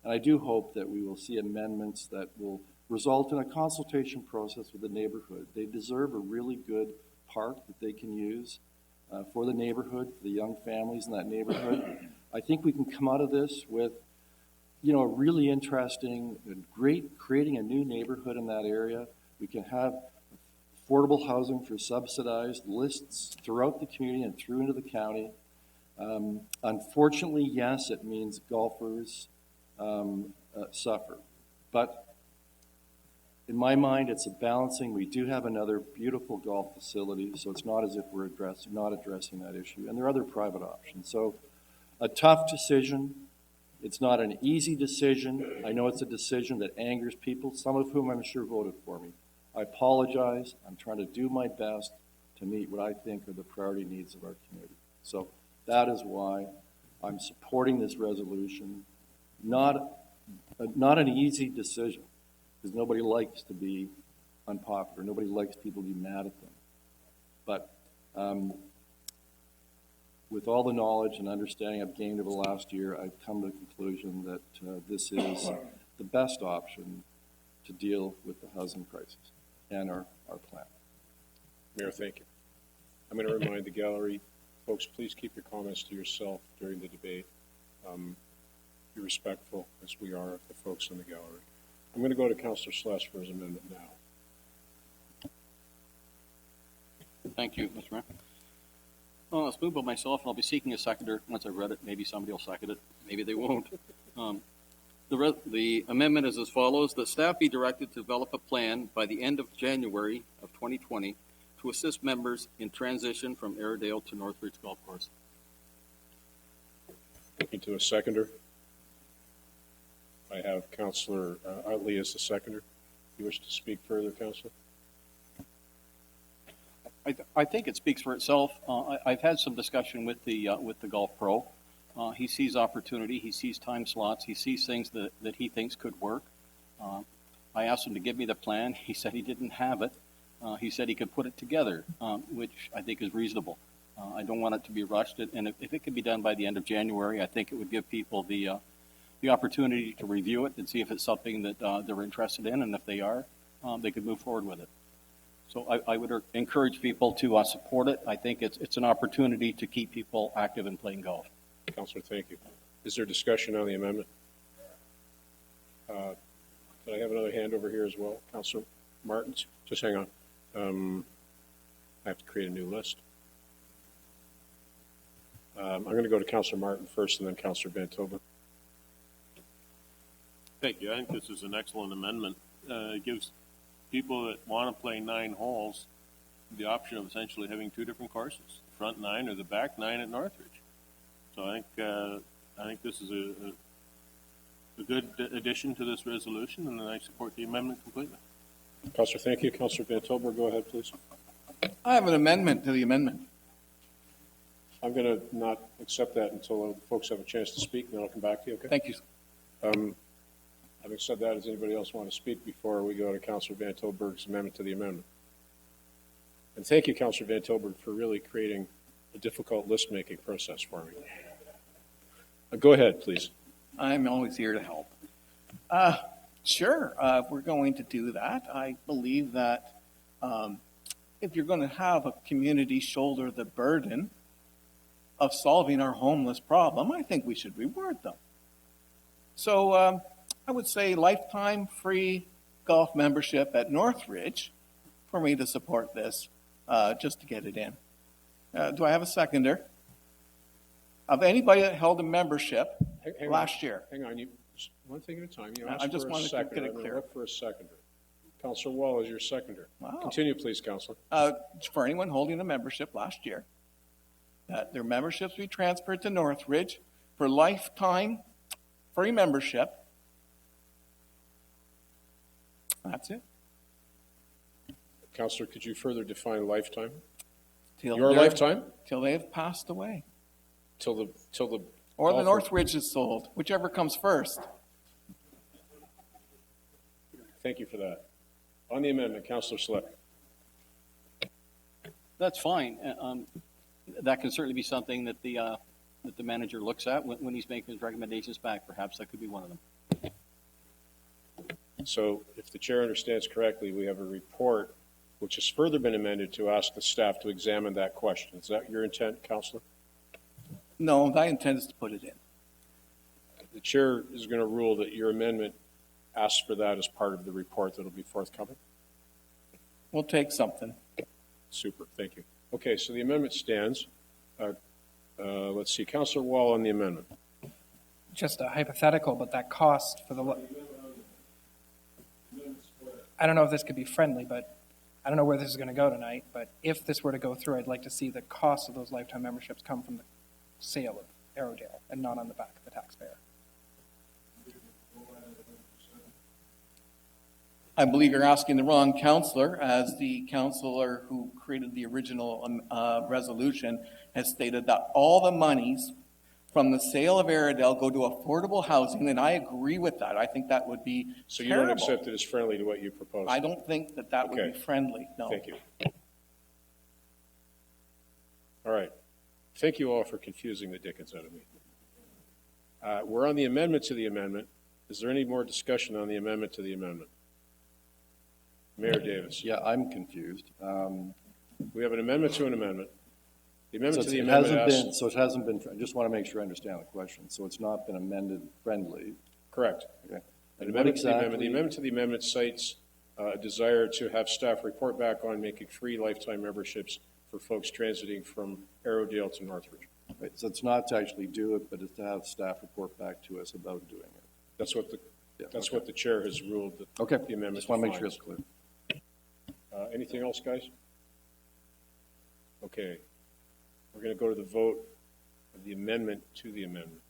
And I do hope that we will see amendments that will result in a consultation process with the neighborhood. They deserve a really good park that they can use for the neighborhood, for the young families in that neighborhood. I think we can come out of this with, a really interesting and great, creating a new neighborhood in that area. We can have affordable housing for subsidized lists throughout the community and through into the county. Unfortunately, yes, it means golfers suffer. But in my mind, it's a balancing. We do have another beautiful golf facility, so it's not as if we're not addressing that issue. And there are other private options. So a tough decision. It's not an easy decision. I know it's a decision that angers people, some of whom I'm sure voted for me. I apologize. I'm trying to do my best to meet what I think are the priority needs of our community. So that is why I'm supporting this resolution. Not an easy decision, because nobody likes to be unpopular. Nobody likes people to be mad at them. But with all the knowledge and understanding I've gained over the last year, I've come to the conclusion that this is the best option to deal with the housing crisis and our plan. Mayor, thank you. I'm going to remind the gallery, folks, please keep your comments to yourself during the debate. Be respectful, as we are, of the folks in the gallery. I'm going to go to Councillor Slush for his amendment now. Thank you, Mr. Mayor. It's moved by myself, and I'll be seeking a seconder. Once I've read it, maybe somebody will second it. Maybe they won't. The amendment is as follows. The staff be directed to develop a plan by the end of January of 2020 to assist members in transition from Airedale to Northridge Golf Course. Looking to a seconder. I have Councillor Utley as the seconder. You wish to speak further, Councillor? I think it speaks for itself. I've had some discussion with the golf pro. He sees opportunity. He sees time slots. He sees things that he thinks could work. I asked him to give me the plan. He said he didn't have it. He said he could put it together, which I think is reasonable. I don't want it to be rushed. And if it could be done by the end of January, I think it would give people the opportunity to review it and see if it's something that they're interested in. And if they are, they could move forward with it. So I would encourage people to support it. I think it's an opportunity to keep people active in playing golf. Councillor, thank you. Is there discussion on the amendment? Could I have another hand over here as well? Councillor Martins, just hang on. I have to create a new list. I'm going to go to Councillor Martin first and then Councillor Bantova. Thank you. I think this is an excellent amendment. It gives people that want to play 9 holes the option of essentially having 2 different courses, the front 9 or the back 9 at Northridge. So I think this is a good addition to this resolution, and I support the amendment completely. Councillor, thank you. Councillor Bantova, go ahead, please. I have an amendment to the amendment. I'm going to not accept that until folks have a chance to speak, and then I'll come back to you, okay? Thank you. Having said that, does anybody else want to speak before we go to Councillor Van Tilburg's amendment to the amendment? And thank you, Councillor Van Tilburg, for really creating a difficult list-making process for me. Go ahead, please. I'm always here to help. Sure, if we're going to do that, I believe that if you're going to have a community shoulder the burden of solving our homeless problem, I think we should reward them. So I would say lifetime free golf membership at Northridge for me to support this, just to get it in. Do I have a seconder? Of anybody that held a membership last year. Hang on, just one thing at a time. You I asked just for a wanted to seconder. get it I'm going clear. to look for a seconder. Councillor Wall is your seconder. Wow. Continue, please, Councillor. For anyone holding a membership last year, that their memberships be transferred to Northridge for lifetime free membership. That's it. Councillor, could you further define lifetime? Your lifetime? Till they have passed away. Till the Or the Northridge is sold, whichever comes first. Thank you for that. On the amendment, Councillor Slick. That's fine. That can certainly be something that the manager looks at when he's making his recommendations back. Perhaps that could be one of them. So if the chair understands correctly, we have a report which has further been amended to ask the staff to examine that question. Is that your intent, Councillor? No, my intent is to put it in. The chair is going to rule that your amendment asks for that as part of the report that will be forthcoming. We'll take something. Super, thank you. Okay, so the amendment stands. Let's see, Councillor Wall on the amendment. Just a hypothetical, but that cost for the, I don't know if this could be friendly, but I don't know where this is going to go tonight, but if this were to go through, I'd like to see the cost of those lifetime memberships come from the sale of Airedale and not on the back of the taxpayer. I believe you're asking the wrong counselor, as the counselor who created the original resolution has stated that all the monies from the sale of Airedale go to affordable housing, and I agree with that. I think that would be So you terrible. don't accept it as friendly to what you proposed? I don't think that that would be friendly, no. Thank you. All right. Thank you all for confusing the dickens out of me. We're on the amendment to the amendment. Is there any more discussion on the amendment to the amendment? Mayor Davis. Yeah, I'm confused. We have an amendment to an amendment. The amendment to the It amendment hasn't asks... so it hasn't been, I just want to make sure I understand the question. So it's not been amended friendly? Correct. Okay. An And amendment what to the amendment. exactly? The amendment to the amendment cites a desire to have staff report back on making free lifetime memberships for folks transiting from Arrowdale to Northridge. Right, so it's not to actually do it, but it's to have staff report back to us about doing it. That's what the chair has ruled that Okay. the amendment Just want to make sure defines. it's clear. Anything else, guys? Okay. We're going to go to the vote of the amendment to the amendment.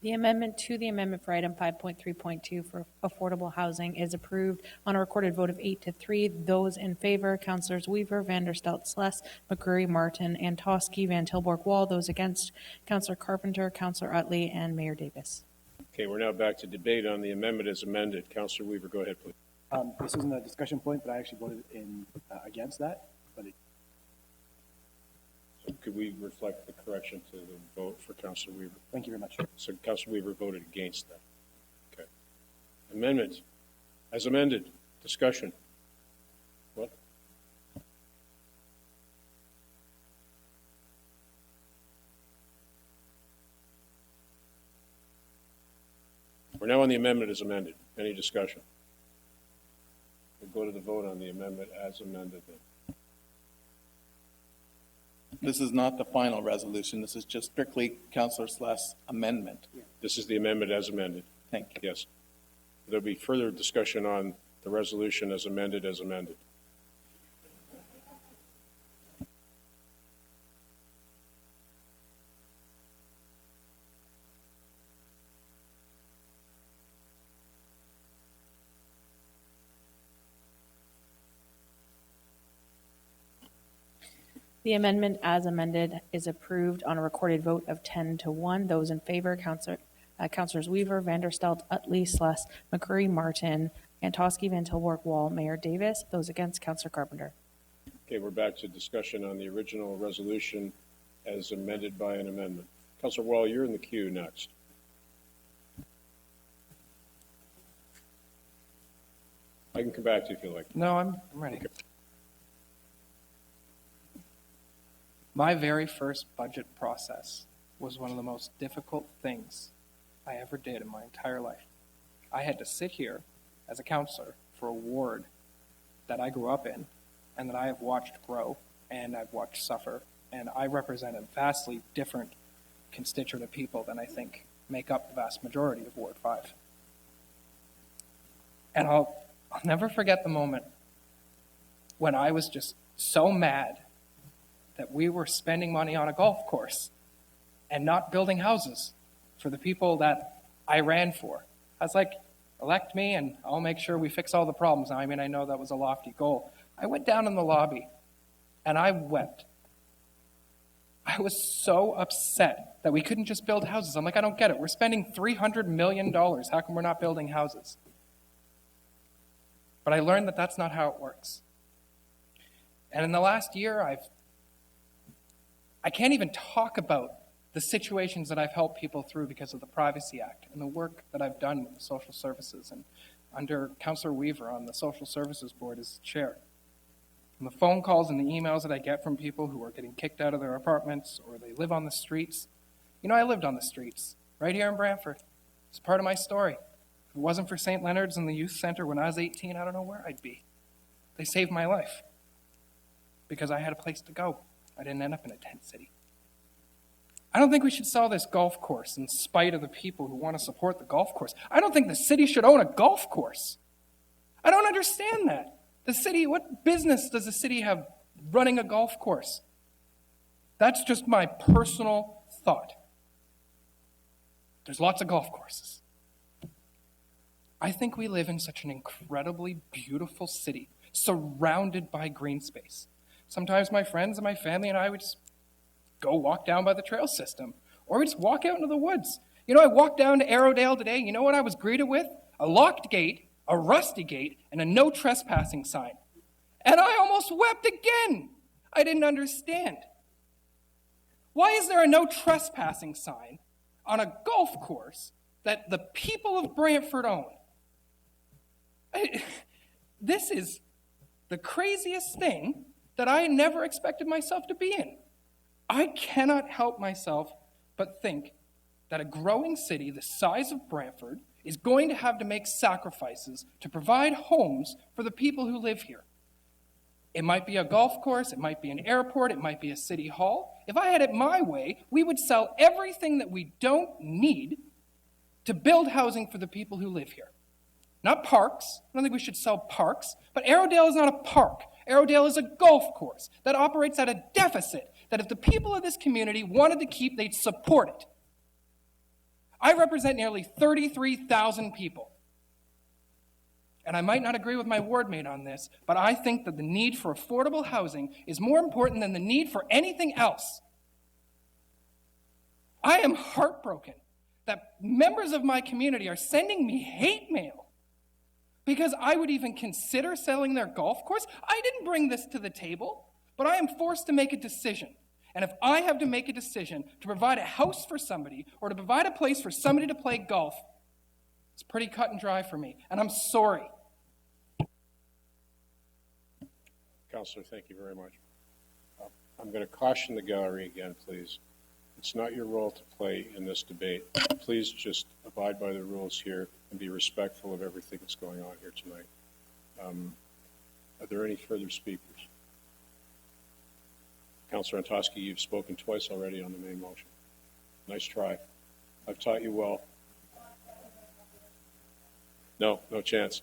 The amendment to the amendment for item 5.3.2 for affordable housing is approved on a recorded vote of 8-3. Those in favor, Councillors Weaver, Vanderstelt, Sless, McCreary, Martin, Antosky, Van Tilburg, Wall. Those against, Councillor Carpenter, Councillor Utley, and Mayor Davis. Okay, we're now back to debate on the amendment as amended. Councillor Weaver, go ahead, please. This isn't a discussion point, but I actually voted against that. But So could we reflect the correction to the vote for Councillor Weaver? thank you very much. So Councillor Weaver voted against that. Okay. Amendment as amended. Discussion. What? We're now on the amendment as amended. Any discussion? We'll go to the vote on the amendment as amended then. This is not the final resolution. This is just strictly Councillor Sless' amendment. This is the amendment as amended. Thank you. Yes. There'll be further discussion on the resolution as amended as amended. The amendment as amended is approved on a recorded vote of 10-1. Those in favor, Councillors Weaver, Vanderstelt, Utley, Sless, McCreary, Martin, Antosky, Van Tilburg, Wall, Mayor Davis. Those against, Councillor Carpenter. Okay, we're back to discussion on the original resolution as amended by an amendment. Councillor Wall, you're in the queue next. I can come back to you if you like. No, I'm ready. Okay. My very first budget process was one of the most difficult things I ever did in my entire life. I had to sit here as a counselor for a ward that I grew up in and that I have watched grow and I've watched suffer. And I represent a vastly different constituent of people than I think make up the vast majority of Ward 5. And I'll never forget the moment when I was just so mad that we were spending money on a golf course and not building houses for the people that I ran for. I was like, elect me and I'll make sure we fix all the problems. Now, I mean, I know that was a lofty goal. I went down in the lobby and I wept. I was so upset that we couldn't just build houses. I'm like, I don't get it. We're spending $300 million. How come we're not building houses? But I learned that that's not how it works. And in the last year, I can't even talk about the situations that I've helped people through because of the Privacy Act and the work that I've done with the social services and under Councillor Weaver on the Social Services Board as chair. And the phone calls and the emails that I get from people who are getting kicked out of their apartments or they live on the streets. You know, I lived on the streets right here in Brantford. It's part of my story. If it wasn't for St. Leonard's and the youth center when I was 18, I don't know where I'd be. They saved my life because I had a place to go. I didn't end up in a tent city. I don't think we should sell this golf course in spite of the people who want to support the golf course. I don't think the city should own a golf course. I don't understand that. The city, what business does the city have running a golf course? That's just my personal thought. There's lots of golf courses. I think we live in such an incredibly beautiful city, surrounded by green space. Sometimes my friends and my family and I would just go walk down by the trail system, or we just walk out into the woods. You know, I walked down to Arrowdale today. You know what I was greeted with? A locked gate, a rusty gate, and a no trespassing sign. And I almost wept again. I didn't understand. Why is there a no trespassing sign on a golf course that the people of Brantford own? This is the craziest thing that I never expected myself to be in. I cannot help myself but think that a growing city the size of Brantford is going to have to make sacrifices to provide homes for the people who live here. It might be a golf course, it might be an airport, it might be a city hall. If I had it my way, we would sell everything that we don't need to build housing for the people who live here. Not parks. I don't think we should sell parks, but Arrowdale is not a park. Arrowdale is a golf course that operates at a deficit that if the people of this community wanted to keep, they'd support it. I represent nearly 33,000 people. And I might not agree with my ward mate on this, but I think that the need for affordable housing is more important than the need for anything else. I am heartbroken that members of my community are sending me hate mail because I would even consider selling their golf course. I didn't bring this to the table, but I am forced to make a decision. And if I have to make a decision to provide a house for somebody or to provide a place for somebody to play golf, it's pretty cut and dry for me, and I'm sorry. Councillor, thank you very much. I'm going to caution the gallery again, please. It's not your role to play in this debate. Please just abide by the rules here and be respectful of everything that's going on here tonight. Are there any further speakers? Councillor Antosky, you've spoken twice already on the main motion. Nice try. I've taught you well. No chance.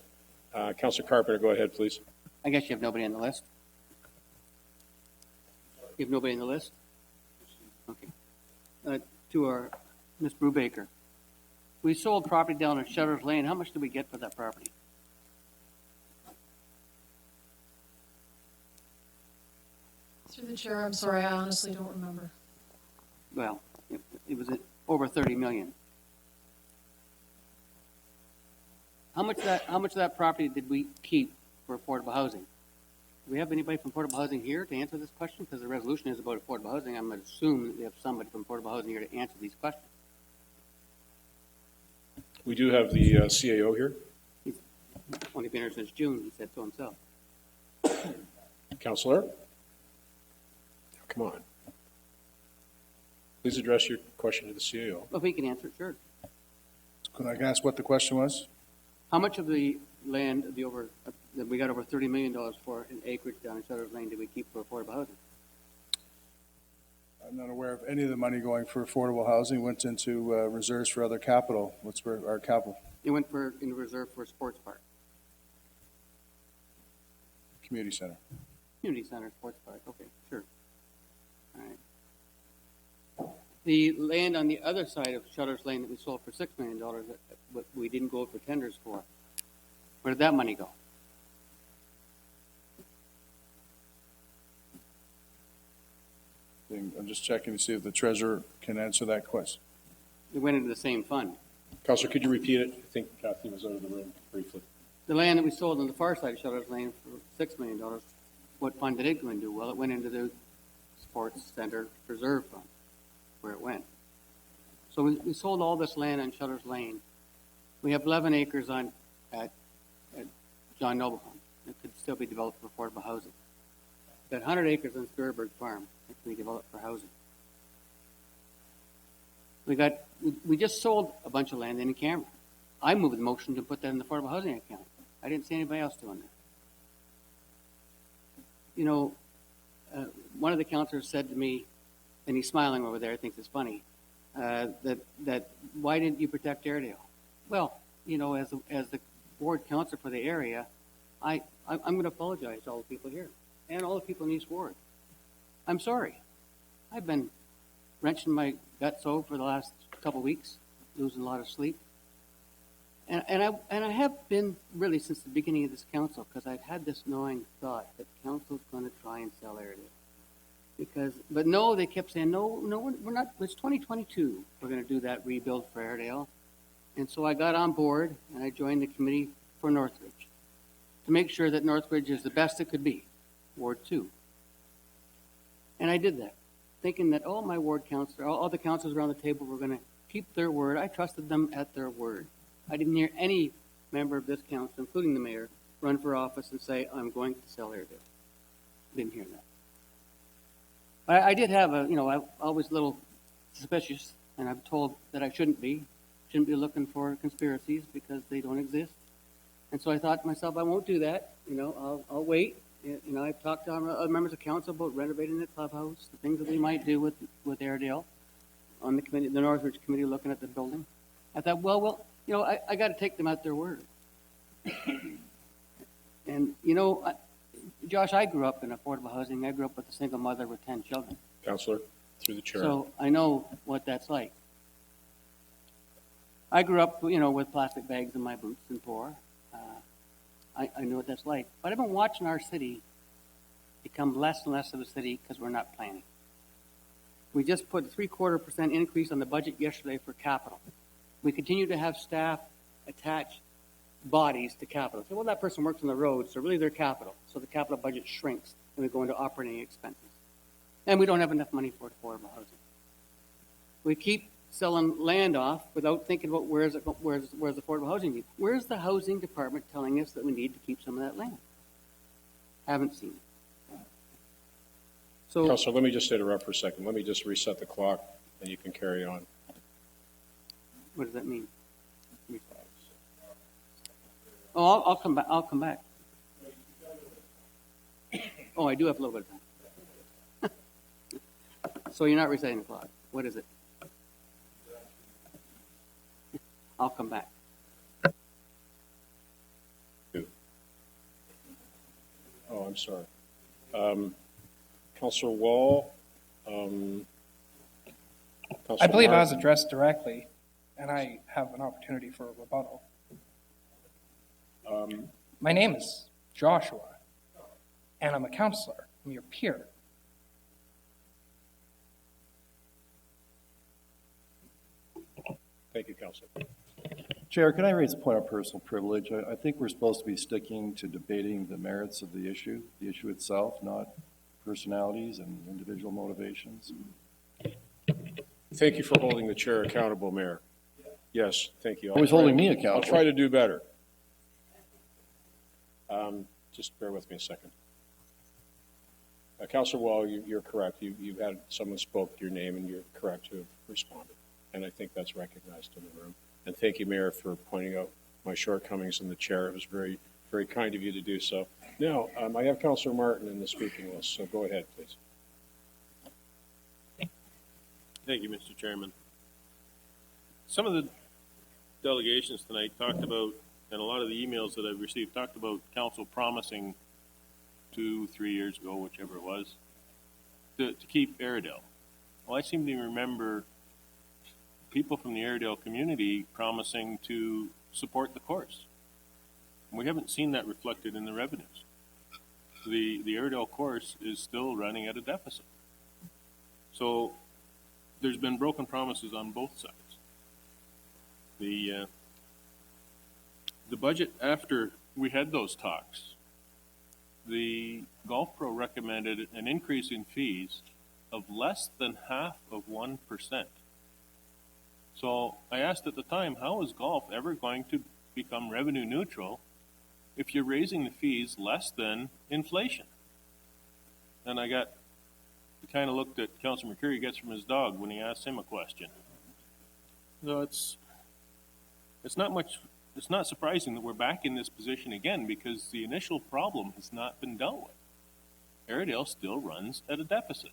Councillor Carpenter, go ahead, please. I guess you have nobody on the list. You have nobody on the list? Okay. To our Ms. Brubaker. We sold property down at Shutters Lane. How much did we get for that property? Through the chair, I'm sorry, I honestly don't remember. Well, it was over 30 million. How much of that property did we keep for affordable housing? Do we have anybody from affordable housing here to answer this question? Because the resolution is about affordable housing. I'm going to assume that we have somebody from affordable housing here to answer these questions. We do have the CAO here. He's only been here since June, he said so himself. Councillor? Come on. Please address your question to the CAO. Well, if he can answer it, sure. Could I ask what the question was? How much of the land that we got over $30 million for in acreage down in Shutters Lane did we keep for affordable housing? I'm not aware of any of the money going for affordable housing. Went into reserves for other capital. What's for our capital? It went in reserve for a sports park. Community center. Community center, sports park. Okay, sure. All right. The land on the other side of Shutters Lane that we sold for $6 million, but we didn't go for tenders for. Where did that money go? I'm just checking to see if the treasurer can answer that question. It went into the same fund. Councillor, could you repeat it? I think Kathy was out of the room briefly. The land that we sold on the far side of Shutters Lane for $6 million, what fund did it go into? Well, it went into the Sports Center Reserve Fund, where it went. So we sold all this land on Shutters Lane. We have 11 acres at John Noble Home that could still be developed for affordable housing. that 100 acres on Squareberg Farm that can be developed for housing. We just sold a bunch of land in Canberra. I moved the motion to put that in the affordable housing account. I didn't see anybody else doing that. You know, one of the councillors said to me, and he's smiling over there, thinks it's funny, that why didn't you protect Airedale? Well, you know, as the ward councillor for the area, I'm going to apologize to all the people here and all the people in East Ward. I'm sorry. I've been wrenching my guts over for the last couple of weeks, losing a lot of sleep. And I have been really since the beginning of this council, because I've had this gnawing thought that council's going to try and sell Airedale. But no, they kept saying, no, we're not, it's 2022. We're going to do that rebuild for Airedale. And so I got on board and I joined the committee for Northridge to make sure that Northridge is the best it could be, Ward 2. And I did that, thinking that, oh, my ward councillor, all the councillors around the table were going to keep their word. I trusted them at their word. I didn't hear any member of this council, including the mayor, run for office and say, I'm going to sell Airedale. Didn't hear that. I did have I'm always a little suspicious, and I'm told that I shouldn't be looking for conspiracies because they don't exist. And so I thought to myself, I won't do that. I'll wait. I've talked to other members of council about renovating the clubhouse, the things that we might do with Airedale on the committee, the Northridge committee, looking at the building. I thought, well, I got to take them at their word. And, Josh, I grew up in affordable housing. I grew up with a single mother with 10 children. Councillor, through the chair. So I know what that's like. I grew up, with plastic bags in my boots and poor. I know what that's like. But I've been watching our city become less and less of a city because we're not planning. We just put a 0.75% increase on the budget yesterday for capital. We continue to have staff attach bodies to capital. So, well, that person works on the road, so really they're capital. So the capital budget shrinks and we go into operating expenses. And we don't have enough money for affordable housing. We keep selling land off without thinking about where's affordable housing need. Where's the housing department telling us that we need to keep some of that land? Haven't seen it. So, Councillor, let me just interrupt for a second. Let me just reset the clock and you can carry on. What does that mean? Oh, I'll come back. I'll come back. Oh, I do have a little bit of time. So you're not resetting the clock. What is it? I'll come back. Oh, I'm sorry. Councillor Wall. I believe I was addressed directly, and I have an opportunity for a rebuttal. My name is Joshua, and I'm a counselor. I'm your peer. Thank you, Councillor. Chair, can I raise a point of personal privilege? I think we're supposed to be sticking to debating the merits of the issue itself, not personalities and individual motivations. Thank you for holding the chair accountable, Mayor. Yes, thank you. Always holding me accountable. I'll try to do better. Just bear with me a second. Councillor Wall, you're correct. You've had someone spoke your name, and you're correct to have responded. And I think that's recognized in the room. And thank you, Mayor, for pointing out my shortcomings in the chair. It was very, very kind of you to do so. Now, I have Councillor Martin in the speaking list, so go ahead, please. Thank you, Mr. Chairman. Some of the delegations tonight talked about, and a lot of the emails that I've received talked about council promising 2-3 years ago, whichever it was, to keep Airedale. Well, I seem to remember people from the Airedale community promising to support the course. And we haven't seen that reflected in the revenues. The Airedale course is still running at a deficit. So there's been broken promises on both sides. The budget after we had those talks, the Golf Pro recommended an increase in fees of less than 0.5%. So I asked at the time, how is golf ever going to become revenue neutral if you're raising the fees less than inflation? And I got the kind of look that Councilor McCreary gets from his dog when he asks him a question. So it's not surprising that we're back in this position again, because the initial problem has not been dealt with. Airedale still runs at a deficit.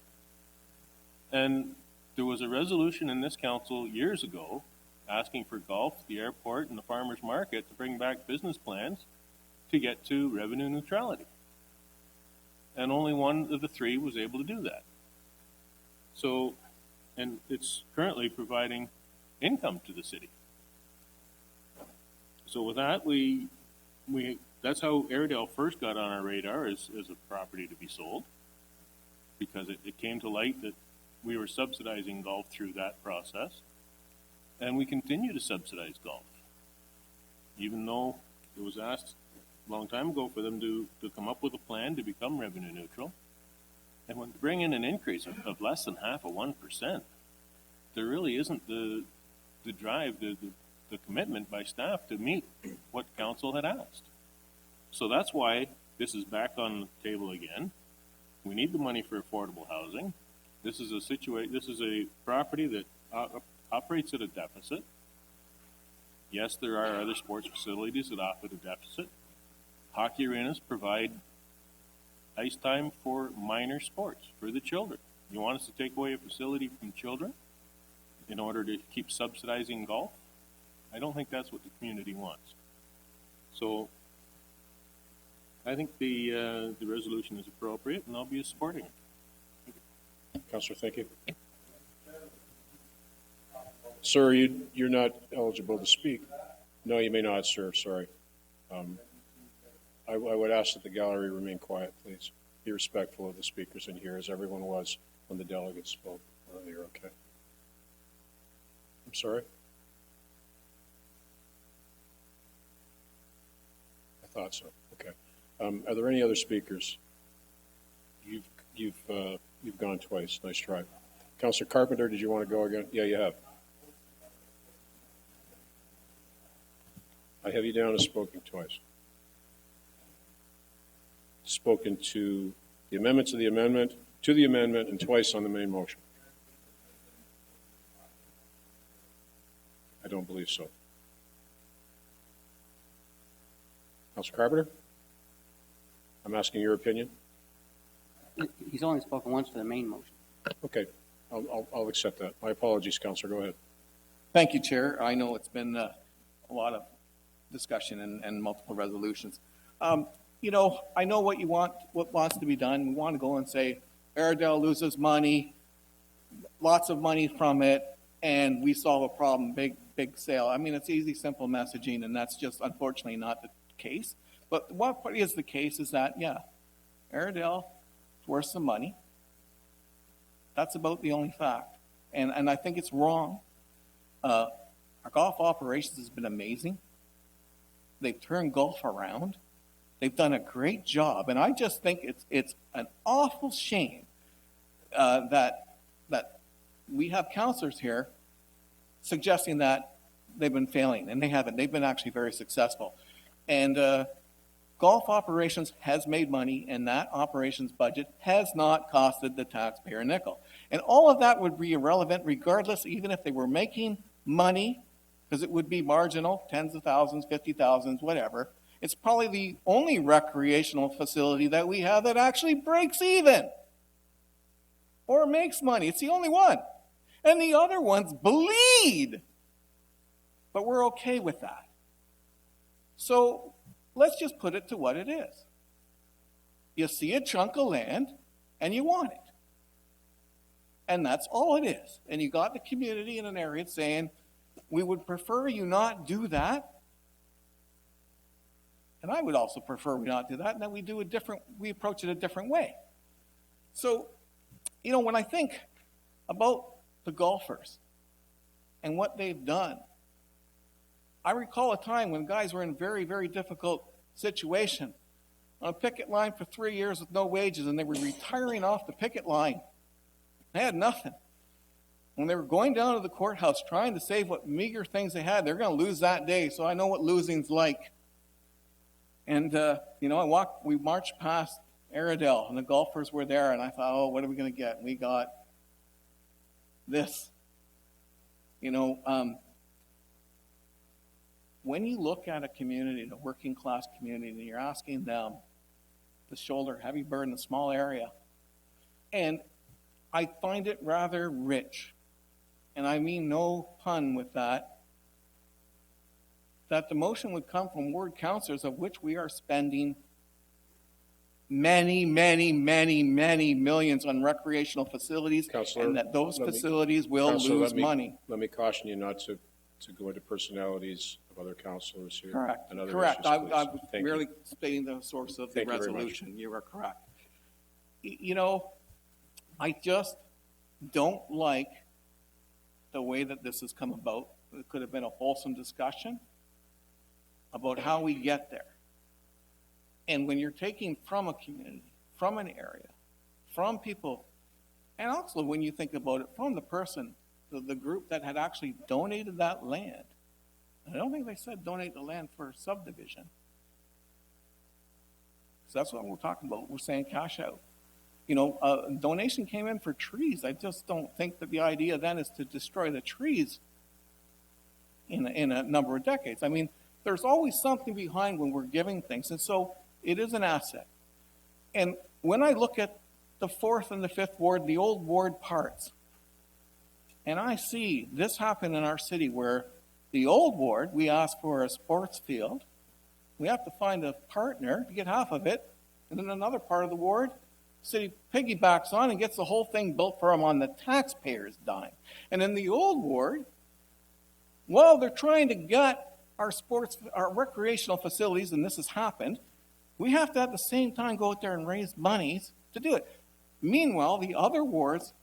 And there was a resolution in this council years ago asking for golf, the airport, and the farmers market to bring back business plans to get to revenue neutrality. And only one of the three was able to do that. So, and it's currently providing income to the city. So with that, that's how Airedale first got on our radar as a property to be sold, because it came to light that we were subsidizing golf through that process, and we continue to subsidize golf, even though it was asked a long time ago for them to come up with a plan to become revenue neutral. And when they bring in an increase of less than 0.5%, there really isn't the drive, the commitment by staff to meet what council had asked. So that's why this is back on the table again. We need the money for affordable housing. This is a property that operates at a deficit. Yes, there are other sports facilities that operate at a deficit. Hockey arenas provide ice time for minor sports, for the children. You want us to take away a facility from children in order to keep subsidizing golf? I don't think that's what the community wants. So I think the resolution is appropriate, and I'll be supporting it. Councillor, thank you. Sir, you're not eligible to speak. No, you may not, sir. Sorry. I would ask that the gallery remain quiet, please. Be respectful of the speakers in here, as everyone was when the delegates spoke earlier, okay? I'm sorry? I thought so. Okay. Are there any other speakers? You've gone twice. Nice try. Councillor Carpenter, did you want to go again? Yeah, you have. I have you down as spoken twice. Spoken to the amendment to the amendment, and twice on the main motion. I don't believe so. Councillor Carpenter? I'm asking your opinion. He's only spoken once for the main motion. Okay, I'll accept that. My apologies, Councillor. Go ahead. Thank you, Chair. I know it's been a lot of discussion and multiple resolutions. You know, I know what you want, what wants to be done. We want to go and say, Airedale loses money, lots of money from it, and we solve a problem, big sale. I mean, it's easy, simple messaging, and that's just unfortunately not the case. But what is the case is that, yeah, Airedale is worth some money. That's about the only fact. And I think it's wrong. Our golf operations has been amazing. They've turned golf around. They've done a great job. And I just think it's an awful shame that we have counselors here suggesting that they've been failing, and they haven't. They've been actually very successful. And golf operations has made money, and that operations budget has not costed the taxpayer a nickel. And all of that would be irrelevant regardless, even if they were making money, because it would be marginal, tens of thousands, 50,000, whatever. It's probably the only recreational facility that we have that actually breaks even or makes money. It's the only one. And the other ones bleed. But we're okay with that. So let's just put it to what it is. You see a chunk of land and you want it. And that's all it is. And you got the community in an area saying, we would prefer you not do that. And I would also prefer we not do that, and that we approach it a different way. So, you know, when I think about the golfers and what they've done, I recall a time when guys were in a very, very difficult situation on a picket line for 3 years with no wages, and they were retiring off the picket line. They had nothing. When they were going down to the courthouse trying to save what meager things they had, they're going to lose that day, so I know what losing's like. And, you know, we marched past Airedale, and the golfers were there, and I thought, oh, what are we going to get? And we got this. You know, when you look at a community, a working class community, and you're asking them to shoulder heavy burden in a small area, and I find it rather rich, and I mean no pun with that the motion would come from ward councillors, of which we are spending many, many, many, many millions on recreational facilities, Councillor, and that those let me- facilities will Councillor, lose money. Let me caution you not to go into personalities of other councillors here. Correct. And other Correct. issues, please. I'm Thank merely you. stating the source of the Thank you very much. resolution. You are correct. You know, I just don't like the way that this has come about. It could have been a wholesome discussion about how we get there. And when you're taking from a community, from an area, from people, and also when you think about it, from the person, the group that had actually donated that land. I don't think they said donate the land for subdivision. So that's what we're talking about. We're saying cash out. You know, a donation came in for trees. I just don't think that the idea then is to destroy the trees in a number of decades. I mean, there's always something behind when we're giving things. And so it is an asset. And when I look at the 4th and the 5th ward, the old ward parts, and I see this happen in our city where the old ward, we ask for a sports field. We have to find a partner to get half of it. And then another part of the ward, city piggybacks on and gets the whole thing built for them on the taxpayer's dime. And in the old ward, well, they're trying to gut our recreational facilities, and this has happened. We have to at the same time go out there and raise monies to do it. Meanwhile, the other wards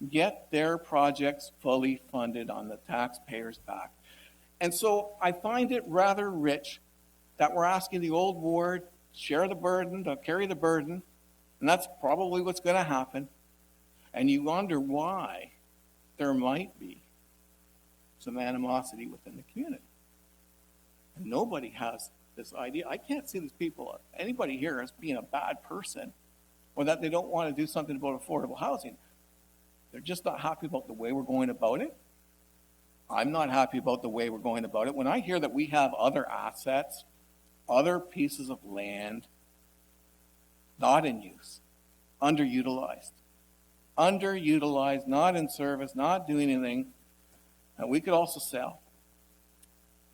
get their projects fully funded on the taxpayer's back. And so I find it rather rich that we're asking the old ward to share the burden, to carry the burden, and that's probably what's going to happen. And you wonder why there might be some animosity within the community. And nobody has this idea. I can't see these people, anybody here, as being a bad person or that they don't want to do something about affordable housing. They're just not happy about the way we're going about it. I'm not happy about the way we're going about it. When I hear that we have other assets, other pieces of land, not in use, underutilized, not in service, not doing anything, that we could also sell.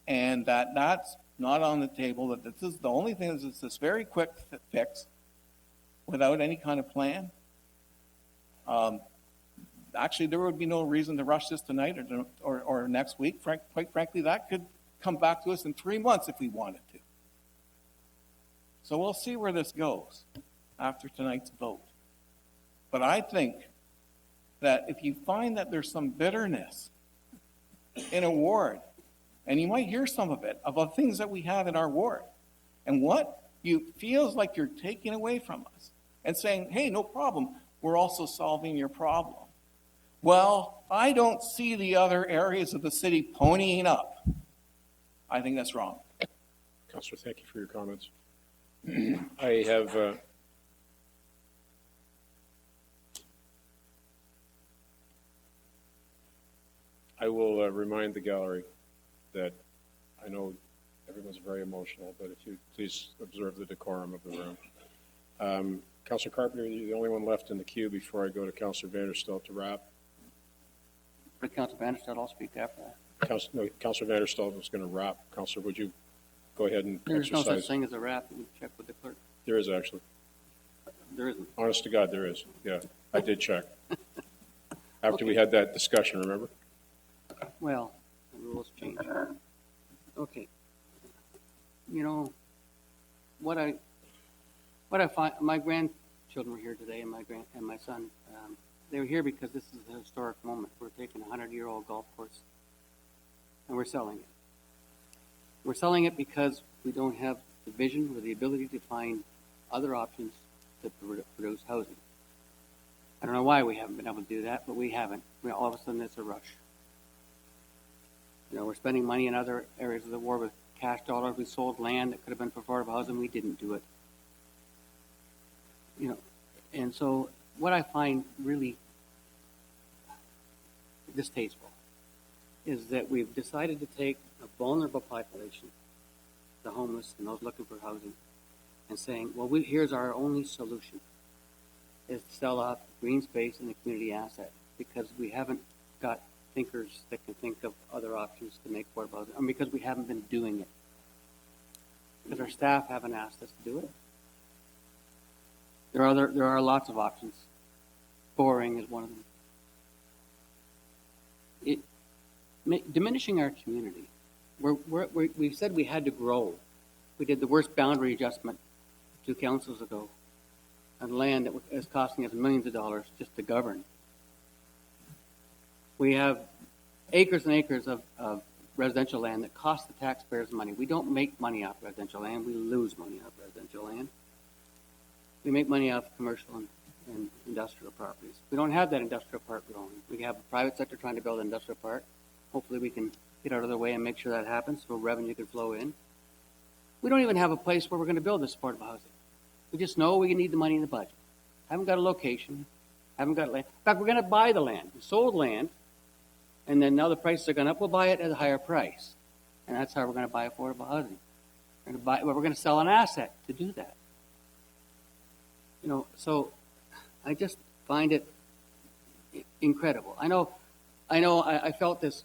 And that's not on the table, that this is the only thing is this very quick fix without any kind of plan. Actually, there would be no reason to rush this tonight or next week. Quite frankly, that could come back to us in 3 months if we wanted to. So we'll see where this goes after tonight's vote. But I think that if you find that there's some bitterness in a ward, and you might hear some of it, about things that we have in our ward, and what you feels like you're taking away from us, and saying, hey, no problem, we're also solving your problem. Well, I don't see the other areas of the city ponying up. I think that's wrong. Councillor, thank you for your comments. I have I will remind the gallery that I know everyone's very emotional, but if you please observe the decorum of the room. Councillor Carpenter, you're the only one left in the queue before I go to Councillor Vanderstelt to wrap. But Councillor Vanderstelt, I'll speak after that. Councillor Vanderstelt was going to wrap. Councillor, would you go ahead and There's exercise? no such thing as a wrap. We check with the clerk. There is actually. There isn't. Honest to God, there is. Yeah, I did check. After we had that discussion, remember? Well, the rules change. Okay. You know, what I find, my grandchildren were here today, and my son. They were here because this is a historic moment. We're taking a 100-year-old golf course, and we're selling it. We're selling it because we don't have the vision or the ability to find other options to produce housing. I don't know why we haven't been able to do that, but we haven't. All of a sudden, it's a rush. You know, we're spending money in other areas of the war with cash dollars. We sold land that could have been for affordable housing. We didn't do it. You know, and so what I find really distasteful is that we've decided to take a vulnerable population, the homeless and those looking for housing, and saying, well, here's our only solution, is to sell off green space and the community asset, because we haven't got thinkers that can think of other options to make affordable housing, and because we haven't been doing it. Because our staff haven't asked us to do it. There are lots of options. Boring is one of them. Diminishing our community. We said we had to grow. We did the worst boundary adjustment 2 councils ago on land that is costing us millions of dollars just to govern. We have acres and acres of residential land that costs the taxpayers money. We don't make money off residential land. We lose money off residential land. We make money off commercial and industrial properties. We don't have that industrial park growing. We have a private sector trying to build an industrial park. Hopefully we can get out of the way and make sure that happens so revenue can flow in. We don't even have a place where we're going to build this affordable housing. We just know we need the money in the budget. Haven't got a location. Haven't got land. In fact, we're going to buy the land. We sold land, and then now the prices are going up. We'll buy it at a higher price. And that's how we're going to buy affordable housing. We're going to sell an asset to do that. You know, so I just find it incredible. I felt this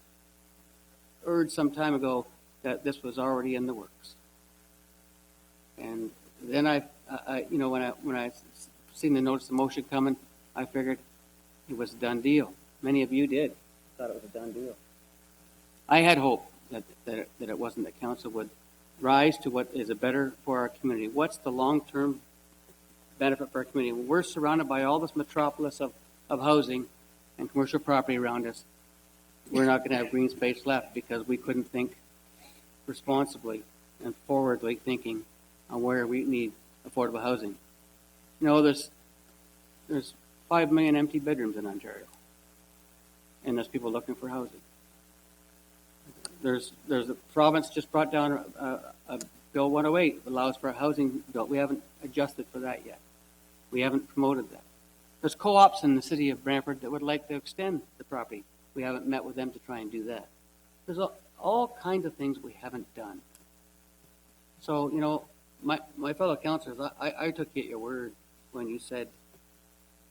urge some time ago that this was already in the works. And then when I seen the notice of motion coming, I figured it was a done deal. Many of you did. Thought it was a done deal. I had hope that it wasn't, that council would rise to what is a better for our community. What's the long-term benefit for our community? When we're surrounded by all this metropolis of housing and commercial property around us, we're not going to have green space left because we couldn't think responsibly and forwardly thinking on where we need affordable housing. You know, there's 5 million empty bedrooms in Ontario, and there's people looking for housing. There's a province just brought down a Bill 108 that allows for a housing bill. We haven't adjusted for that yet. We haven't promoted that. There's co-ops in the city of Brantford that would like to extend the property. We haven't met with them to try and do that. There's all kinds of things we haven't done. So, you know, my fellow councillors, I took you at your word when you said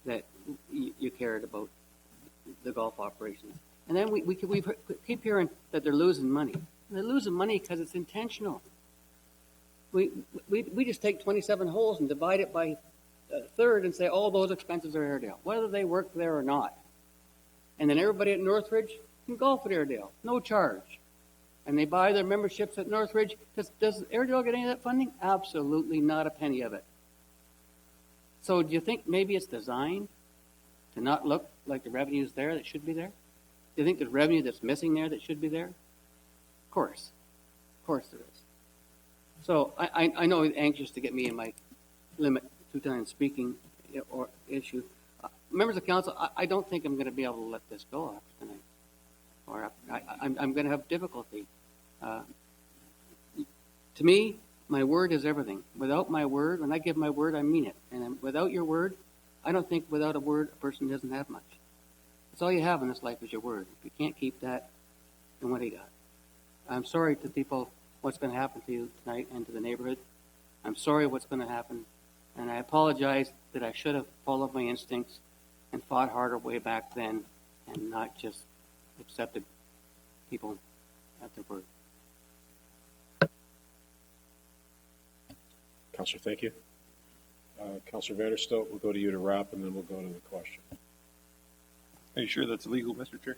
that you cared about the golf operations. And then we keep hearing that they're losing money. And they're losing money because it's intentional. We just take 27 holes and divide it by a third and say all those expenses are Airedale, whether they work there or not. And then everybody at Northridge can golf at Airedale, no charge. And they buy their memberships at Northridge. Does Airedale get any of that funding? Absolutely not a penny of it. So do you think maybe it's designed to not look like the revenue is there that should be there? Do you think there's revenue that's missing there that should be there? Of course there is. So I know you're anxious to get me in my limit 2 times speaking or issue. Members of council, I don't think I'm going to be able to let this go after tonight. Or I'm going to have difficulty. To me, my word is everything. Without my word, when I give my word, I mean it. And without your word, I don't think without a word, a person doesn't have much. That's all you have in this life is your word. If you can't keep that, then what do you got? I'm sorry to people what's going to happen to you tonight and to the neighborhood. I'm sorry what's going to happen. And I apologize that I should have followed my instincts and fought harder way back then and not just accepted people at their word. Councillor, thank you. Councillor Vanderstoot, we'll go to you to wrap, and then we'll go to the question. Are you sure that's legal, Mr. Chair?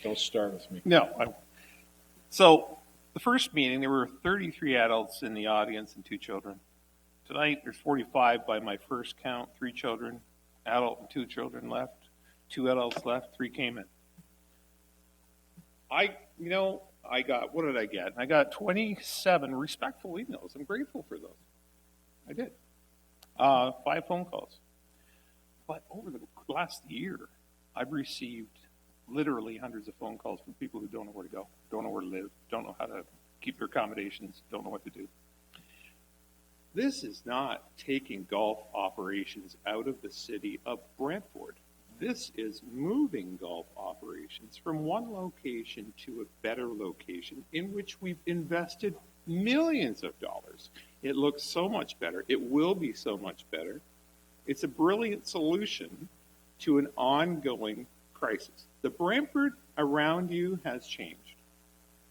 Don't start with me. No. So the first meeting, there were 33 adults in the audience and 2 children. Tonight, there's 45 by my first count, 3 children, adult and 2 children left, 2 adults left, 3 came in. I got, what did I get? I got 27 respectful emails. I'm grateful for those. I did. 5 phone calls. But over the last year, I've received literally hundreds of phone calls from people who don't know where to go, don't know where to live, don't know how to keep their accommodations, don't know what to do. This is not taking golf operations out of the city of Brantford. This is moving golf operations from one location to a better location in which we've invested millions of dollars. It looks so much better. It will be so much better. It's a brilliant solution to an ongoing crisis. The Brantford around you has changed.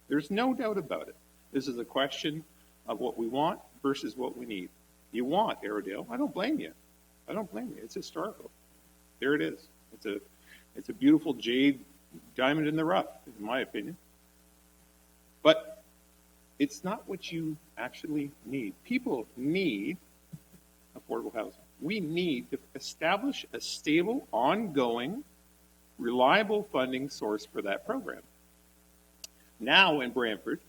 There's no doubt about it. This is a question of what we want versus what we need. You want Airedale. I don't blame you. I don't blame you. It's historical. There it is. It's a beautiful jade diamond in the rough, in my opinion. But it's not what you actually need. People need affordable housing. We need to establish a stable, ongoing, reliable funding source for that program. Now in Brantford,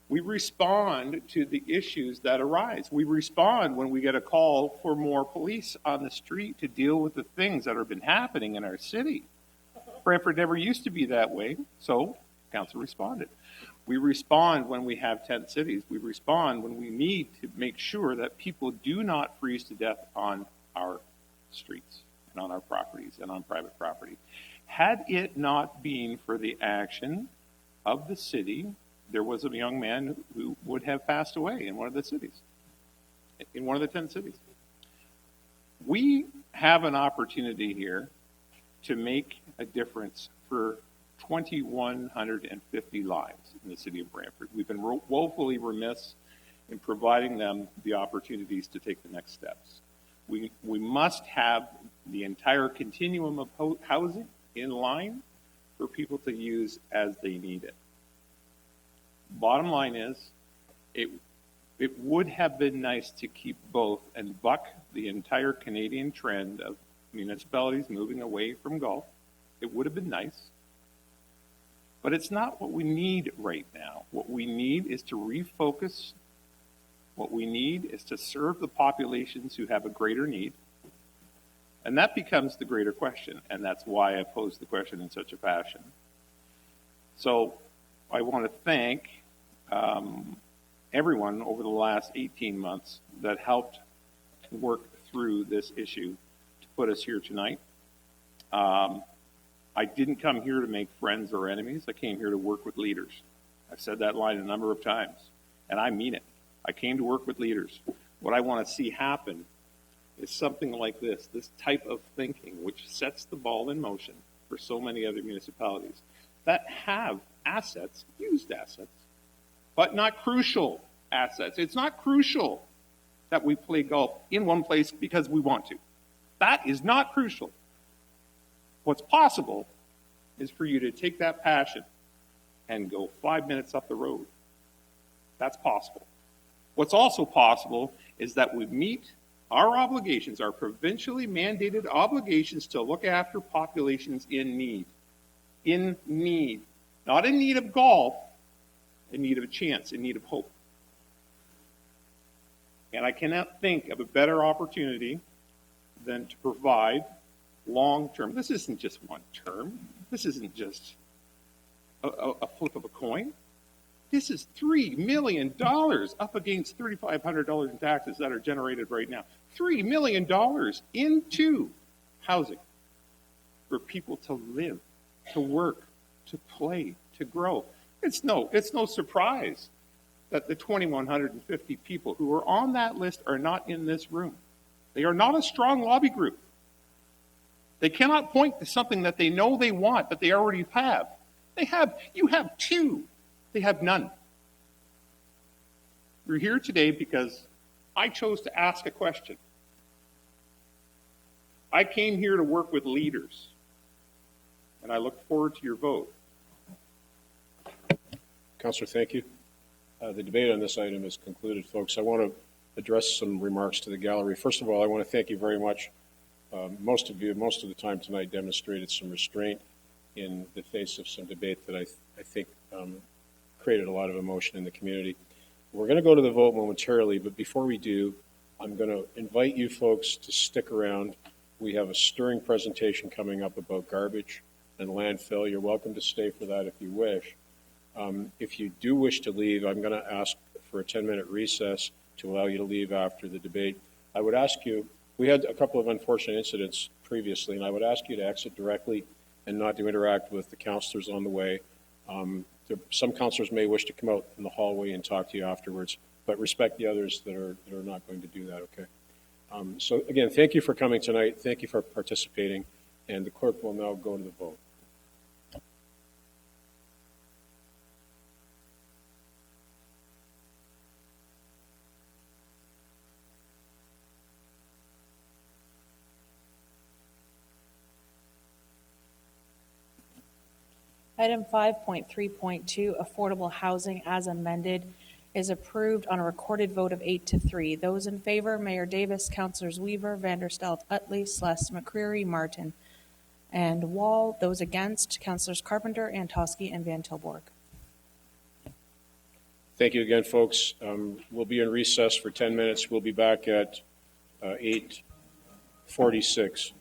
we respond to the issues that arise. We respond when we get a call for more police on the street to deal with the things that have been happening in our city. Brantford never used to be that way, so council responded. We respond when we have tent cities. We respond when we need to make sure that people do not freeze to death on our streets and on our properties and on private property. Had it not been for the action of the city, there was a young man who would have passed away in one of the cities, in one of the 10 cities. We have an opportunity here to make a difference for 2,150 lives in the city of Brantford. We've been woefully remiss in providing them the opportunities to take the next steps. We must have the entire continuum of housing in line for people to use as they need it. Bottom line is, it would have been nice to keep both and buck the entire Canadian trend of municipalities moving away from golf. It would have been nice. But it's not what we need right now. What we need is to refocus. What we need is to serve the populations who have a greater need. And that becomes the greater question. And that's why I posed the question in such a fashion. So I want to thank everyone over the last 18 months that helped work through this issue to put us here tonight. I didn't come here to make friends or enemies. I came here to work with leaders. I've said that line a number of times, and I mean it. I came to work with leaders. What I want to see happen is something like this type of thinking, which sets the ball in motion for so many other municipalities that have assets, used assets, but not crucial assets. It's not crucial that we play golf in one place because we want to. That is not crucial. What's possible is for you to take that passion and go 5 minutes up the road. That's possible. What's also possible is that we meet our obligations, our provincially mandated obligations to look after populations in need. In need. Not in need of golf, in need of a chance, in need of hope. And I cannot think of a better opportunity than to provide long-term. This isn't just one term. This isn't just a flip of a coin. This is $3 million up against $3,500 in taxes that are generated right now. $3 million into housing for people to live, to work, to play, to grow. It's no surprise that the 2,150 people who are on that list are not in this room. They are not a strong lobby group. They cannot point to something that they know they want, but they already have. You have two. They have none. We're here today because I chose to ask a question. I came here to work with leaders, and I look forward to your vote. Councillor, thank you. The debate on this item is concluded, folks. I want to address some remarks to the gallery. First of all, I want to thank you very much. Most of you, most of the time tonight, demonstrated some restraint in the face of some debate that I think created a lot of emotion in the community. We're going to go to the vote momentarily, but before we do, I'm going to invite you folks to stick around. We have a stirring presentation coming up about garbage and landfill. You're welcome to stay for that if you wish. If you do wish to leave, I'm going to ask for a 10-minute recess to allow you to leave after the debate. I would ask you, we had a couple of unfortunate incidents previously, and I would ask you to exit directly and not to interact with the councillors on the way. Some councillors may wish to come out in the hallway and talk to you afterwards, but respect the others that are not going to do that, okay? So again, thank you for coming tonight. Thank you for participating, and the clerk will now go to the vote. Item 5.3.2, affordable housing as amended, is approved on a recorded vote of 8-3. Those in favor, Mayor Davis, Councillors Weaver, Vanderstelt, Utley, Sless, McCreary, Martin, and Wall. Those against, Councillors Carpenter, Antosky, and Van Tilburg. Thank you again, folks. We'll be in recess for 10 minutes. We'll be back at 8:46.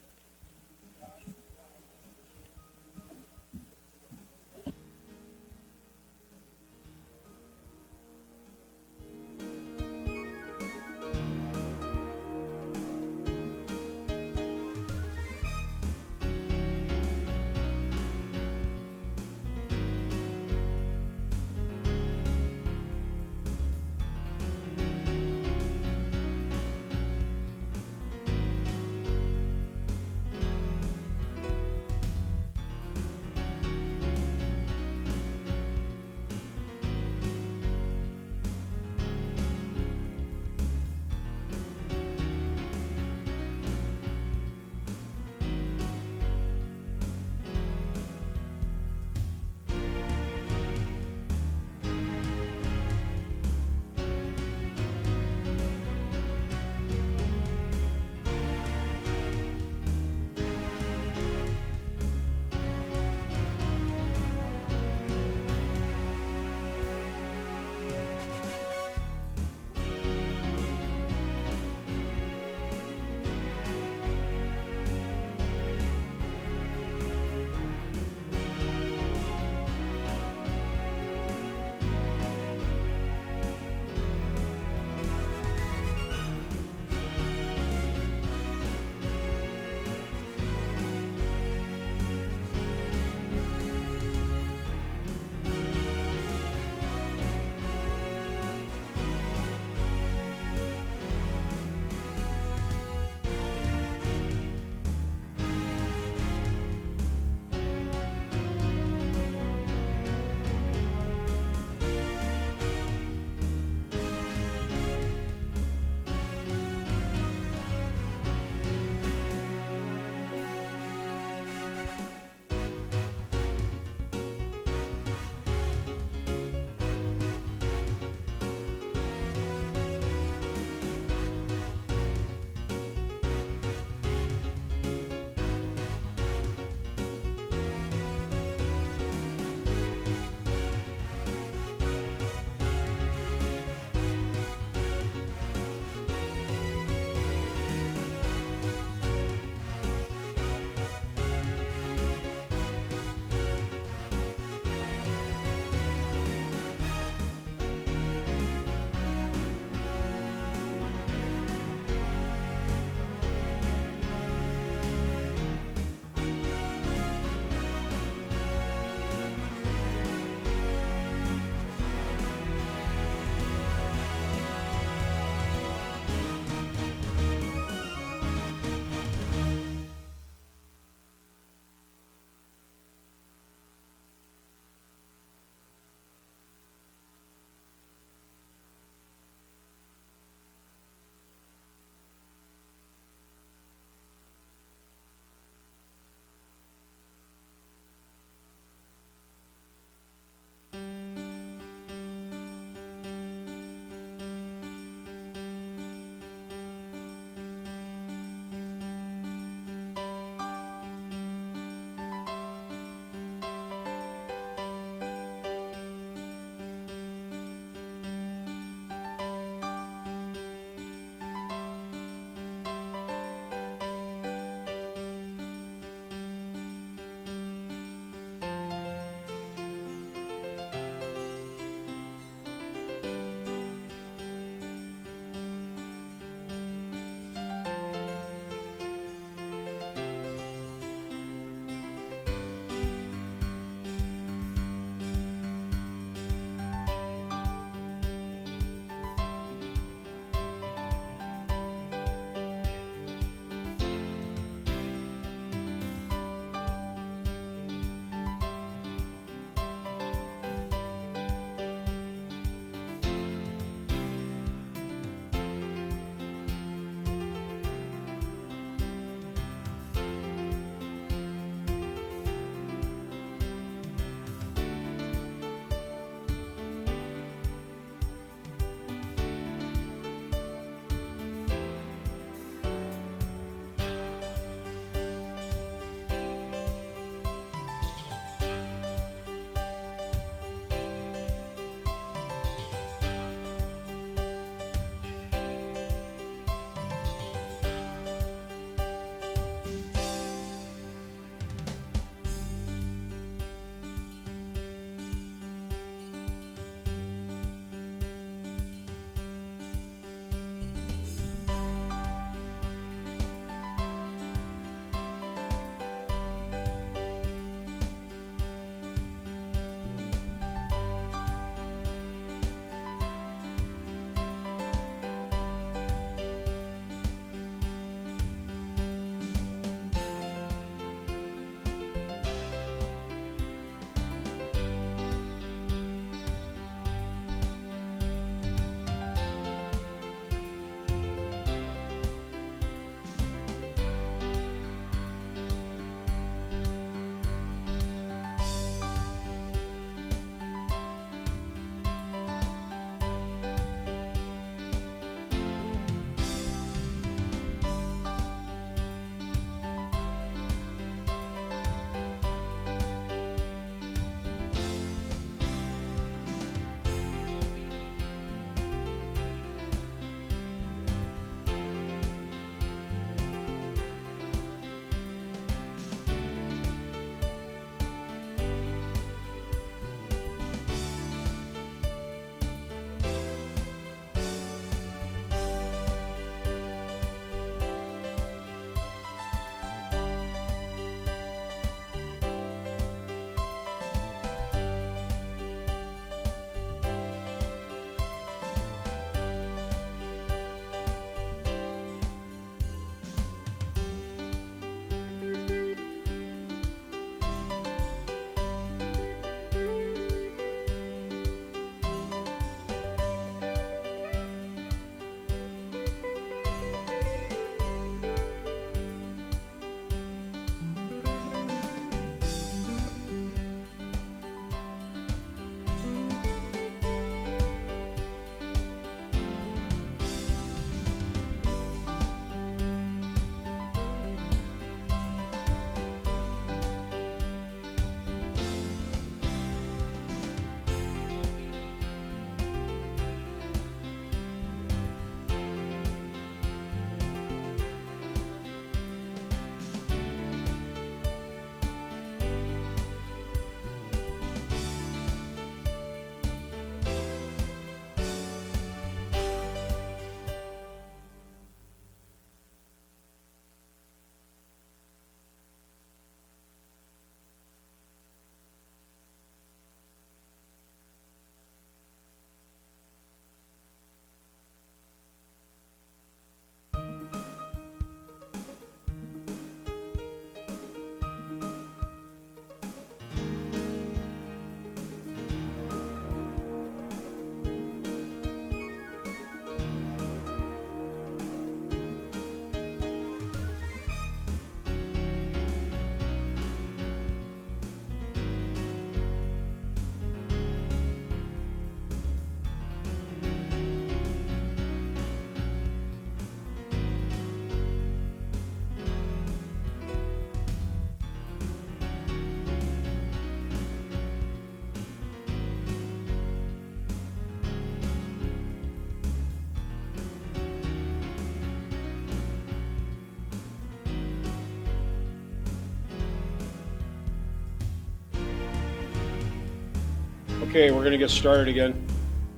Okay, we're going to get started again.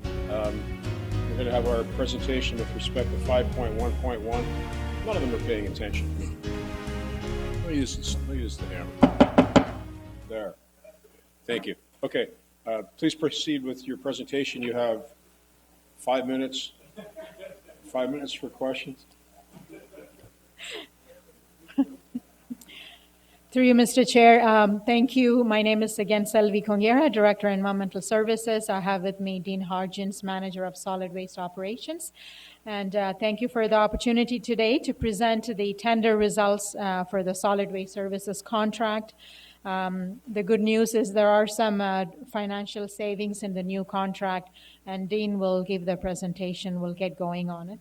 We're going to have our presentation with respect to 5.1.1. A lot of them are paying attention. Let me use the hammer. There. Thank you. Okay, please proceed with your presentation. You have 5 minutes. 5 minutes for questions. Through you, Mr. Chair. Thank you. My name is again Selvi Conguera, Director of Environmental Services. I have with me Dean Hodgins, Manager of Solid Waste Operations. And thank you for the opportunity today to present the tender results for the Solid Waste Services contract. The good news is there are some financial savings in the new contract, and Dean will give the presentation. We'll get going on it.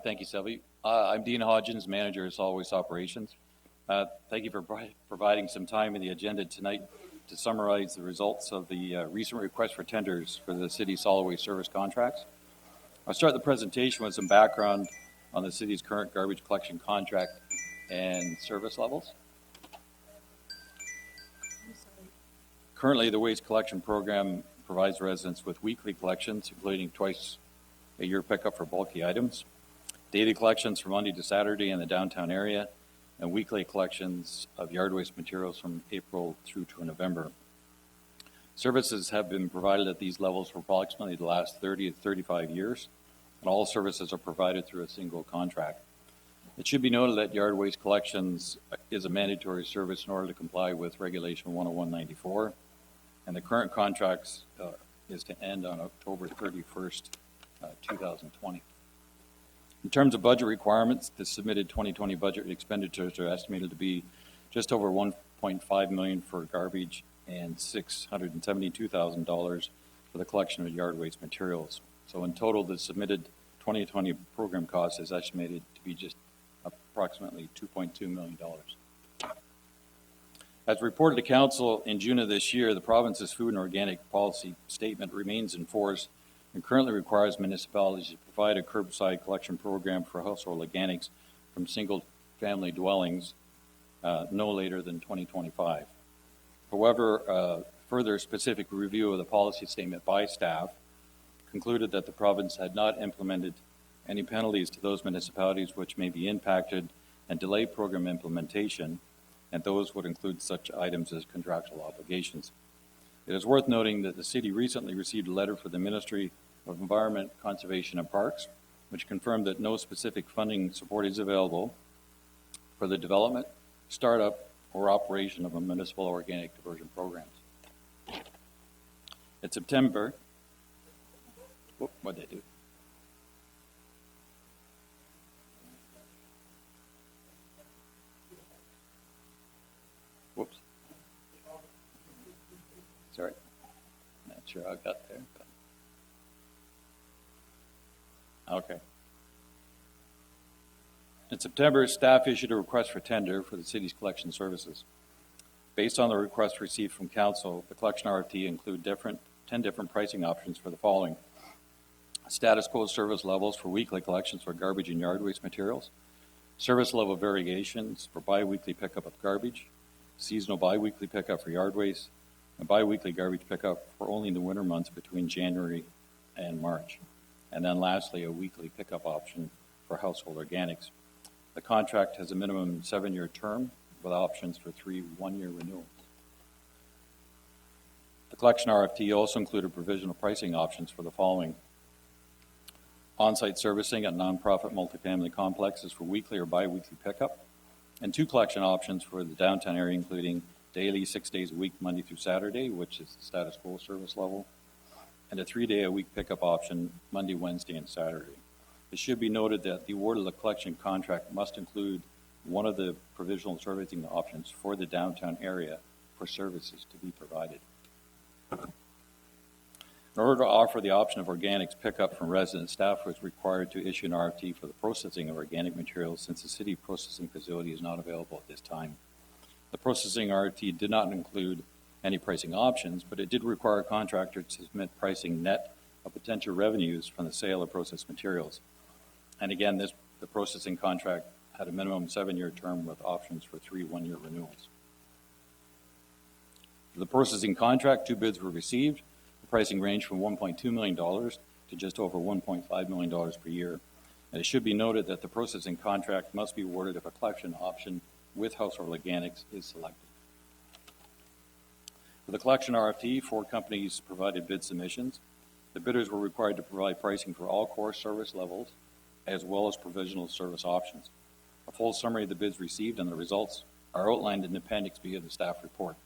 Thank you, Selvi. I'm Dean Hodgins, Manager of Solid Waste Operations. Thank you for providing some time in the agenda tonight to summarize the results of the recent request for tenders for the City Solid Waste Service contracts. I'll start the presentation with some background on the City's current garbage collection contract and service levels. Currently, the waste collection program provides residents with weekly collections, including twice a year pickup for bulky items, daily collections from Monday to Saturday in the downtown area, and weekly collections of yard waste materials from April through to November. Services have been provided at these levels for approximately the last 30 to 35 years, and all services are provided through a single contract. It should be noted that yard waste collections is a mandatory service in order to comply with Regulation 10194, and the current contract is to end on October 31st, 2020. In terms of budget requirements, the submitted 2020 budget expenditures are estimated to be just over $1.5 million for garbage and $672,000 for the collection of yard waste materials. So in total, the submitted 2020 program cost is estimated to be just approximately $2.2 million. As reported to Council in June of this year, the province's food and organic policy statement remains in force and currently requires municipalities to provide a curbside collection program for household organics from single-family dwellings no later than 2025. However, further specific review of the policy statement by staff concluded that the province had not implemented any penalties to those municipalities which may be impacted and delay program implementation, and those would include such items as contractual obligations. It is worth noting that the city recently received a letter from the Ministry of Environment, Conservation and Parks, which confirmed that no specific funding support is available for the development, startup, or operation of a municipal organic diversion programs. In September, what'd they do? Whoops. Sorry. Not sure how I got there. But. Okay. In September, staff issued a request for tender for the city's collection services. Based on the request received from Council, the collection RFP include 10 different pricing options for the following: status quo service levels for weekly collections for garbage and yard waste materials, service level variations for bi-weekly pickup of garbage, seasonal bi-weekly pickup for yard waste, and bi-weekly garbage pickup for only the winter months between January and March. And then lastly, a weekly pickup option for household organics. The contract has a minimum 7-year term with options for 3 one-year renewals. The collection RFP also included provisional pricing options for the following: on-site servicing at nonprofit multifamily complexes for weekly or bi-weekly pickup, and 2 collection options for the downtown area, including daily 6 days a week, Monday through Saturday, which is the status quo service level, and a 3-day-a-week pickup option, Monday, Wednesday, and Saturday. It should be noted that the award of the collection contract must include one of the provisional servicing options for the downtown area for services to be provided. In order to offer the option of organics pickup from residents, staff was required to issue an RFP for the processing of organic materials since the city processing facility is not available at this time. The processing RFP did not include any pricing options, but it did require a contractor to submit pricing net of potential revenues from the sale of processed materials. And again, the processing contract had a minimum 7-year term with options for 3 one-year renewals. For the processing contract, 2 bids were received. The pricing ranged from $1.2 million to just over $1.5 million per year. And it should be noted that the processing contract must be awarded if a collection option with household organics is selected. For the collection RFP, 4 companies provided bid submissions. The bidders were required to provide pricing for all core service levels as well as provisional service options. A full summary of the bids received and the results are outlined in Appendix B of the staff report.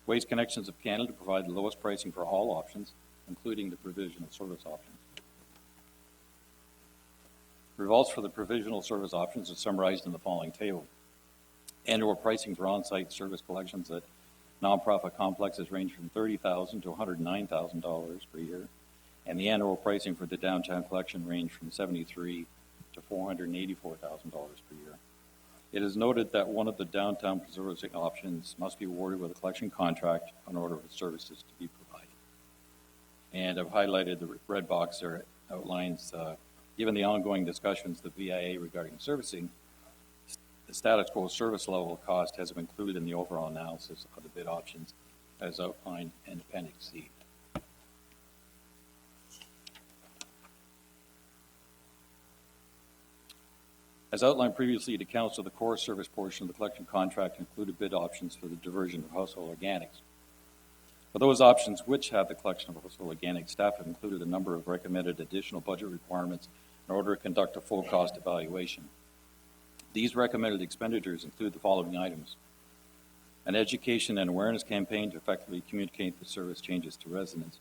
Waste Connections of Canada provided the lowest pricing for all options, including the provisional service options. Results for the provisional service options are summarized in the following table. Annual pricing for on-site service collections at nonprofit complexes range from $30,000 to $109,000 per year, and the annual pricing for the downtown collection range from $73,000 to $484,000 per year. It is noted that one of the downtown servicing options must be awarded with a collection contract in order for services to be provided. And I've highlighted the red box there, outlines, given the ongoing discussions of the VIA regarding servicing, the status quo service level cost has been included in the overall analysis of the bid options as outlined in Appendix C. As outlined previously to Council, the core service portion of the collection contract included bid options for the diversion of household organics. For those options which have the collection of household organics, staff have included a number of recommended additional budget requirements in order to conduct a full cost evaluation. These recommended expenditures include the following items: an education and awareness campaign to effectively communicate the service changes to residents.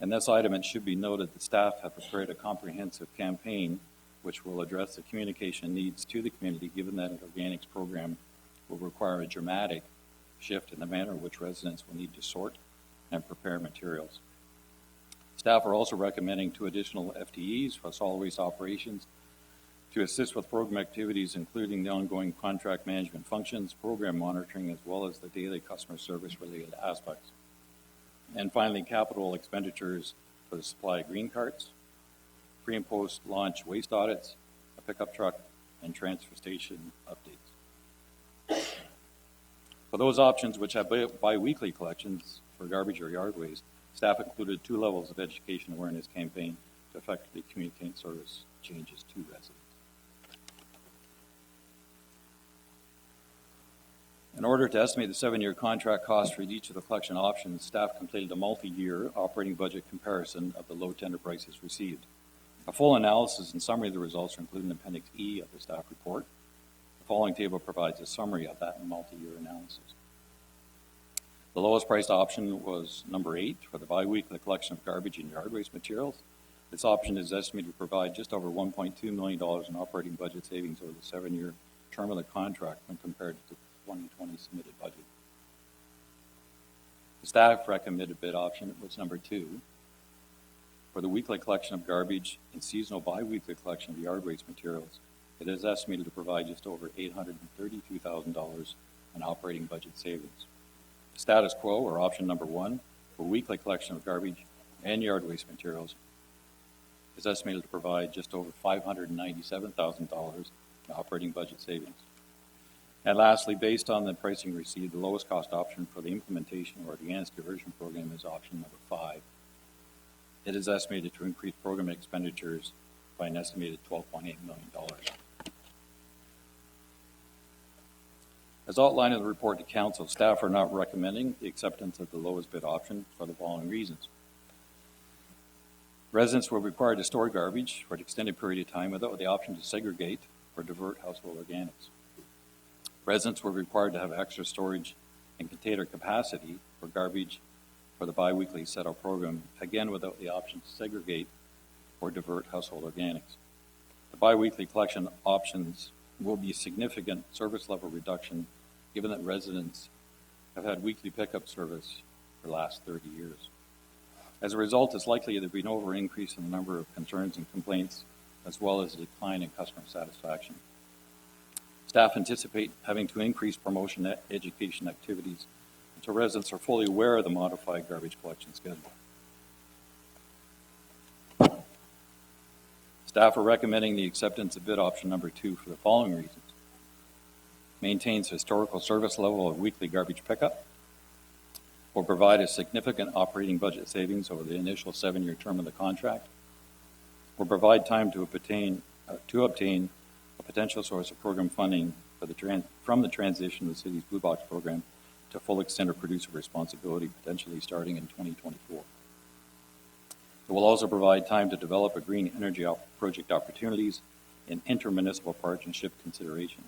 And this item, it should be noted that staff have prepared a comprehensive campaign which will address the communication needs to the community, given that an organics program will require a dramatic shift in the manner in which residents will need to sort and prepare materials. Staff are also recommending 2 additional FTEs for solid waste operations to assist with program activities, including the ongoing contract management functions, program monitoring, as well as the daily customer service related aspects. And finally, capital expenditures for the supply of green carts, pre and post launch waste audits, a pickup truck, and transfer station updates. For those options which have bi-weekly collections for garbage or yard waste, staff included 2 levels of education awareness campaign to effectively communicate service changes to residents. In order to estimate the 7-year contract cost for each of the collection options, staff completed a multi-year operating budget comparison of the low tender prices received. A full analysis and summary of the results are included in Appendix E of the staff report. The following table provides a summary of that multi-year analysis. The lowest priced option was number 8 for the biweekly collection of garbage and yard waste materials. This option is estimated to provide just over $1.2 million in operating budget savings over the 7-year term of the contract when compared to the 2020 submitted budget. The staff recommended bid option was number 2. For the weekly collection of garbage and seasonal bi-weekly collection of yard waste materials, it is estimated to provide just over $832,000 in operating budget savings. The status quo, or option number 1, for weekly collection of garbage and yard waste materials, is estimated to provide just over $597,000 in operating budget savings. And lastly, based on the pricing received, the lowest cost option for the implementation or advanced diversion program is option number 5. It is estimated to increase program expenditures by an estimated $12.8 million. As outlined in the report to Council, staff are not recommending the acceptance of the lowest bid option for the following reasons. Residents were required to store garbage for an extended period of time without the option to segregate or divert household organics. Residents were required to have extra storage and container capacity for garbage for the biweekly set-out program, again without the option to segregate or divert household organics. The biweekly collection options will be a significant service level reduction given that residents have had weekly pickup service for the last 30 years. As a result, it's likely there will be an over increase in the number of concerns and complaints, as well as a decline in customer satisfaction. Staff anticipate having to increase promotion education activities until residents are fully aware of the modified garbage collection schedule. Staff are recommending the acceptance of bid option number 2 for the following reasons. Maintains historical service level of weekly garbage pickup. will provide a significant operating budget savings over the initial 7-year term of the contract, will provide time to obtain a potential source of program funding for from the transition of the city's Blue Box program to full extent of producer responsibility, potentially starting in 2024. It will also provide time to develop a green energy project opportunities and intermunicipal partnership considerations.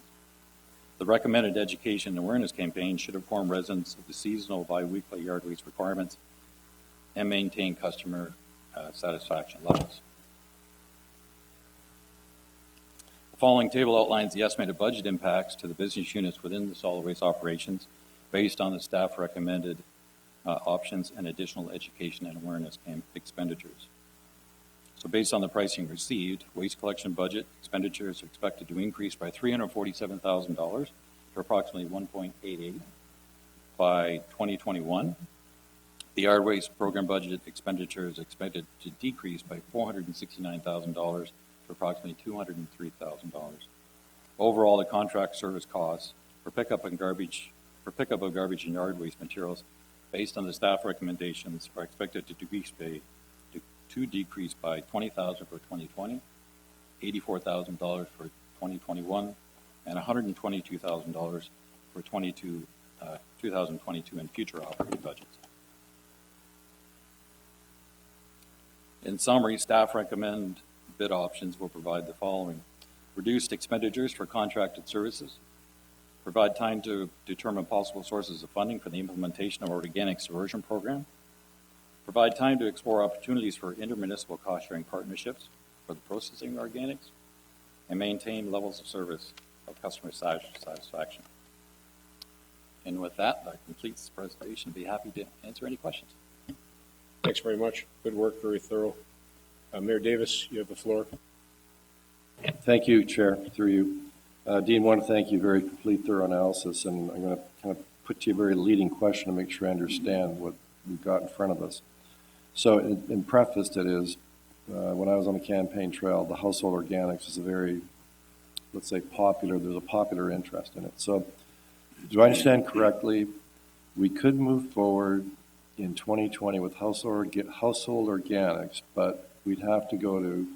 The recommended education and awareness campaign should inform residents of the seasonal biweekly yard waste requirements and maintain customer satisfaction levels. The following table outlines the estimated budget impacts to the business units within the solid waste operations based on the staff recommended options and additional education and awareness expenditures. So based on the pricing received, waste collection budget expenditures are expected to increase by $347,000 to approximately $1.88 by 2021. The yard waste program budget expenditure is expected to decrease by $469,000 to approximately $203,000. Overall, the contract service costs for pickup of garbage and yard waste materials based on the staff recommendations are expected to decrease by $20,000 for 2020, $84,000 for 2021, and $122,000 for 2022 and future operating budgets. In summary, staff recommend bid options will provide the following: reduced expenditures for contracted services, provide time to determine possible sources of funding for the implementation of our organics diversion program, provide time to explore opportunities for intermunicipal cost-sharing partnerships for the processing of organics, and maintain levels of service of customer satisfaction. And with that, that completes the presentation. I'd be happy to answer any questions. Thanks very much. Good work, very thorough. Mayor Davis, you have the floor. Thank you, Chair, through you. Dean, I want to thank you. Very complete, thorough analysis, and I'm going to kind of put to you a very leading question to make sure I understand what we've got in front of us. So in preface, it is, when I was on the campaign trail, the household organics is a very, let's say, there's a popular interest in it. So do I understand correctly, we could move forward in 2020 with household organics, but we'd have to go to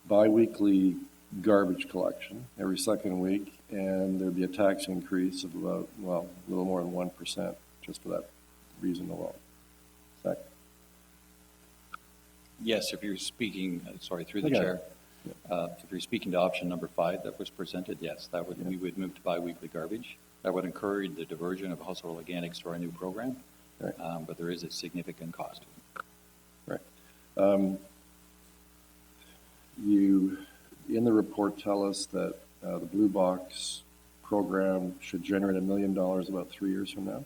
biweekly garbage collection every second week, and there'd be a tax increase of about, well, a little more than 1% just for that reason alone. Is that? Yes, if you're speaking, sorry, through the chair, if you're speaking to option number 5 that was presented, yes, we would move to biweekly garbage. That would encourage the diversion of household organics to our new program, right. But there is a significant cost. Right. You, in the report, tell us that the Blue Box program should generate $1 million about 3 years from now?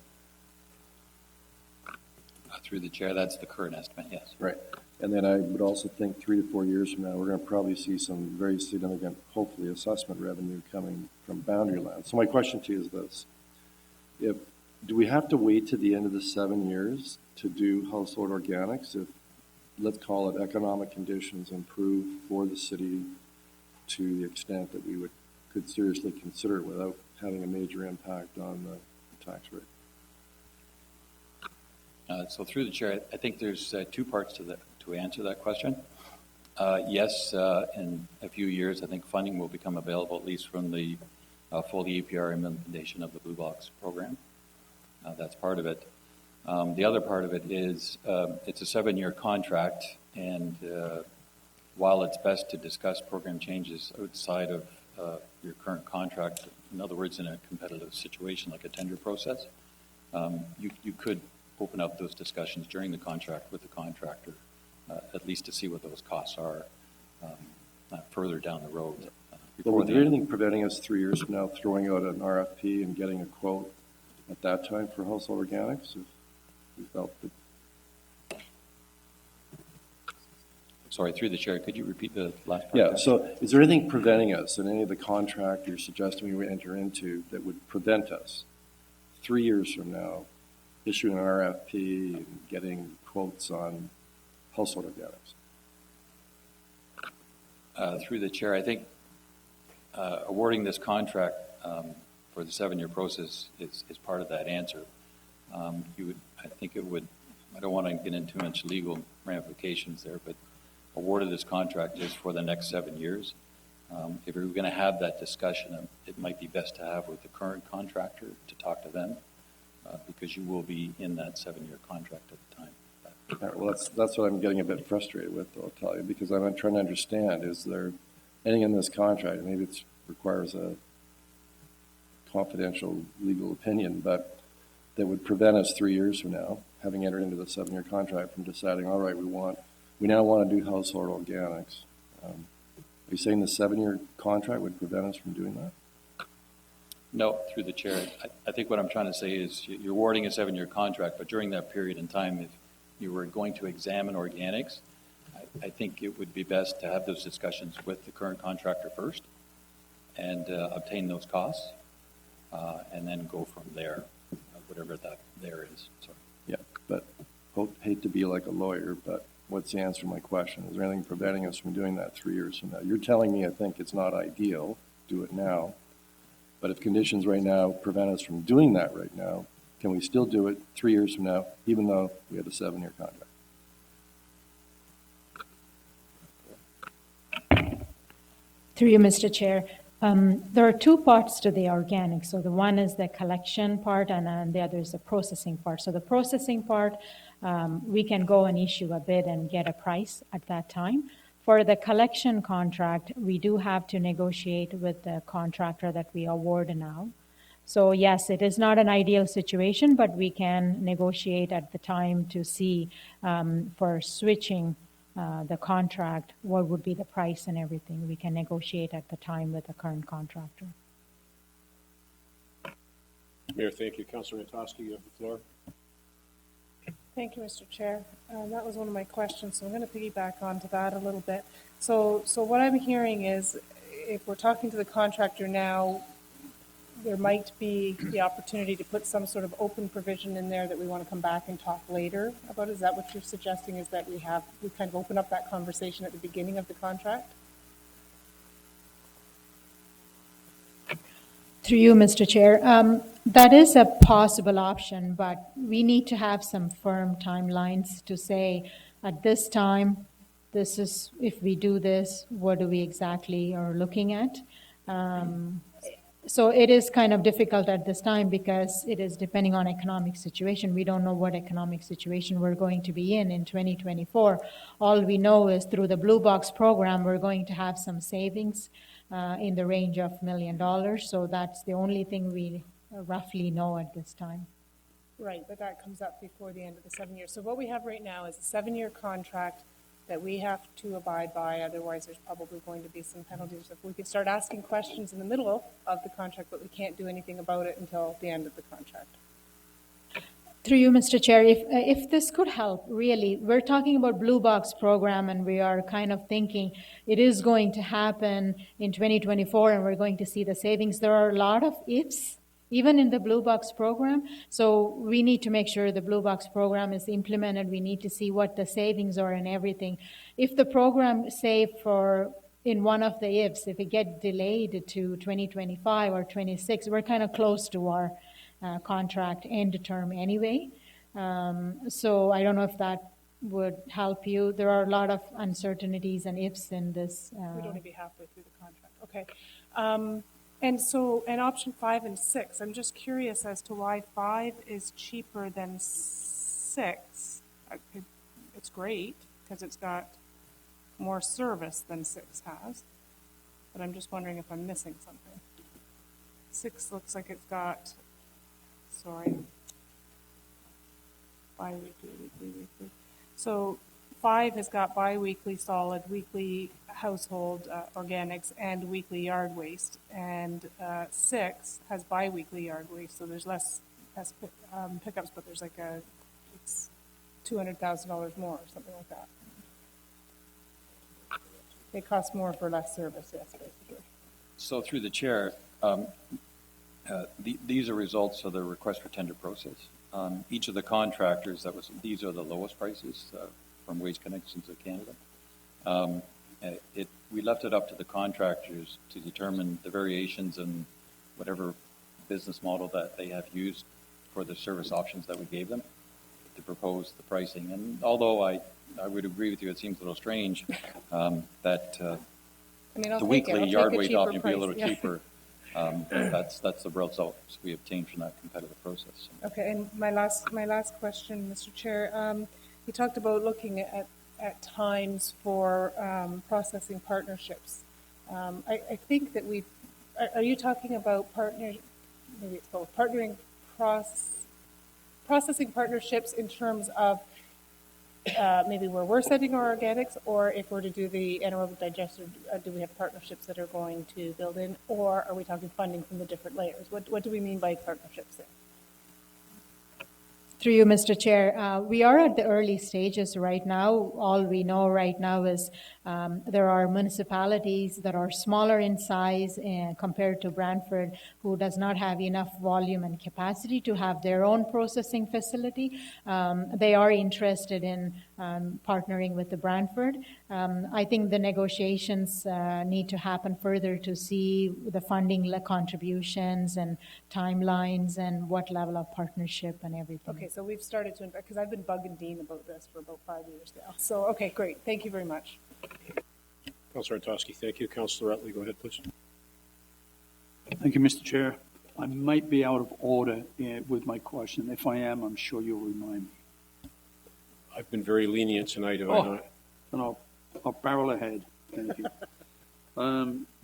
Through the chair, that's the current estimate, yes. Right. And then I would also think 3 to 4 years from now, we're going to probably see some very significant, hopefully, assessment revenue coming from boundary land. So my question to you is this. Do we have to wait to the end of the 7 years to do household organics if, let's call it, economic conditions improve for the city to the extent that we could seriously consider it without having a major impact on the tax rate? So through the chair, I think there's 2 parts to answer that question. Yes, in a few years, I think funding will become available, at least from the full APR implementation of the Blue Box program. That's part of it. The other part of it is it's a 7-year contract, and while it's best to discuss program changes outside of your current contract, in other words, in a competitive situation like a tender process, you could open up those discussions during the contract with the contractor, at least to see what those costs are further down the road. Well, is there anything preventing us 3 years from now throwing out an RFP and getting a quote at that time for household organics? If we felt that... Sorry, through the chair, could you repeat the last part? Yeah, so is there anything preventing us in any of the contract you're suggesting we enter into that would prevent us 3 years from now issuing an RFP and getting quotes on household organics? Through the chair, I think awarding this contract for the 7-year process is part of that answer. I think it would, I don't want to get into too much legal ramifications there, but awarded this contract just for the next 7 years. If we're going to have that discussion, it might be best to have with the current contractor to talk to them, because you will be in that 7-year contract at the time. All right, well, that's what I'm getting a bit frustrated with, I'll tell you, because I'm trying to understand, is there anything in this contract, maybe it requires a confidential legal opinion, but that would prevent us 3 years from now, having entered into the 7-year contract, from deciding, all right, we now want to do household organics. Are you saying the 7-year contract would prevent us from doing that? No, through the chair. I think what I'm trying to say is you're awarding a 7-year contract, but during that period in time, if you were going to examine organics, I think it would be best to have those discussions with the current contractor first and obtain those costs, and then go from there, whatever that there is. So. Yeah, but hate to be like a lawyer, but what's the answer to my question? Is there anything preventing us from doing that 3 years from now? You're telling me I think it's not ideal, do it now, but if conditions right now prevent us from doing that right now, can we still do it 3 years from now, even though we have a 7-year contract? Through you, Mr. Chair. There are two parts to the organic. So the one is the collection part, and the other is the processing part. So the processing part, we can go and issue a bid and get a price at that time. For the collection contract, we do have to negotiate with the contractor that we award now. So yes, it is not an ideal situation, but we can negotiate at the time to see for switching the contract, what would be the price and everything. We can negotiate at the time with the current contractor. Mayor, thank you. Councilor Natosky, you have the floor. Thank you, Mr. Chair. That was one of my questions, so I'm going to piggyback onto that a little bit. So what I'm hearing is, if we're talking to the contractor now, there might be the opportunity to put some sort of open provision in there that we want to come back and talk later about. Is that what you're suggesting, is that we kind of open up that conversation at the beginning of the contract? Through you, Mr. Chair. That is a possible option, but we need to have some firm timelines to say, at this time, this is, if we do this, what do we exactly are looking at? So it is kind of difficult at this time because it is depending on economic situation. We don't know what economic situation we're going to be in 2024. All we know is through the Blue Box program, we're going to have some savings in the range of $1 million. So that's the only thing we roughly know at this time. Right, but that comes up before the end of the 7 years. So what we have right now is a 7-year contract that we have to abide by, otherwise there's probably going to be some penalties. If we could start asking questions in the middle of the contract, but we can't do anything about it until the end of the contract. Through you, Mr. Chair, if this could help, really, we're talking about Blue Box program, and we are kind of thinking it is going to happen in 2024, and we're going to see the savings. There are a lot of ifs, even in the Blue Box program. So we need to make sure the Blue Box program is implemented. We need to see what the savings are and everything. If the program, say, in one of the ifs, if it get delayed to 2025 or 26, we're kind of close to our contract end term anyway. So I don't know if that would help you. There are a lot of uncertainties and ifs in this. We'd only be halfway through the contract. Okay. And option 5 and 6, I'm just curious as to why 5 is cheaper than 6. It's great because it's got more service than 6 has, but I'm just wondering if I'm missing something. 6 looks like it's got, bi-weekly, weekly. So 5 has got bi-weekly solid, weekly household organics, and weekly yard waste. And 6 has bi-weekly yard waste, so there's less pickups, but there's it's $200,000 more or something like that. It costs more for less service, yes, basically. So through the chair, these are results of the request for tender process. Each of the contractors, these are the lowest prices from Waste Connections of Canada. We left it up to the contractors to determine the variations in whatever business model that they have used for the service options that we gave them to propose the pricing. And although I would agree with you, it seems a little strange that I mean, I'll the take it. weekly I'll yard take a weight cheaper option would be a little price, yeah. cheaper. That's the results we obtained from that competitive process. Okay, and my last question, Mr. Chair. You talked about looking at times for processing partnerships. I think that are you talking about maybe it's both, processing partnerships in terms of maybe where we're sending our organics, or if we're to do the anaerobic digester, do we have partnerships that are going to build in, or are we talking funding from the different layers? What do we mean by partnerships there? Through you, Mr. Chair, we are at the early stages right now. All we know right now is there are municipalities that are smaller in size compared to Brantford, who does not have enough volume and capacity to have their own processing facility. They are interested in partnering with the Brantford. I think the negotiations need to happen further to see the funding contributions and timelines and what level of partnership and everything. Okay, so we've started to, because I've been bugging Dean about this for about 5 years now. So, okay, great. Thank you very much. Councillor Antosky, thank you. Councillor Utley, go ahead, please. Thank you, Mr. Chair. I might be out of order with my question. If I am, I'm sure you'll remind me. I've been very lenient tonight, have I not? Then I'll barrel ahead. Thank you.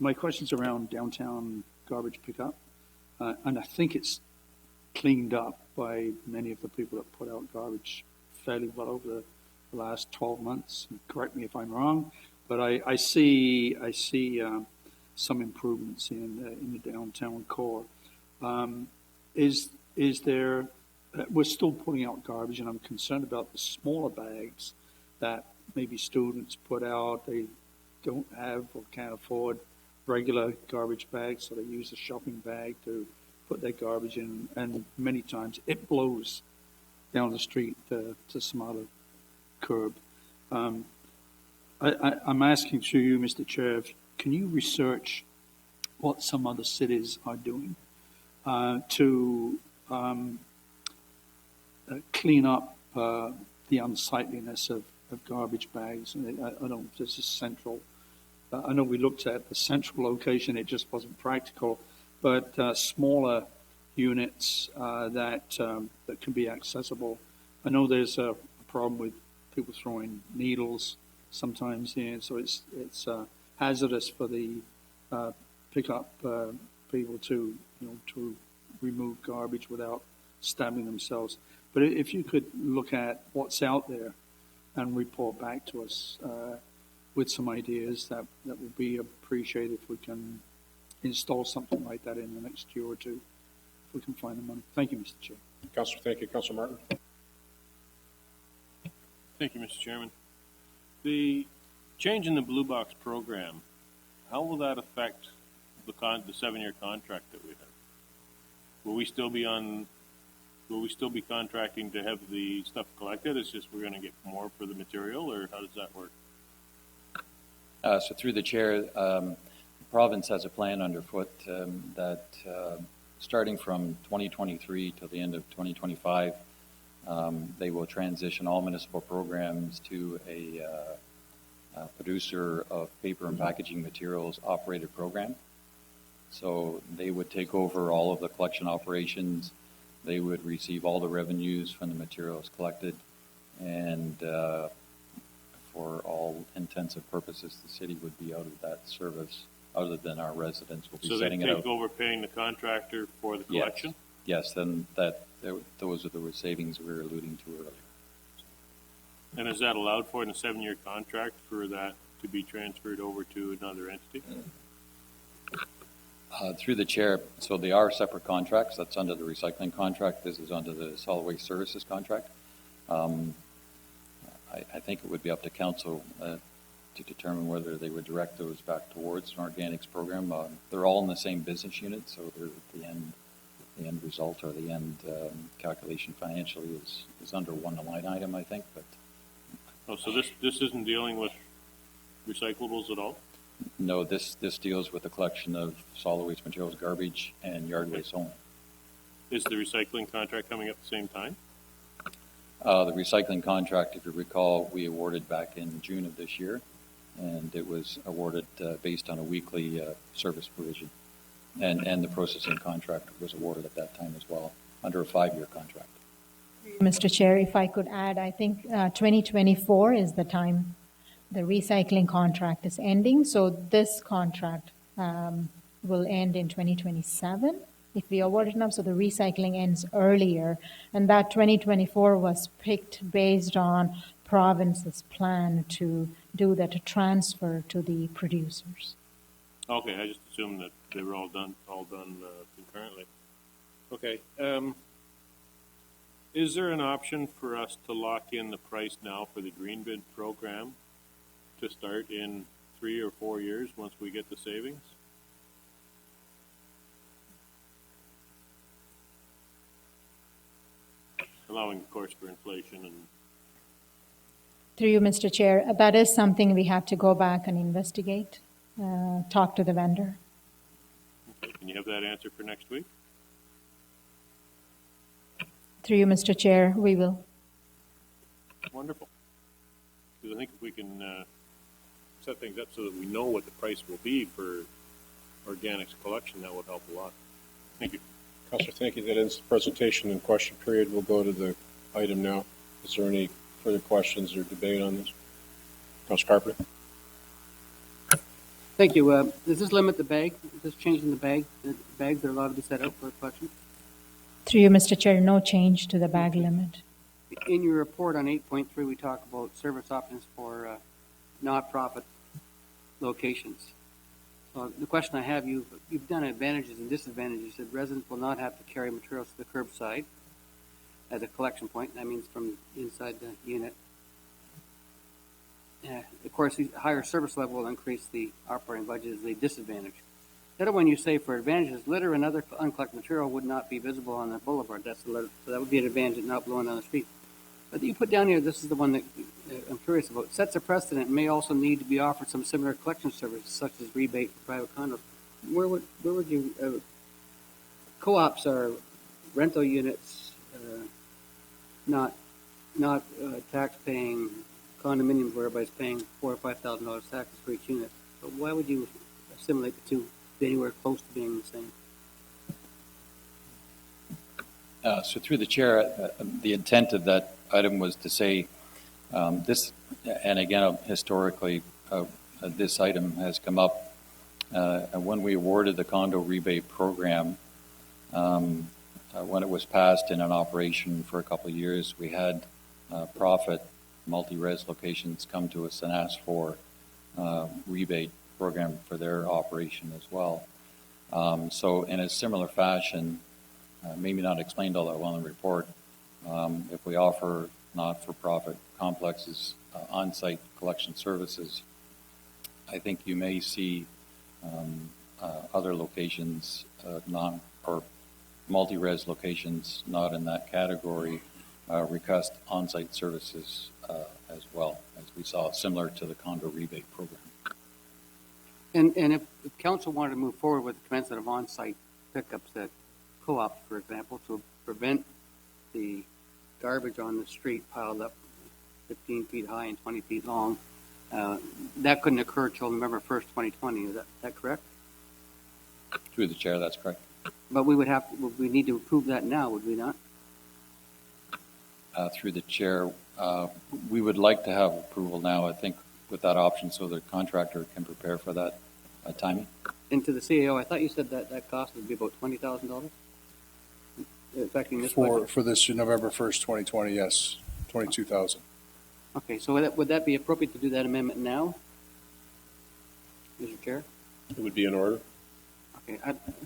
My question's around downtown garbage pickup, and I think it's cleaned up by many of the people that put out garbage fairly well over the last 12 months. Correct me if I'm wrong, but I see some improvements in the downtown core. Is there? We're still putting out garbage, and I'm concerned about the smaller bags that maybe students put out. They don't have or can't afford regular garbage bags, so they use a shopping bag to put their garbage in, and many times it blows down the street to some other curb. I'm asking through you, Mr. Chair, can you research what some other cities are doing to clean up the unsightliness of garbage bags? I don't know if this is central. I know we looked at the central location, it just wasn't practical, but smaller units that can be accessible. I know there's a problem with people throwing needles sometimes in, so it's hazardous for the pickup people to remove garbage without stabbing themselves. But if you could look at what's out there and report back to us with some ideas, that would be appreciated if we can install something like that in the next year or two, if we can find the money. Thank you, Mr. Chair. Councillor, thank you. Councillor Martin. Thank you, Mr. Chairman. The change in the Blue Box program, how will that affect the 7-year contract that we have? Will we still be contracting to have the stuff collected? It's just we're going to get more for the material, or how does that work? So through the chair, the province has a plan underfoot that starting from 2023 till the end of 2025, they will transition all municipal programs to a producer of paper and packaging materials operated program. So they would take over all of the collection operations. They would receive all the revenues from the materials collected, and for all intents and purposes, the city would be out of that service, other than our residents will be setting it out. So they take over paying the contractor for the collection? Yes, then those are the savings we were alluding to earlier. And is that allowed for in a 7-year contract for that to be transferred over to another entity? Through the chair, so they are separate contracts. That's under the recycling contract. This is under the solid waste services contract. I think it would be up to council to determine whether they would direct those back towards an organics program. They're all in the same business unit, so the end result or the end calculation financially is under one line item, I think. But so this isn't dealing with recyclables at all? No, this deals with the collection of solid waste materials, garbage, and yard waste only. Is the recycling contract coming up at the same time? The recycling contract, if you recall, we awarded back in June of this year, and it was awarded based on a weekly service provision. And the processing contract was awarded at that time as well, under a 5-year contract. Mr. Chair, if I could add, I think 2024 is the time the recycling contract is ending. So this contract will end in 2027 if we award it now. So the recycling ends earlier. And that 2024 was picked based on province's plan to do that, to transfer to the producers. Okay, I just assumed that they were all done concurrently. Okay. Is there an option for us to lock in the price now for the green bid program to start in 3 or 4 years once we get the savings? Allowing, of course, for inflation and... Through you, Mr. Chair, that is something we have to go back and investigate, talk to the vendor. Okay, can you have that answer for next week? Through you, Mr. Chair, we will. Wonderful. Because I think if we can set things up so that we know what the price will be for organics collection, that would help a lot. Thank you. Councillor, thank you. That ends the presentation and question period. We'll go to the item now. Is there any further questions or debate on this? Councillor Carpenter. Thank you. Does this limit the bag? Is this changing the bag? The bags are allowed to be set out for collection? Through you, Mr. Chair, no change to the bag limit. In your report on 8.3, we talk about service options for not-profit locations. The question I have, you've done advantages and disadvantages. You said residents will not have to carry materials to the curbside as a collection point. That means from inside the unit. Of course, the higher service level will increase the operating budget as a disadvantage. The other one you say for advantages, litter and other uncollected material would not be visible on the boulevard. That's the litter, so that would be an advantage of not blowing on the street. But you put down here, this is the one that I'm curious about. Sets a precedent and may also need to be offered some similar collection services, such as rebate for private condos. Where would you, co-ops are rental units, not tax-paying condominiums where everybody's paying $4,000 or $5,000 taxes for each unit. So why would you assimilate the two, be anywhere close to being the same? So through the chair, the intent of that item was to say this, and again, historically, this item has come up when we awarded the condo rebate program. When it was passed in an operation for a couple of years, we had profit multi-res locations come to us and ask for rebate program for their operation as well. So in a similar fashion, maybe not explained all that well in the report, if we offer not-for-profit complexes on-site collection services, I think you may see other locations, or multi-res locations not in that category, request on-site services as well, as we saw similar to the condo rebate program. And if council wanted to move forward with the commencement of on-site pickups at co-ops, for example, to prevent the garbage on the street piled up 15 feet high and 20 feet long, that couldn't occur until November 1st, 2020. Is that correct? Through the chair, that's correct. But we need to approve that now, would we not? Through the chair, we would like to have approval now, I think, with that option so the contractor can prepare for that timing. And to the CAO, I thought you said that cost would be about $20,000? Affecting this budget? For this November 1st, 2020, yes, 22,000. Okay, so would that be appropriate to do that amendment now, Mr. Chair? It would be in order. Okay,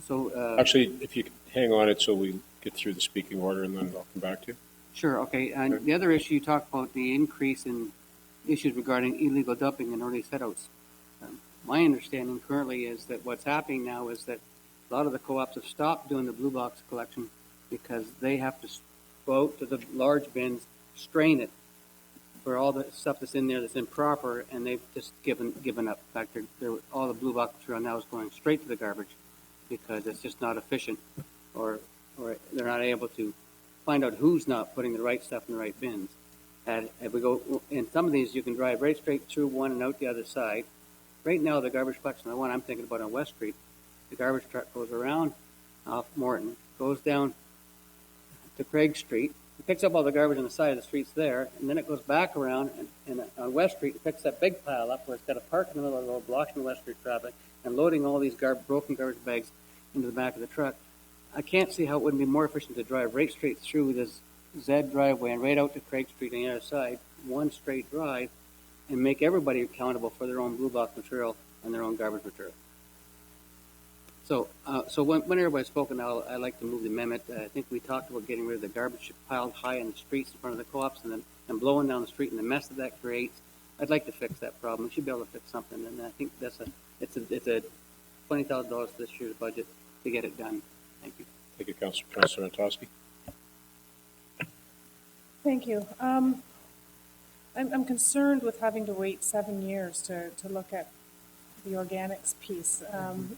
so... Actually, if you could hang on it so we get through the speaking order and then I'll come back to you. Sure, okay. And the other issue, you talked about the increase in issues regarding illegal dumping and early setouts. My understanding currently is that what's happening now is that a lot of the co-ops have stopped doing the blue box collection because they have to go out to the large bins, strain it for all the stuff that's in there that's improper, and they've just given up. In fact, all the blue box material now is going straight to the garbage because it's just not efficient or or they're not able to find out who's not putting the right stuff in the right bins. And if we go, in some of these, you can drive right straight through one and out the other side. Right now, the garbage collection, the one I'm thinking about on West Street, the garbage truck goes around off Morton, goes down to Craig Street, it picks up all the garbage on the side of the streets there, and then it goes back around and on West Street, it picks that big pile up where it's got to park in the middle of the road, blocking the West Street traffic, and loading all these broken garbage bags into the back of the truck. I can't see how it wouldn't be more efficient to drive right straight through this Z driveway and right out to Craig Street on the other side, one straight drive, and make everybody accountable for their own blue box material and their own garbage material. So when everybody's spoken, I'd like to move the amendment. I think we talked about getting rid of the garbage piled high in the streets in front of the co-ops and blowing down the street and the mess that creates. I'd like to fix that problem. We should be able to fix something, and I think it's a $20,000 this year's budget to get it done. Thank you. Thank you, Councilor Antosky. Thank you. I'm concerned with having to wait 7 years to look at the organics piece.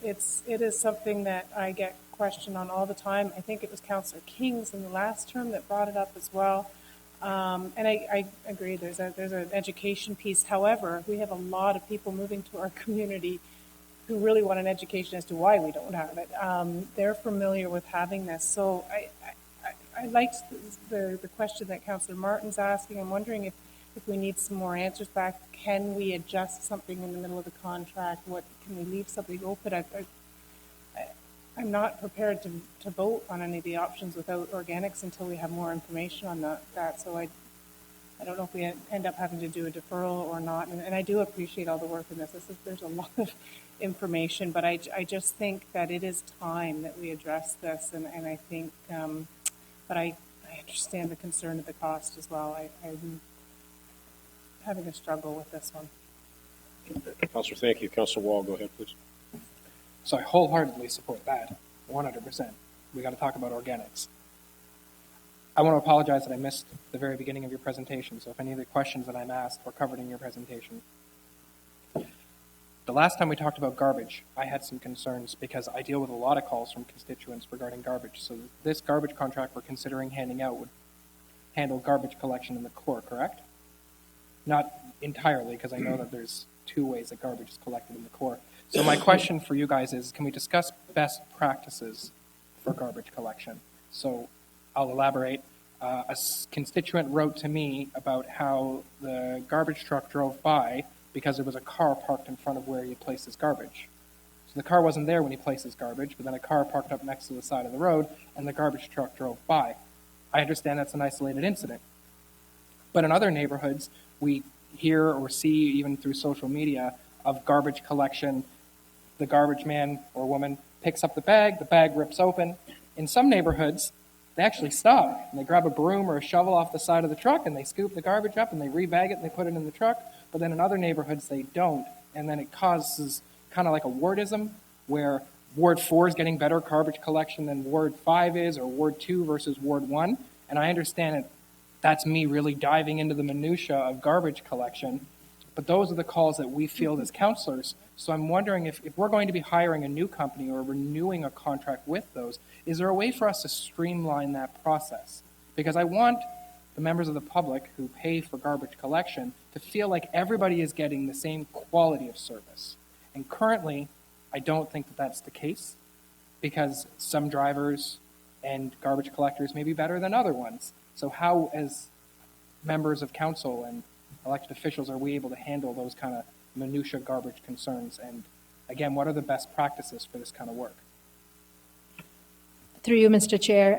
It is something that I get questioned on all the time. I think it was Councillor Kings in the last term that brought it up as well. And I agree, there's an education piece. However, we have a lot of people moving to our community who really want an education as to why we don't have it. They're familiar with having this. So I liked the question that Councillor Martin's asking. I'm wondering if we need some more answers back. Can we adjust something in the middle of the contract? Can we leave something open? I'm not prepared to vote on any of the options without organics until we have more information on that. So I don't know if we end up having to do a deferral or not. And I do appreciate all the work in this. There's a lot of information, but I just think that it is time that we address this. And I think, but I understand the concern of the cost as well. I'm having a struggle with this one. Councillor, thank you. Councillor Wall, go ahead, please. So I wholeheartedly support that, 100%. We got to talk about organics. I want to apologize that I missed the very beginning of your presentation, so if any of the questions that I'm asked were covered in your presentation. The last time we talked about garbage, I had some concerns because I deal with a lot of calls from constituents regarding garbage. So this garbage contract we're considering handing out would handle garbage collection in the core, correct? Not entirely, because I know that there's 2 ways that garbage is collected in the core. So my question for you guys is, can we discuss best practices for garbage collection? So I'll elaborate. A constituent wrote to me about how the garbage truck drove by because there was a car parked in front of where he had placed his garbage. So the car wasn't there when he placed his garbage, but then a car parked up next to the side of the road, and the garbage truck drove by. I understand that's an isolated incident. But in other neighborhoods, we hear or see, even through social media, of garbage collection. The garbage man or woman picks up the bag rips open. In some neighborhoods, they actually stop and they grab a broom or a shovel off the side of the truck and they scoop the garbage up and they rebag it and they put it in the truck. But then in other neighborhoods, they don't. And then it causes kind of like a wardism where Ward 4 is getting better garbage collection than Ward 5 is, or Ward 2 versus Ward 1. And I understand it. That's me really diving into the minutia of garbage collection. But those are the calls that we field as councillors. So I'm wondering if we're going to be hiring a new company or renewing a contract with those, is there a way for us to streamline that process? Because I want the members of the public who pay for garbage collection to feel like everybody is getting the same quality of service. And currently, I don't think that that's the case, because some drivers and garbage collectors may be better than other ones. So how, as members of council and elected officials, are we able to handle those kind of minutia garbage concerns? And again, what are the best practices for this kind of work? Through you, Mr. Chair,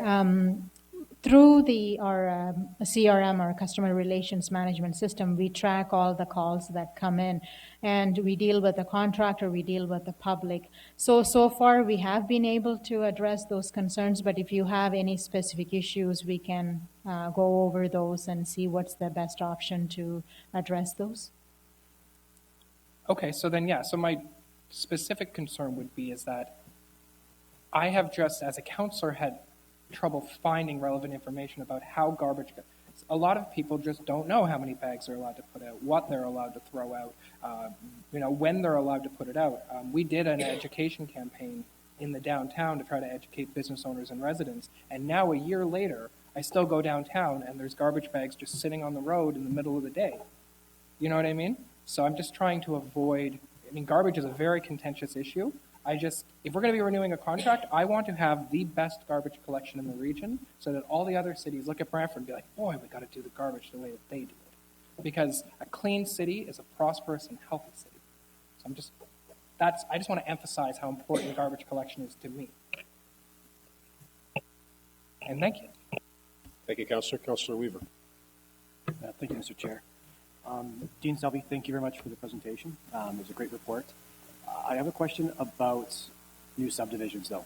through our CRM, our Customer Relations Management System, we track all the calls that come in, and we deal with the contractor, we deal with the public. So far we have been able to address those concerns, but if you have any specific issues, we can go over those and see what's the best option to address those. Okay, so then, yeah, so my specific concern would be is that I have just, as a counselor, had trouble finding relevant information about how garbage goes. A lot of people just don't know how many bags they're allowed to put out, what they're allowed to throw out, when they're allowed to put it out. We did an education campaign in the downtown to try to educate business owners and residents. And now, a year later, I still go downtown and there's garbage bags just sitting on the road in the middle of the day. You know what I mean? So I'm just trying to avoid, I mean, garbage is a very contentious issue. If we're going to be renewing a contract, I want to have the best garbage collection in the region so that all the other cities look at Brantford and be like, boy, we got to do the garbage the way that they do it. Because a clean city is a prosperous and healthy city. So I just want to emphasize how important garbage collection is to me. And thank you. Thank you, Councillor. Councillor Weaver. Thank you, Mr. Chair. Dean Selby, thank you very much for the presentation. It was a great report. I have a question about new subdivisions, though.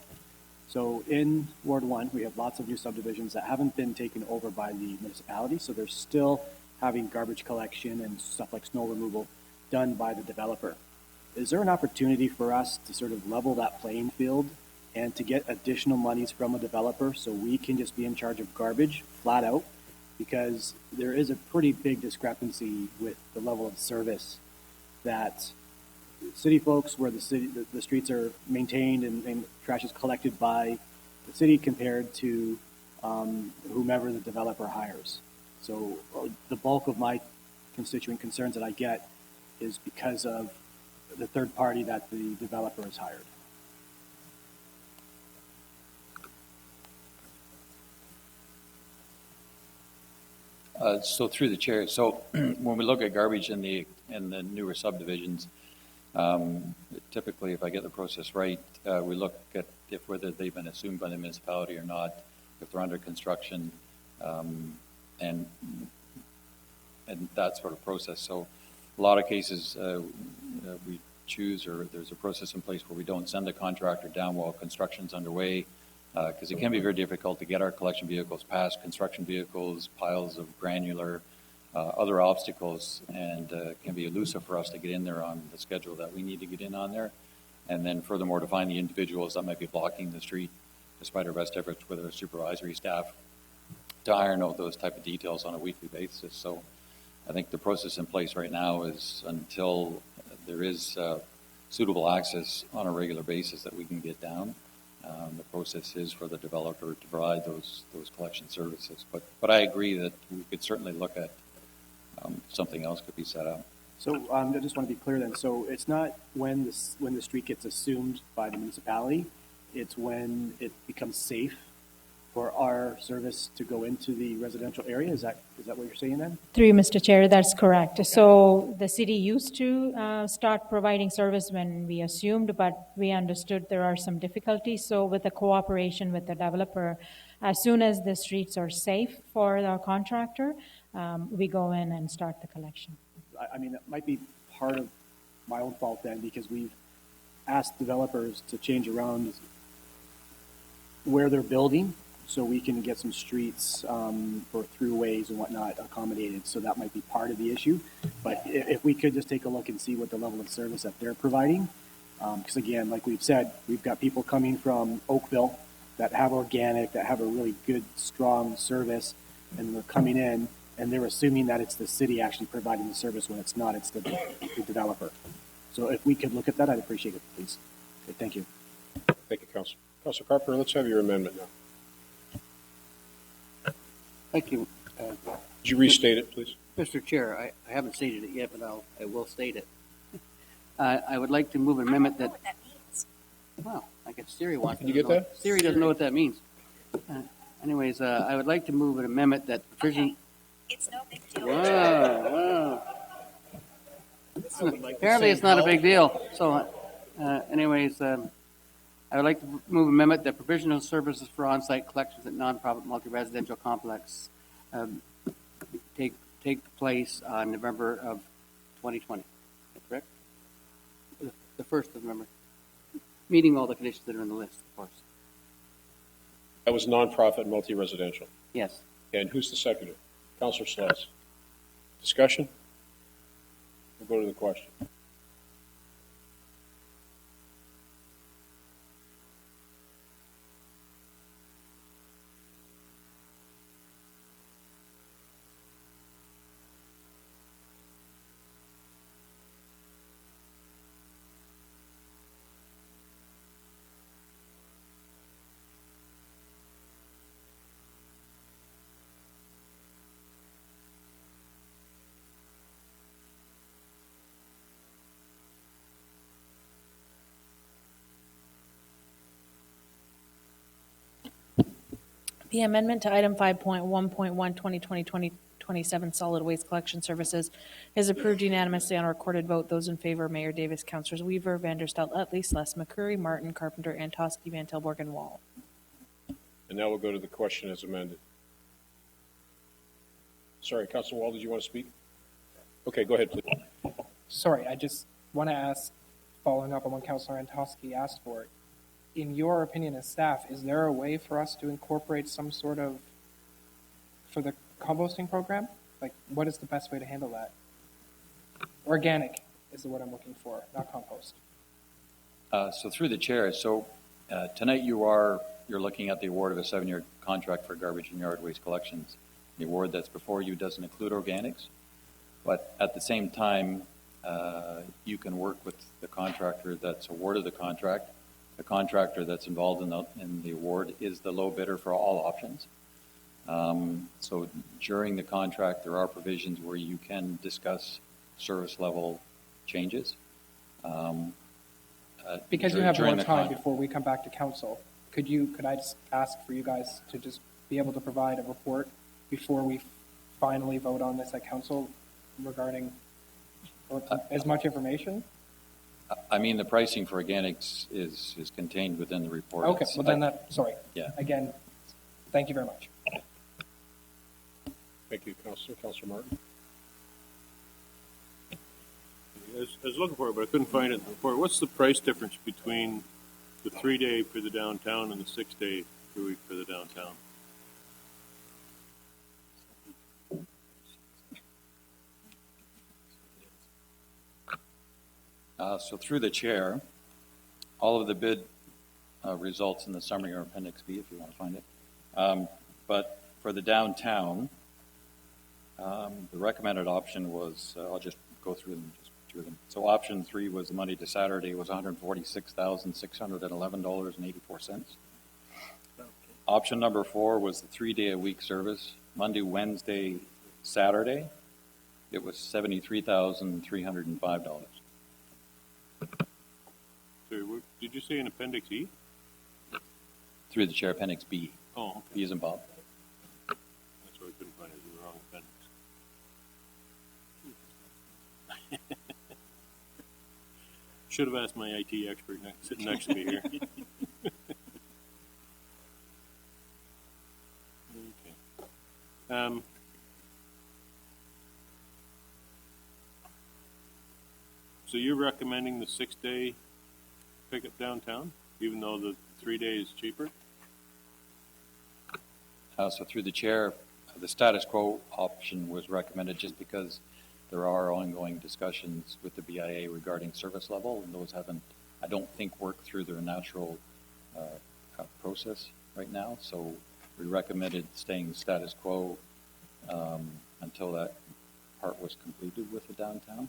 So in Ward 1, we have lots of new subdivisions that haven't been taken over by the municipality, so they're still having garbage collection and stuff like snow removal done by the developer. Is there an opportunity for us to sort of level that playing field and to get additional monies from a developer so we can just be in charge of garbage flat out? Because there is a pretty big discrepancy with the level of service that city folks, where the streets are maintained and trash is collected by the city compared to whomever the developer hires. So the bulk of my constituent concerns that I get is because of the third party that the developer has hired. So through the chair, so when we look at garbage in the newer subdivisions, typically, if I get the process right, we look at whether they've been assumed by the municipality or not, if they're under construction, and that sort of process. So a lot of cases, we choose, or there's a process in place where we don't send a contractor down while construction's underway, because it can be very difficult to get our collection vehicles past construction vehicles, piles of granular, other obstacles, and it can be elusive for us to get in there on the schedule that we need to get in on there. And then furthermore, to find the individuals that might be blocking the street, despite our best efforts with our supervisory staff, to iron out those type of details on a weekly basis. So I think the process in place right now is until there is suitable access on a regular basis that we can get down. The process is for the developer to provide those collection services. But I agree that we could certainly look at something else could be set up. So I just want to be clear then. So it's not when the street gets assumed by the municipality, it's when it becomes safe for our service to go into the residential area. Is that what you're saying then? Through you, Mr. Chair, that's correct. So the city used to start providing service when we assumed, but we understood there are some difficulties. So with the cooperation with the developer, as soon as the streets are safe for our contractor, we go in and start the collection. I mean, that might be part of my own fault then, because we've asked developers to change around where they're building so we can get some streets for throughways and whatnot accommodated. So that might be part of the issue. But if we could just take a look and see what the level of service that they're providing. Because again, like we've said, we've got people coming from Oakville that have organic, that have a really good, strong service, and they're coming in and they're assuming that it's the city actually providing the service when it's not, it's the developer. So if we could look at that, I'd appreciate it, please. Okay, thank you. Thank you, Councillor. Councillor Carpenter, let's have your amendment now. Thank you. Could you restate it, please? Mr. Chair, I haven't stated it yet, but I will state it. I would like to move an amendment that. Well, I guess Siri wants. Can you get that? Siri doesn't know what that means. Anyways, I would like to move an amendment that provision. It's no big deal. Wow. Apparently, it's not a big deal. So, anyways, I would like to move an amendment that provisional services for on-site collections at nonprofit multi-residential complex take place on November of 2020. Correct? The 1st of November. Meeting all the conditions that are in the list, of course. That was nonprofit multi-residential. Yes. And who's the seconder? Councillor Slice. Discussion? We'll go to the question. The amendment to item 5.1.1, 2020-2027 solid waste collection services is approved unanimously on a recorded vote. Those in favor, Mayor Davis, Councilors Weaver, Vanderstelt, Utley, Sless, McCurry, Martin, Carpenter, Antosky, Van Tilburg, and Wall. And now we'll go to the question as amended. Sorry, Councilor Wall, did you want to speak? Okay, go ahead, please. Sorry, I just want to ask, following up on what Councilor Antosky asked for, in your opinion as staff, is there a way for us to incorporate some sort of, for the composting program? Like, what is the best way to handle that? Organic is the word I'm looking for, not compost. So through the chair, tonight you're looking at the award of a 7-year contract for garbage and yard waste collections. The award that's before you doesn't include organics, but at the same time, you can work with the contractor that's awarded the contract. The contractor that's involved in the award is the low bidder for all options. So during the contract, there are provisions where you can discuss service level changes. Because you have more time before we come back to council, could I just ask for you guys to just be able to provide a report before we finally vote on this at council regarding as much information? I mean, the pricing for organics is contained within the report. Okay, well then sorry. Yeah. Again, thank you very much. Thank you, Councilor. Councilor Martin. I was looking for it, but I couldn't find it in the report. What's the price difference between the 3-day for the downtown and the 6-day per week for the downtown? So through the chair, all of the bid results in the summary or appendix B, if you want to find it. But for the downtown, the recommended option was, I'll just go through them, So option 3 was the Monday to Saturday was $146,611.84. Option number 4 was the 3-day-a-week service, Monday, Wednesday, Saturday. It was $73,305. Sorry, what, did you say in Appendix E? Through the chair, Appendix B. Oh, okay. B as in Bob. That's why I couldn't find it. It was the wrong appendix. Should have asked my IT expert sitting next to me here. Okay. So you're recommending the 6-day pickup downtown, even though the 3-day is cheaper? So through the chair, the status quo option was recommended just because there are ongoing discussions with the BIA regarding service level, and those haven't, I don't think, worked through their natural process right now. So we recommended staying status quo until that part was completed with the downtown.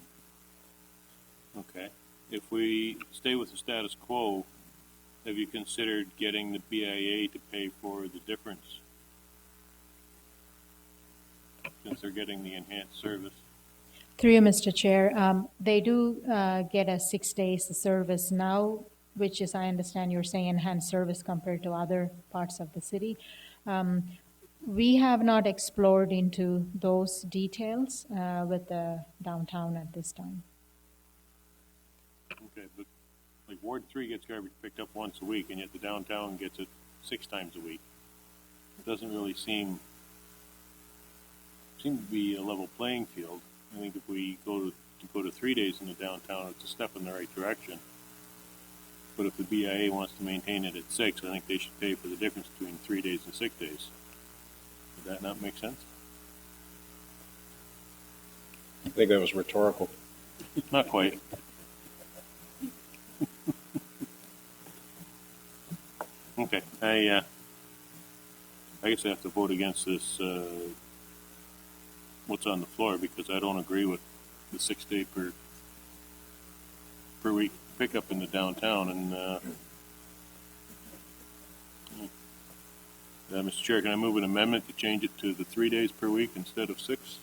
Okay. If we stay with the status quo, have you considered getting the BIA to pay for the difference? Since they're getting the enhanced service. Through you, Mr. Chair, they do get a 6 days service now, which is, I understand you're saying, enhanced service compared to other parts of the city. We have not explored into those details with the downtown at this time. Okay, but like Ward 3 gets garbage picked up once a week, and yet the downtown gets it 6 times a week. It doesn't really seem to be a level playing field. I think if we go to 3 days in the downtown, it's a step in the right direction. But if the BIA wants to maintain it at 6, I think they should pay for the difference between 3 days and 6 days. Would that not make sense? I think that was rhetorical. Not quite. Okay, I guess I have to vote against this, what's on the floor, because I don't agree with the 6-day per week pickup in the downtown. And Mr. Chair, can I move an amendment to change it to the 3 days per week instead of 6?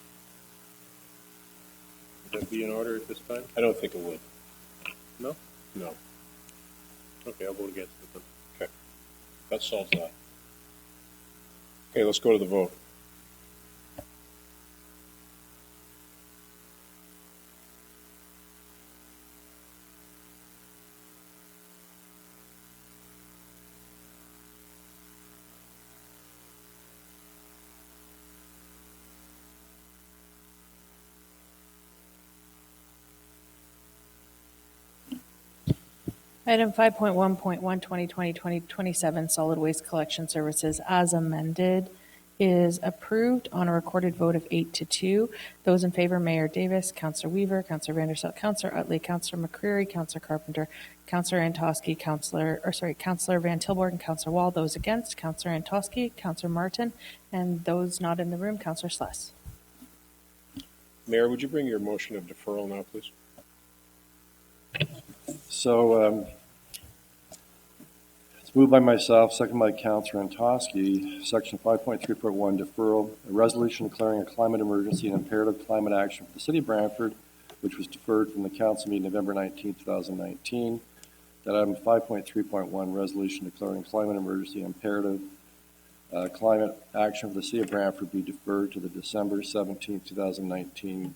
Would that be in order at this time? I don't think it would. No? No. Okay, I'll vote against it then. Okay. That solves that. Okay, let's go to the vote. Item 5.1.1, 2020-2027 solid waste collection services as amended is approved on a recorded vote of 8-2. Those in favor, Mayor Davis, Councillor Weaver, Councillor Vanderstelt, Councillor Utley, Councillor McCreary, Councillor Carpenter, Councillor Antosky, Councillor Van Tilborg, and Councillor Wall. Those against, Councillor Antosky, Councillor Martin, and those not in the room, Councillor Sless. Mayor, would you bring your motion of deferral now, please? So it's moved by myself, second by Councillor Antosky, Section 5.3.1 deferral, a resolution declaring a climate emergency and imperative climate action for the City of Brantford, which was deferred from the council meeting November 19, 2019. That item 5.3.1, resolution declaring climate emergency and imperative climate action for the City of Brantford be deferred to the December 17, 2019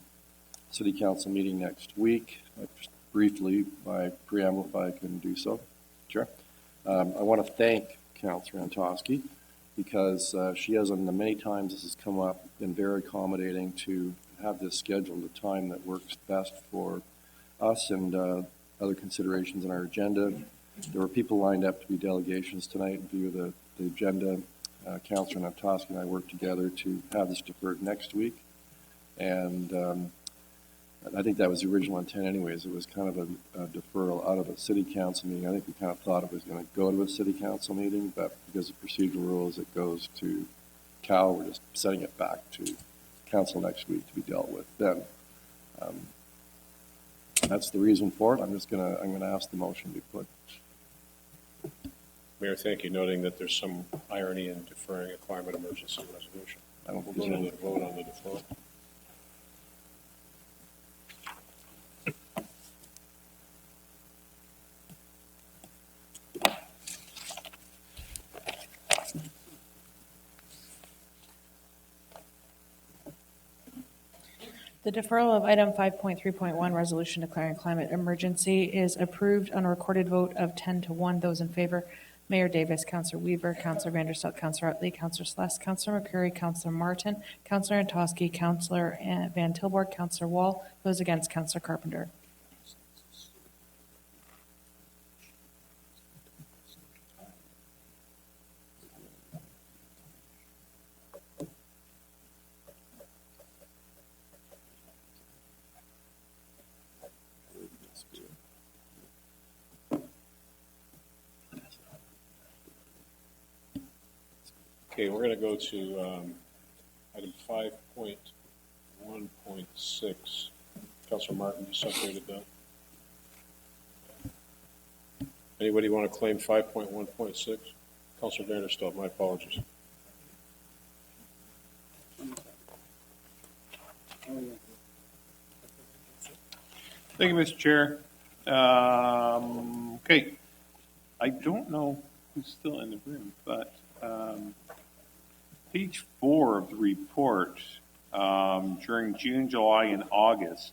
City Council meeting next week. Just briefly, by preamble, if I can do so. Sure. I want to thank Councillor Antosky because she has, on the many times this has come up, been very accommodating to have this scheduled at a time that works best for us and other considerations in our agenda. There were people lined up to be delegations tonight in view of the agenda. Councillor Antosky and I worked together to have this deferred next week. And I think that was the original intent anyways. It was kind of a deferral out of a city council meeting. I think we kind of thought it was going to go to a city council meeting, but because of procedural rules, it goes to Cal. We're just setting it back to council next week to be dealt with then. That's the reason for it. I'm going to ask the motion to be put. Mayor, thank you, noting that there's some irony in deferring a climate emergency resolution. I don't We'll go to the vote on the deferral. The deferral of item 5.3.1, resolution declaring climate emergency, is approved on a recorded vote of 10-1. Those in favor, Mayor Davis, Councillor Weaver, Councillor Vanderstelt, Councillor Utley, Councillor Sless, Councillor McCreary, Councillor Martin, Councillor Antosky, Councillor Van Tilborg, Councillor Wall. Those against, Councillor Carpenter. Okay, we're going to go to item 5.1.6. Councillor Martin, you separated that. Anybody want to claim 5.1.6? Councillor Vanderstelt, my apologies. Thank you, Mr. Chair. Okay, I don't know who's still in the room, but page 4 of the report, during June, July, and August,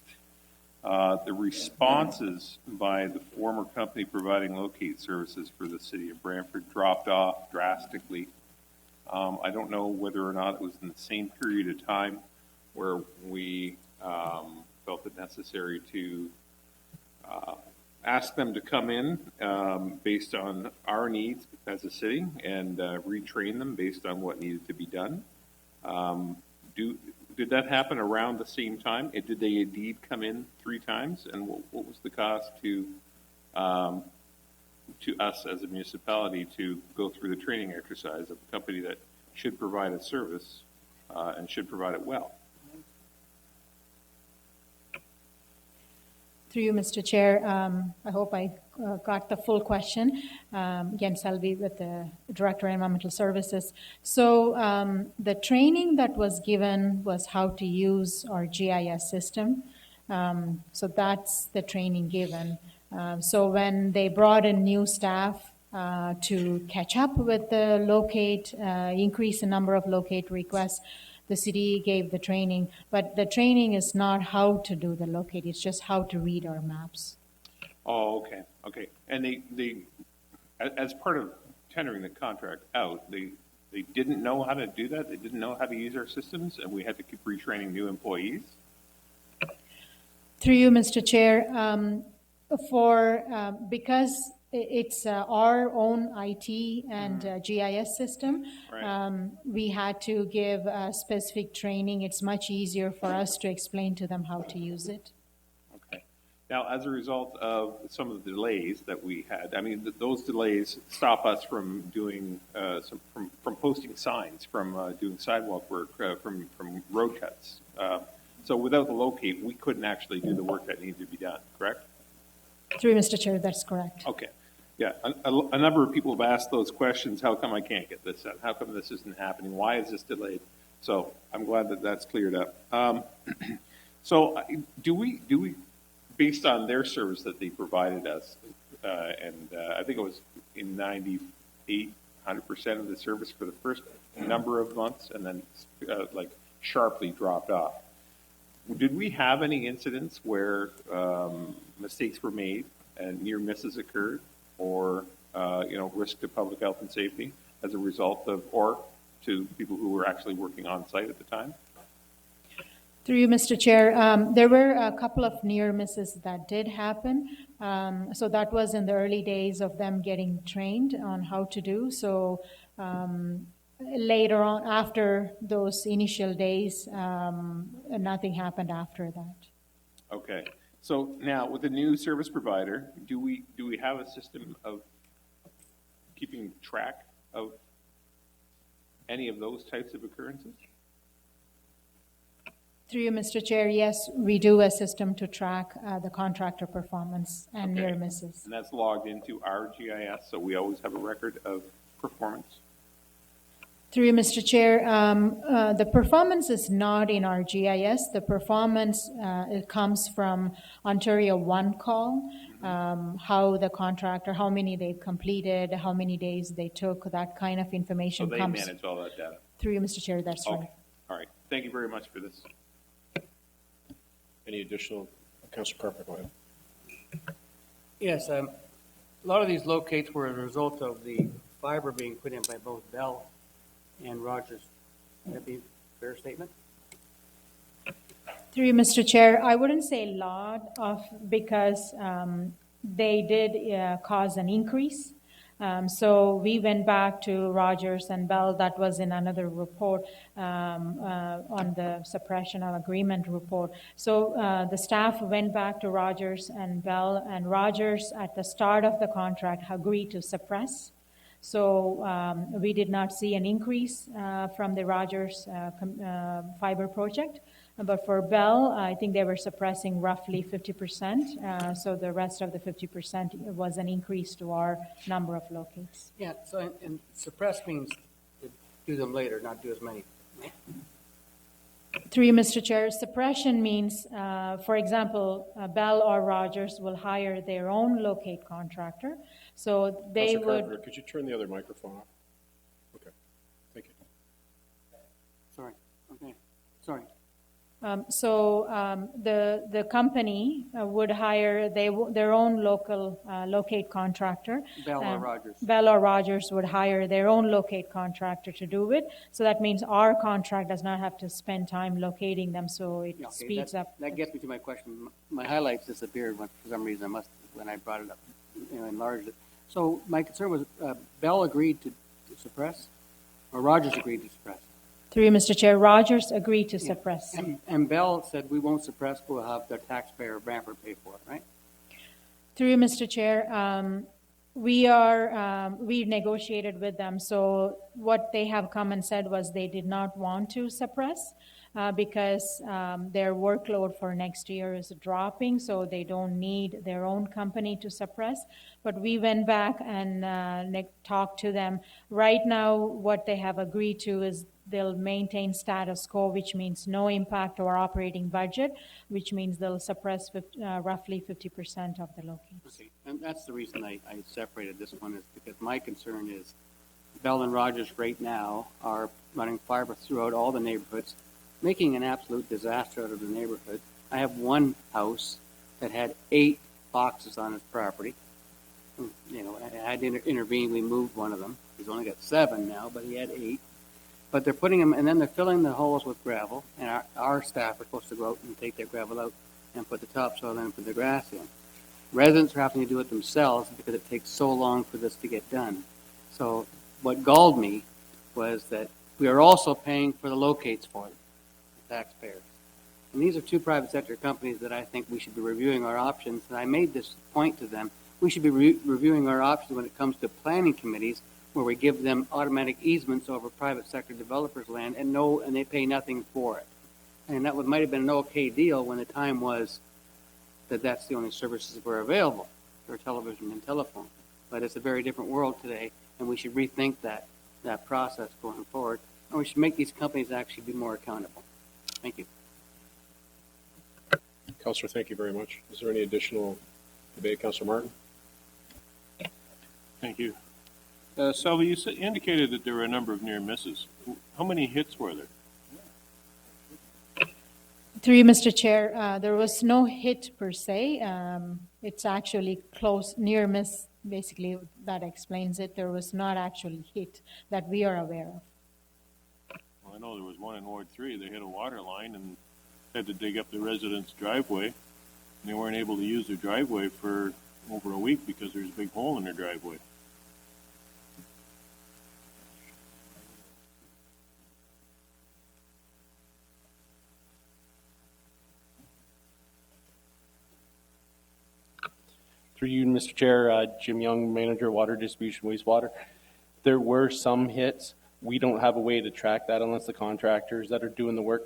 the responses by the former company providing locate services for the City of Brantford dropped off drastically. I don't know whether or not it was in the same period of time where we felt it necessary to ask them to come in based on our needs as a city and retrain them based on what needed to be done. Did that happen around the same time? Did they indeed come in 3 times? And what was the cost to us as a municipality to go through the training exercise of a company that should provide a service and should provide it well? Through you, Mr. Chair, I hope I got the full question. Again, Selby with the Director of Environmental Services. So the training that was given was how to use our GIS system. So that's the training given. So when they brought in new staff to catch up with the locate, increase the number of locate requests. The city gave the training, but the training is not how to do the locate, it's just how to read our maps. Oh, okay, okay. And as part of tendering the contract out, they didn't know how to do that? They didn't know how to use our systems, and we had to keep retraining new employees? Through you, Mr. Chair, because it's our own IT and GIS system, Right. we had to give specific training. It's much easier for us to explain to them how to use it. Okay. Now, as a result of some of the delays that we had, I mean, those delays stop us from doing from posting signs, from doing sidewalk work, from road cuts. So without the locate, we couldn't actually do the work that needed to be done, correct? Through you, Mr. Chair, that's correct. Okay. Yeah, a number of people have asked those questions. How come I can't get this done? How come this isn't happening? Why is this delayed? So I'm glad that that's cleared up. So do we, based on their service that they provided us, and I think it was in 98, 100% of the service for the first number of months, and then like sharply dropped off. Did we have any incidents where mistakes were made and near misses occurred, or risk to public health and safety as a result of, or to people who were actually working on site at the time? Through you, Mr. Chair, there were a couple of near misses that did happen. So that was in the early days of them getting trained on how to do. So later on, after those initial days, nothing happened after that. Okay. So now with the new service provider, do we have a system of keeping track of any of those types of occurrences? Through you, Mr. Chair, yes, we do a system to track the contractor performance and near misses. And that's logged into our GIS, so we always have a record of performance? Through you, Mr. Chair, the performance is not in our GIS. The performance, it comes from Ontario One Call, how the contractor, how many they've completed, how many days they took, that kind of information So they comes. manage all that data? Through you, Mr. Chair, that's right. All right. Thank you very much for this. Any additional, Councilor Carper, go ahead. Yes, a lot of these locates were a result of the fiber being put in by both Bell and Rogers. Would that be a fair statement? Through you, Mr. Chair, I wouldn't say a lot of, because they did cause an increase. So we went back to Rogers and Bell. That was in another report on the suppression of agreement report. So the staff went back to Rogers and Bell, and Rogers at the start of the contract agreed to suppress. So we did not see an increase from the Rogers fiber project. But for Bell, I think they were suppressing roughly 50%. So the rest of the 50% was an increase to our number of locates. Yeah, so and suppress means to do them later, not do as many. Through you, Mr. Chair, suppression means, for example, Bell or Rogers will hire their own locate contractor. So they Councilor would... Carpenter, could you turn the other microphone off? Okay, thank you. Sorry, okay, sorry. The company would hire their own local locate contractor. Bell or Rogers. Bell or Rogers would hire their own locate contractor to do it. So that means our contract does not have to spend time locating them, so it speeds up. That gets me to my question. My highlights disappeared for some reason. When I brought it up, enlarged it. So my concern was Bell agreed to suppress, or Rogers agreed to suppress. Through you, Mr. Chair, Rogers agreed to suppress. And Bell said, we won't suppress, we'll have the taxpayer of Brantford pay for it, right? Through you, Mr. Chair, we negotiated with them. So what they have come and said was they did not want to suppress because their workload for next year is dropping, so they don't need their own company to suppress. But we went back and talked to them. Right now, what they have agreed to is they'll maintain status quo, which means no impact to our operating budget, which means they'll suppress roughly 50% of the locates. Okay. And that's the reason I separated this one, is because my concern is Bell and Rogers right now are running fiber throughout all the neighborhoods, making an absolute disaster out of the neighborhood. I have one house that had 8 boxes on its property. You know, I had to intervene. We moved one of them. He's only got 7 now, but he had 8. But they're putting them, and then they're filling the holes with gravel, and our staff are supposed to go out and take that gravel out and put the topsoil in and put the grass in. Residents are having to do it themselves because it takes so long for this to get done. So what galled me was that we are also paying for the locates for them, the taxpayers. And these are 2 private sector companies that I think we should be reviewing our options. And I made this point to them. We should be reviewing our options when it comes to planning committees, where we give them automatic easements over private sector developers' land and they pay nothing for it. And that might have been an okay deal when the time was that that's the only services that were available for television and telephone. But it's a very different world today, and we should rethink that process going forward. And we should make these companies actually be more accountable. Thank you. Councillor, thank you very much. Is there any additional debate? Councillor Martin? Thank you. Selby, you indicated that there were a number of near misses. How many hits were there? Through you, Mr. Chair, there was no hit per se. It's actually close, near miss, basically, that explains it. There was not actually hit that we are aware of. Well, I know there was one in Ward 3. They hit a water line and had to dig up the resident's driveway. And they weren't able to use their driveway for over a week because there's a big hole in their driveway. Through you, Mr. Chair, Jim Young, Manager, Water Distribution, Wastewater. There were some hits. We don't have a way to track that unless the contractors that are doing the work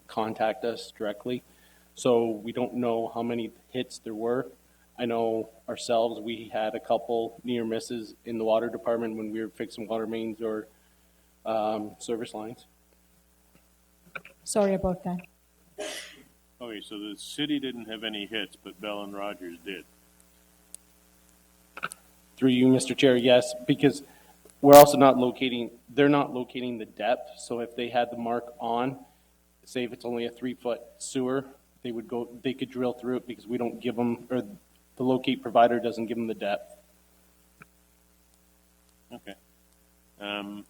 contact us directly. So we don't know how many hits there were. I know ourselves, we had a couple near misses in the water department when we were fixing water mains or service lines. Sorry about that. Okay, so the city didn't have any hits, but Bell and Rogers did. Through you, Mr. Chair, yes, because we're also not locating, they're not locating the depth. So if they had the mark on, say if it's only a 3-foot sewer, they could drill through it because we don't give them, or the locate provider doesn't give them the depth. Okay. Do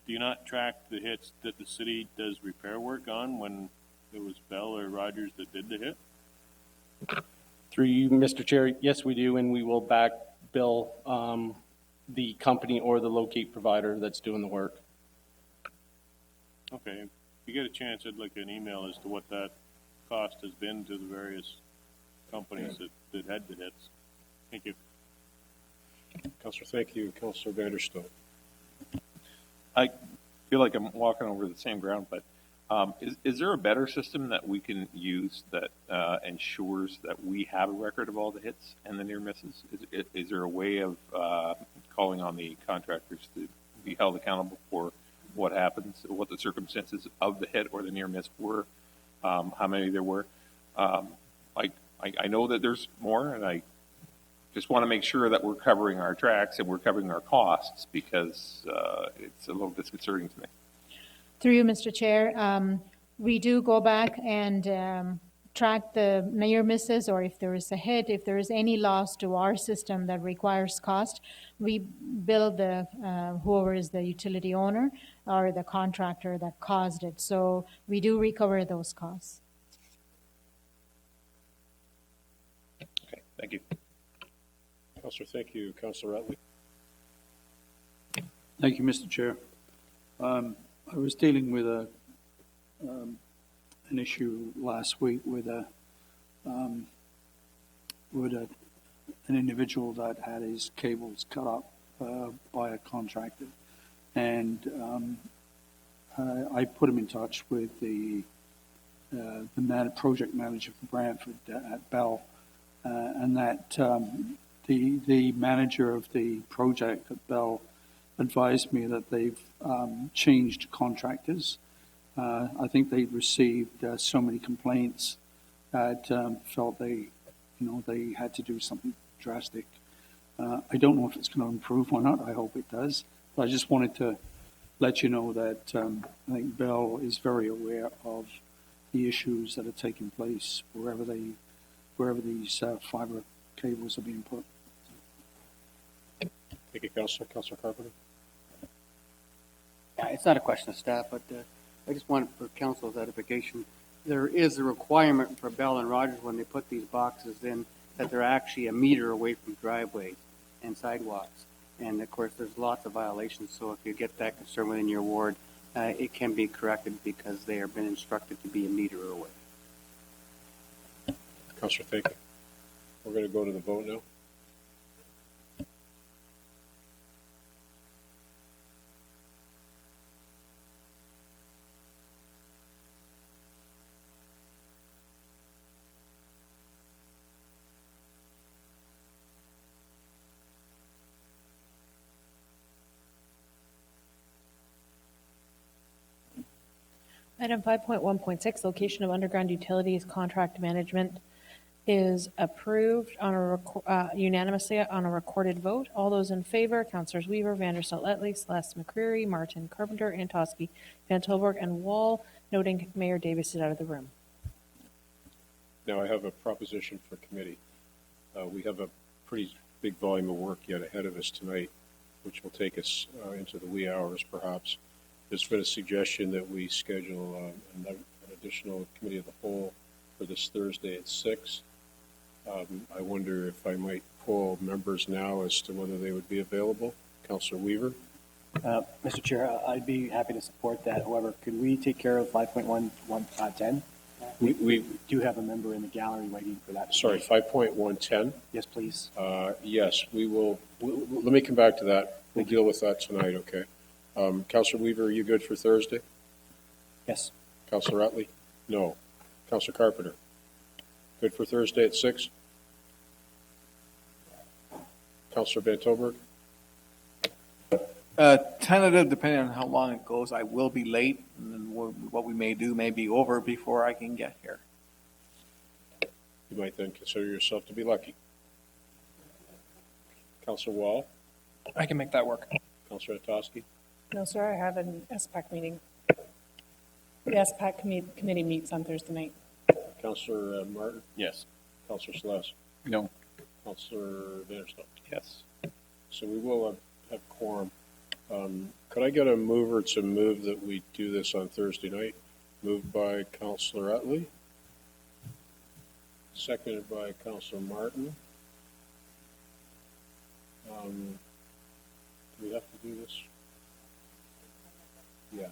you not track the hits that the city does repair work on when it was Bell or Rogers that did the hit? Through you, Mr. Chair, yes, we do, and we will back bill the company or the locate provider that's doing the work. Okay. If you get a chance, I'd like an email as to what that cost has been to the various companies that had the hits. Thank you. Councillor, thank you. Councillor Vanderstoel. I feel like I'm walking over the same ground, but is there a better system that we can use that ensures that we have a record of all the hits and the near misses? Is there a way of calling on the contractors to be held accountable for what happens, what the circumstances of the hit or the near miss were, how many there were? I know that there's more, and I just want to make sure that we're covering our tracks and we're covering our costs, because it's a little disconcerting to me. Through you, Mr. Chair, we do go back and track the near misses, or if there is a hit, if there is any loss to our system that requires cost, we bill the whoever is the utility owner or the contractor that caused it. So we do recover those costs. Okay, thank you. Councillor, thank you. Councillor Utley. Thank you, Mr. Chair. I was dealing with an issue last week with an individual that had his cables cut up by a contractor, and I put him in touch with the project manager for Brantford at Bell, and that the manager of the project at Bell advised me that they've changed contractors. I think they received so many complaints that felt they they had to do something drastic. I don't know if it's going to improve or not. I hope it does. But I just wanted to let you know that I think Bell is very aware of the issues that are taking place wherever these fiber cables are being put. Thank you, Councilor. Councilor Carpenter? Yeah, it's not a question of staff, but I just wanted for council's edification. There is a requirement for Bell and Rogers when they put these boxes in that they're actually a meter away from driveways and sidewalks. And of course, there's lots of violations. So if you get that concern within your ward, it can be corrected because they have been instructed to be a meter away. Councilor, thank you. We're going to go to the vote now. Item 5.1.6, location of underground utilities contract management is approved on unanimously on a recorded vote. All those in favor, Councilors Weaver, Vanderstel, Etley, Celeste, McCreary, Martin, Carpenter, Antosky, Van Tilburg, and Wall, noting Mayor Davis is out of the room. Now I have a proposition for committee. We have a pretty big volume of work yet ahead of us tonight, which will take us into the wee hours perhaps. There's been a suggestion that we schedule an additional committee of the whole for this Thursday at 6. I wonder if I might poll members now as to whether they would be available. Councilor Weaver? Mr. Chair, I'd be happy to support that. However, could we take care of 5.1.10? We do have a member in the gallery waiting for that. Sorry, 5.110? Yes, please. Yes, we will. Let me come back to that. We'll deal with that tonight, okay? Councilor Weaver, are you good for Thursday? Yes. Councilor Utley? No. Councilor Carpenter? Good for Thursday at 6? Councilor Van Tilburg? Tentative, depending on how long it goes. I will be late, and then what we may do may be over before I can get here. You might then consider yourself to be lucky. Councilor Wall? I can make that work. Councilor Antosky? No, sir, I have an SPAC meeting. The SPAC committee meets on Thursday night. Councilor Martin? Yes. Councilor Celeste? No. Councilor Vanderstel? Yes. So we will have quorum. Could I get a mover to move that we do this on Thursday night? Moved by Councilor Utley. Seconded by Councilor Martin. Do we have to do this? Yeah.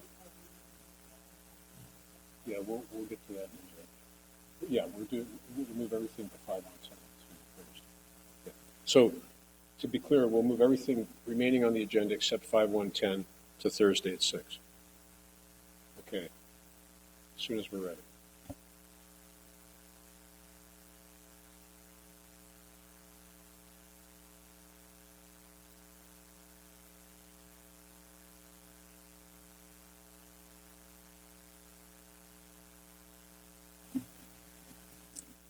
Yeah, we'll get to that in a minute. Yeah, we'll move everything to 5 on Thursday. Yeah. So, to be clear, we'll move everything remaining on the agenda except 5.1.10 to Thursday at 6. Okay. As soon as we're ready.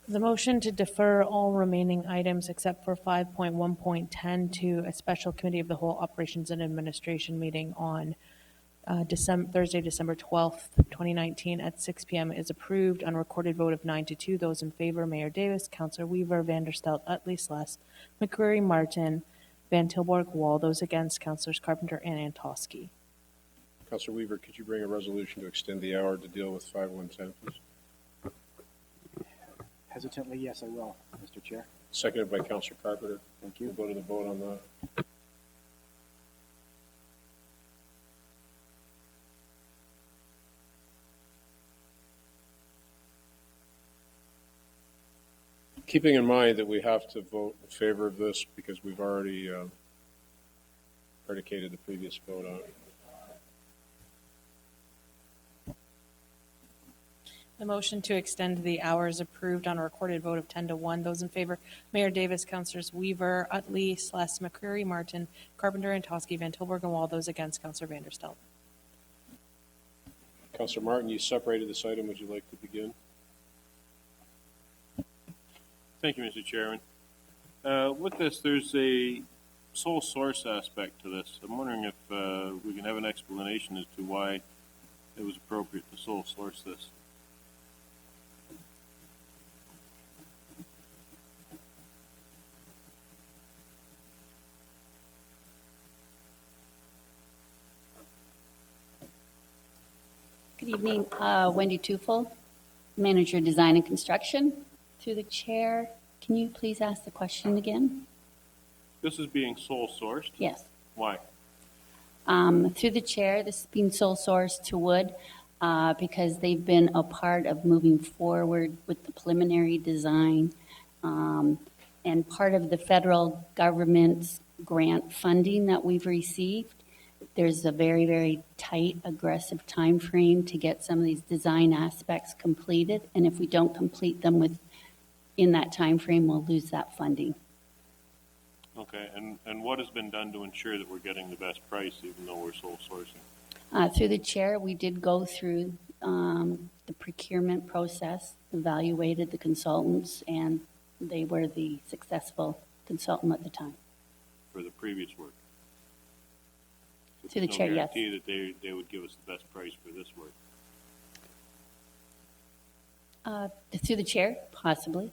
The motion to defer all remaining items except for 5.1.10 to a special committee of the whole operations and administration meeting on Thursday, December 12th, 2019 at 6 p.m. is approved on a recorded vote of 9-2. Those in favor, Mayor Davis, Councilor Weaver, Vanderstel, Utley, Celeste, McCreary, Martin, Van Tilburg, Wall. Those against, Councilors Carpenter and Antosky. Councilor Weaver, could you bring a resolution to extend the hour to deal with 5.1.10, please? Hesitantly, yes, I will, Mr. Chair. Seconded by Councilor Carpenter. Thank you. We'll go to the vote on that. Keeping in mind that we have to vote in favor of this because we've already predicated the previous vote on it. The motion to extend the hours approved on a recorded vote of 10-1. Those in favor, Mayor Davis, Councilors Weaver, Utley, Celeste, McCreary, Martin, Carpenter, and Antosky, Van Tilburg, and Wall. Those against, Councilor Vanderstel. Councilor Martin, you separated this item. Would you like to begin? Thank you, Mr. Chairman. With this, there's a sole source aspect to this. I'm wondering if we can have an explanation as to why it was appropriate to sole source this. Good evening, Wendy Tufel, Manager Design and Construction. Through the chair, can you please ask the question again? This is being sole sourced? Yes. Why? Through the chair, this is being sole sourced to Wood because they've been a part of moving forward with the preliminary design and part of the federal government's grant funding that we've received. There's a very, very tight, aggressive time frame to get some of these design aspects completed, and if we don't complete them in that time frame, we'll lose that funding. Okay, and what has been done to ensure that we're getting the best price even though we're sole sourcing? Through the chair, we did go through the procurement process, evaluated the consultants, and they were the successful consultant at the time. For the previous work? Through the chair, yes. There's no guarantee that they would give us the best price for this work? Through the chair, possibly.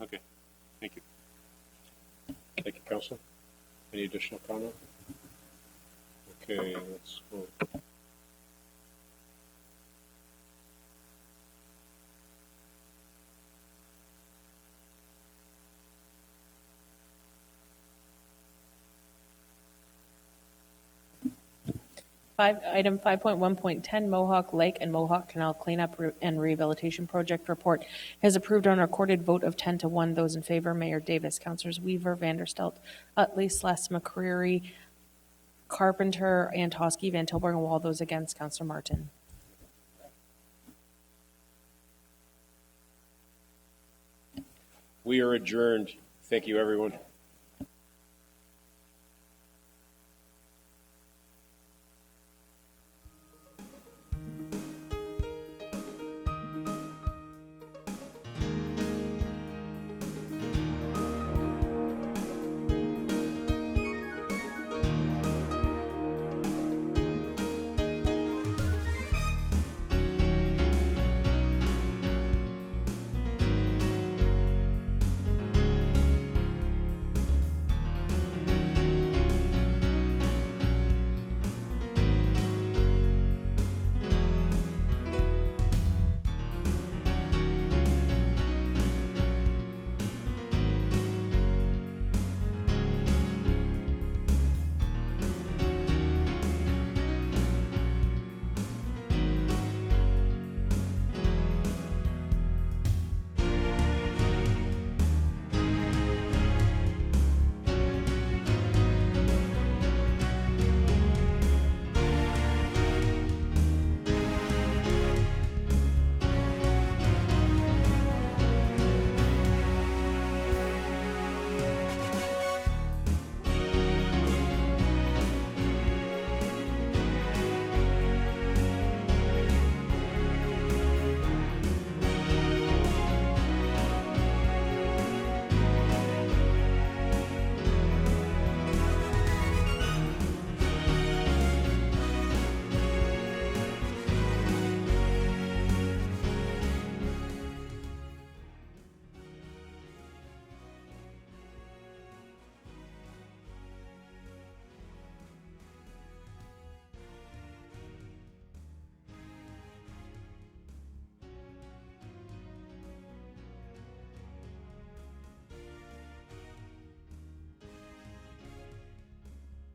Okay, thank you. Thank you, Council. Any additional comment? Okay, let's vote. Item 5.1.10, Mohawk Lake and Mohawk Canal Cleanup and Rehabilitation Project Report has approved on a recorded vote of 10-1. Those in favor, Mayor Davis, Councilors Weaver, Vanderstelt, Utley, Sless, McCreary, Carpenter, Antosky, Van Tilburg, and Wall. Those against, Councilor Martin. We are adjourned. Thank you, everyone.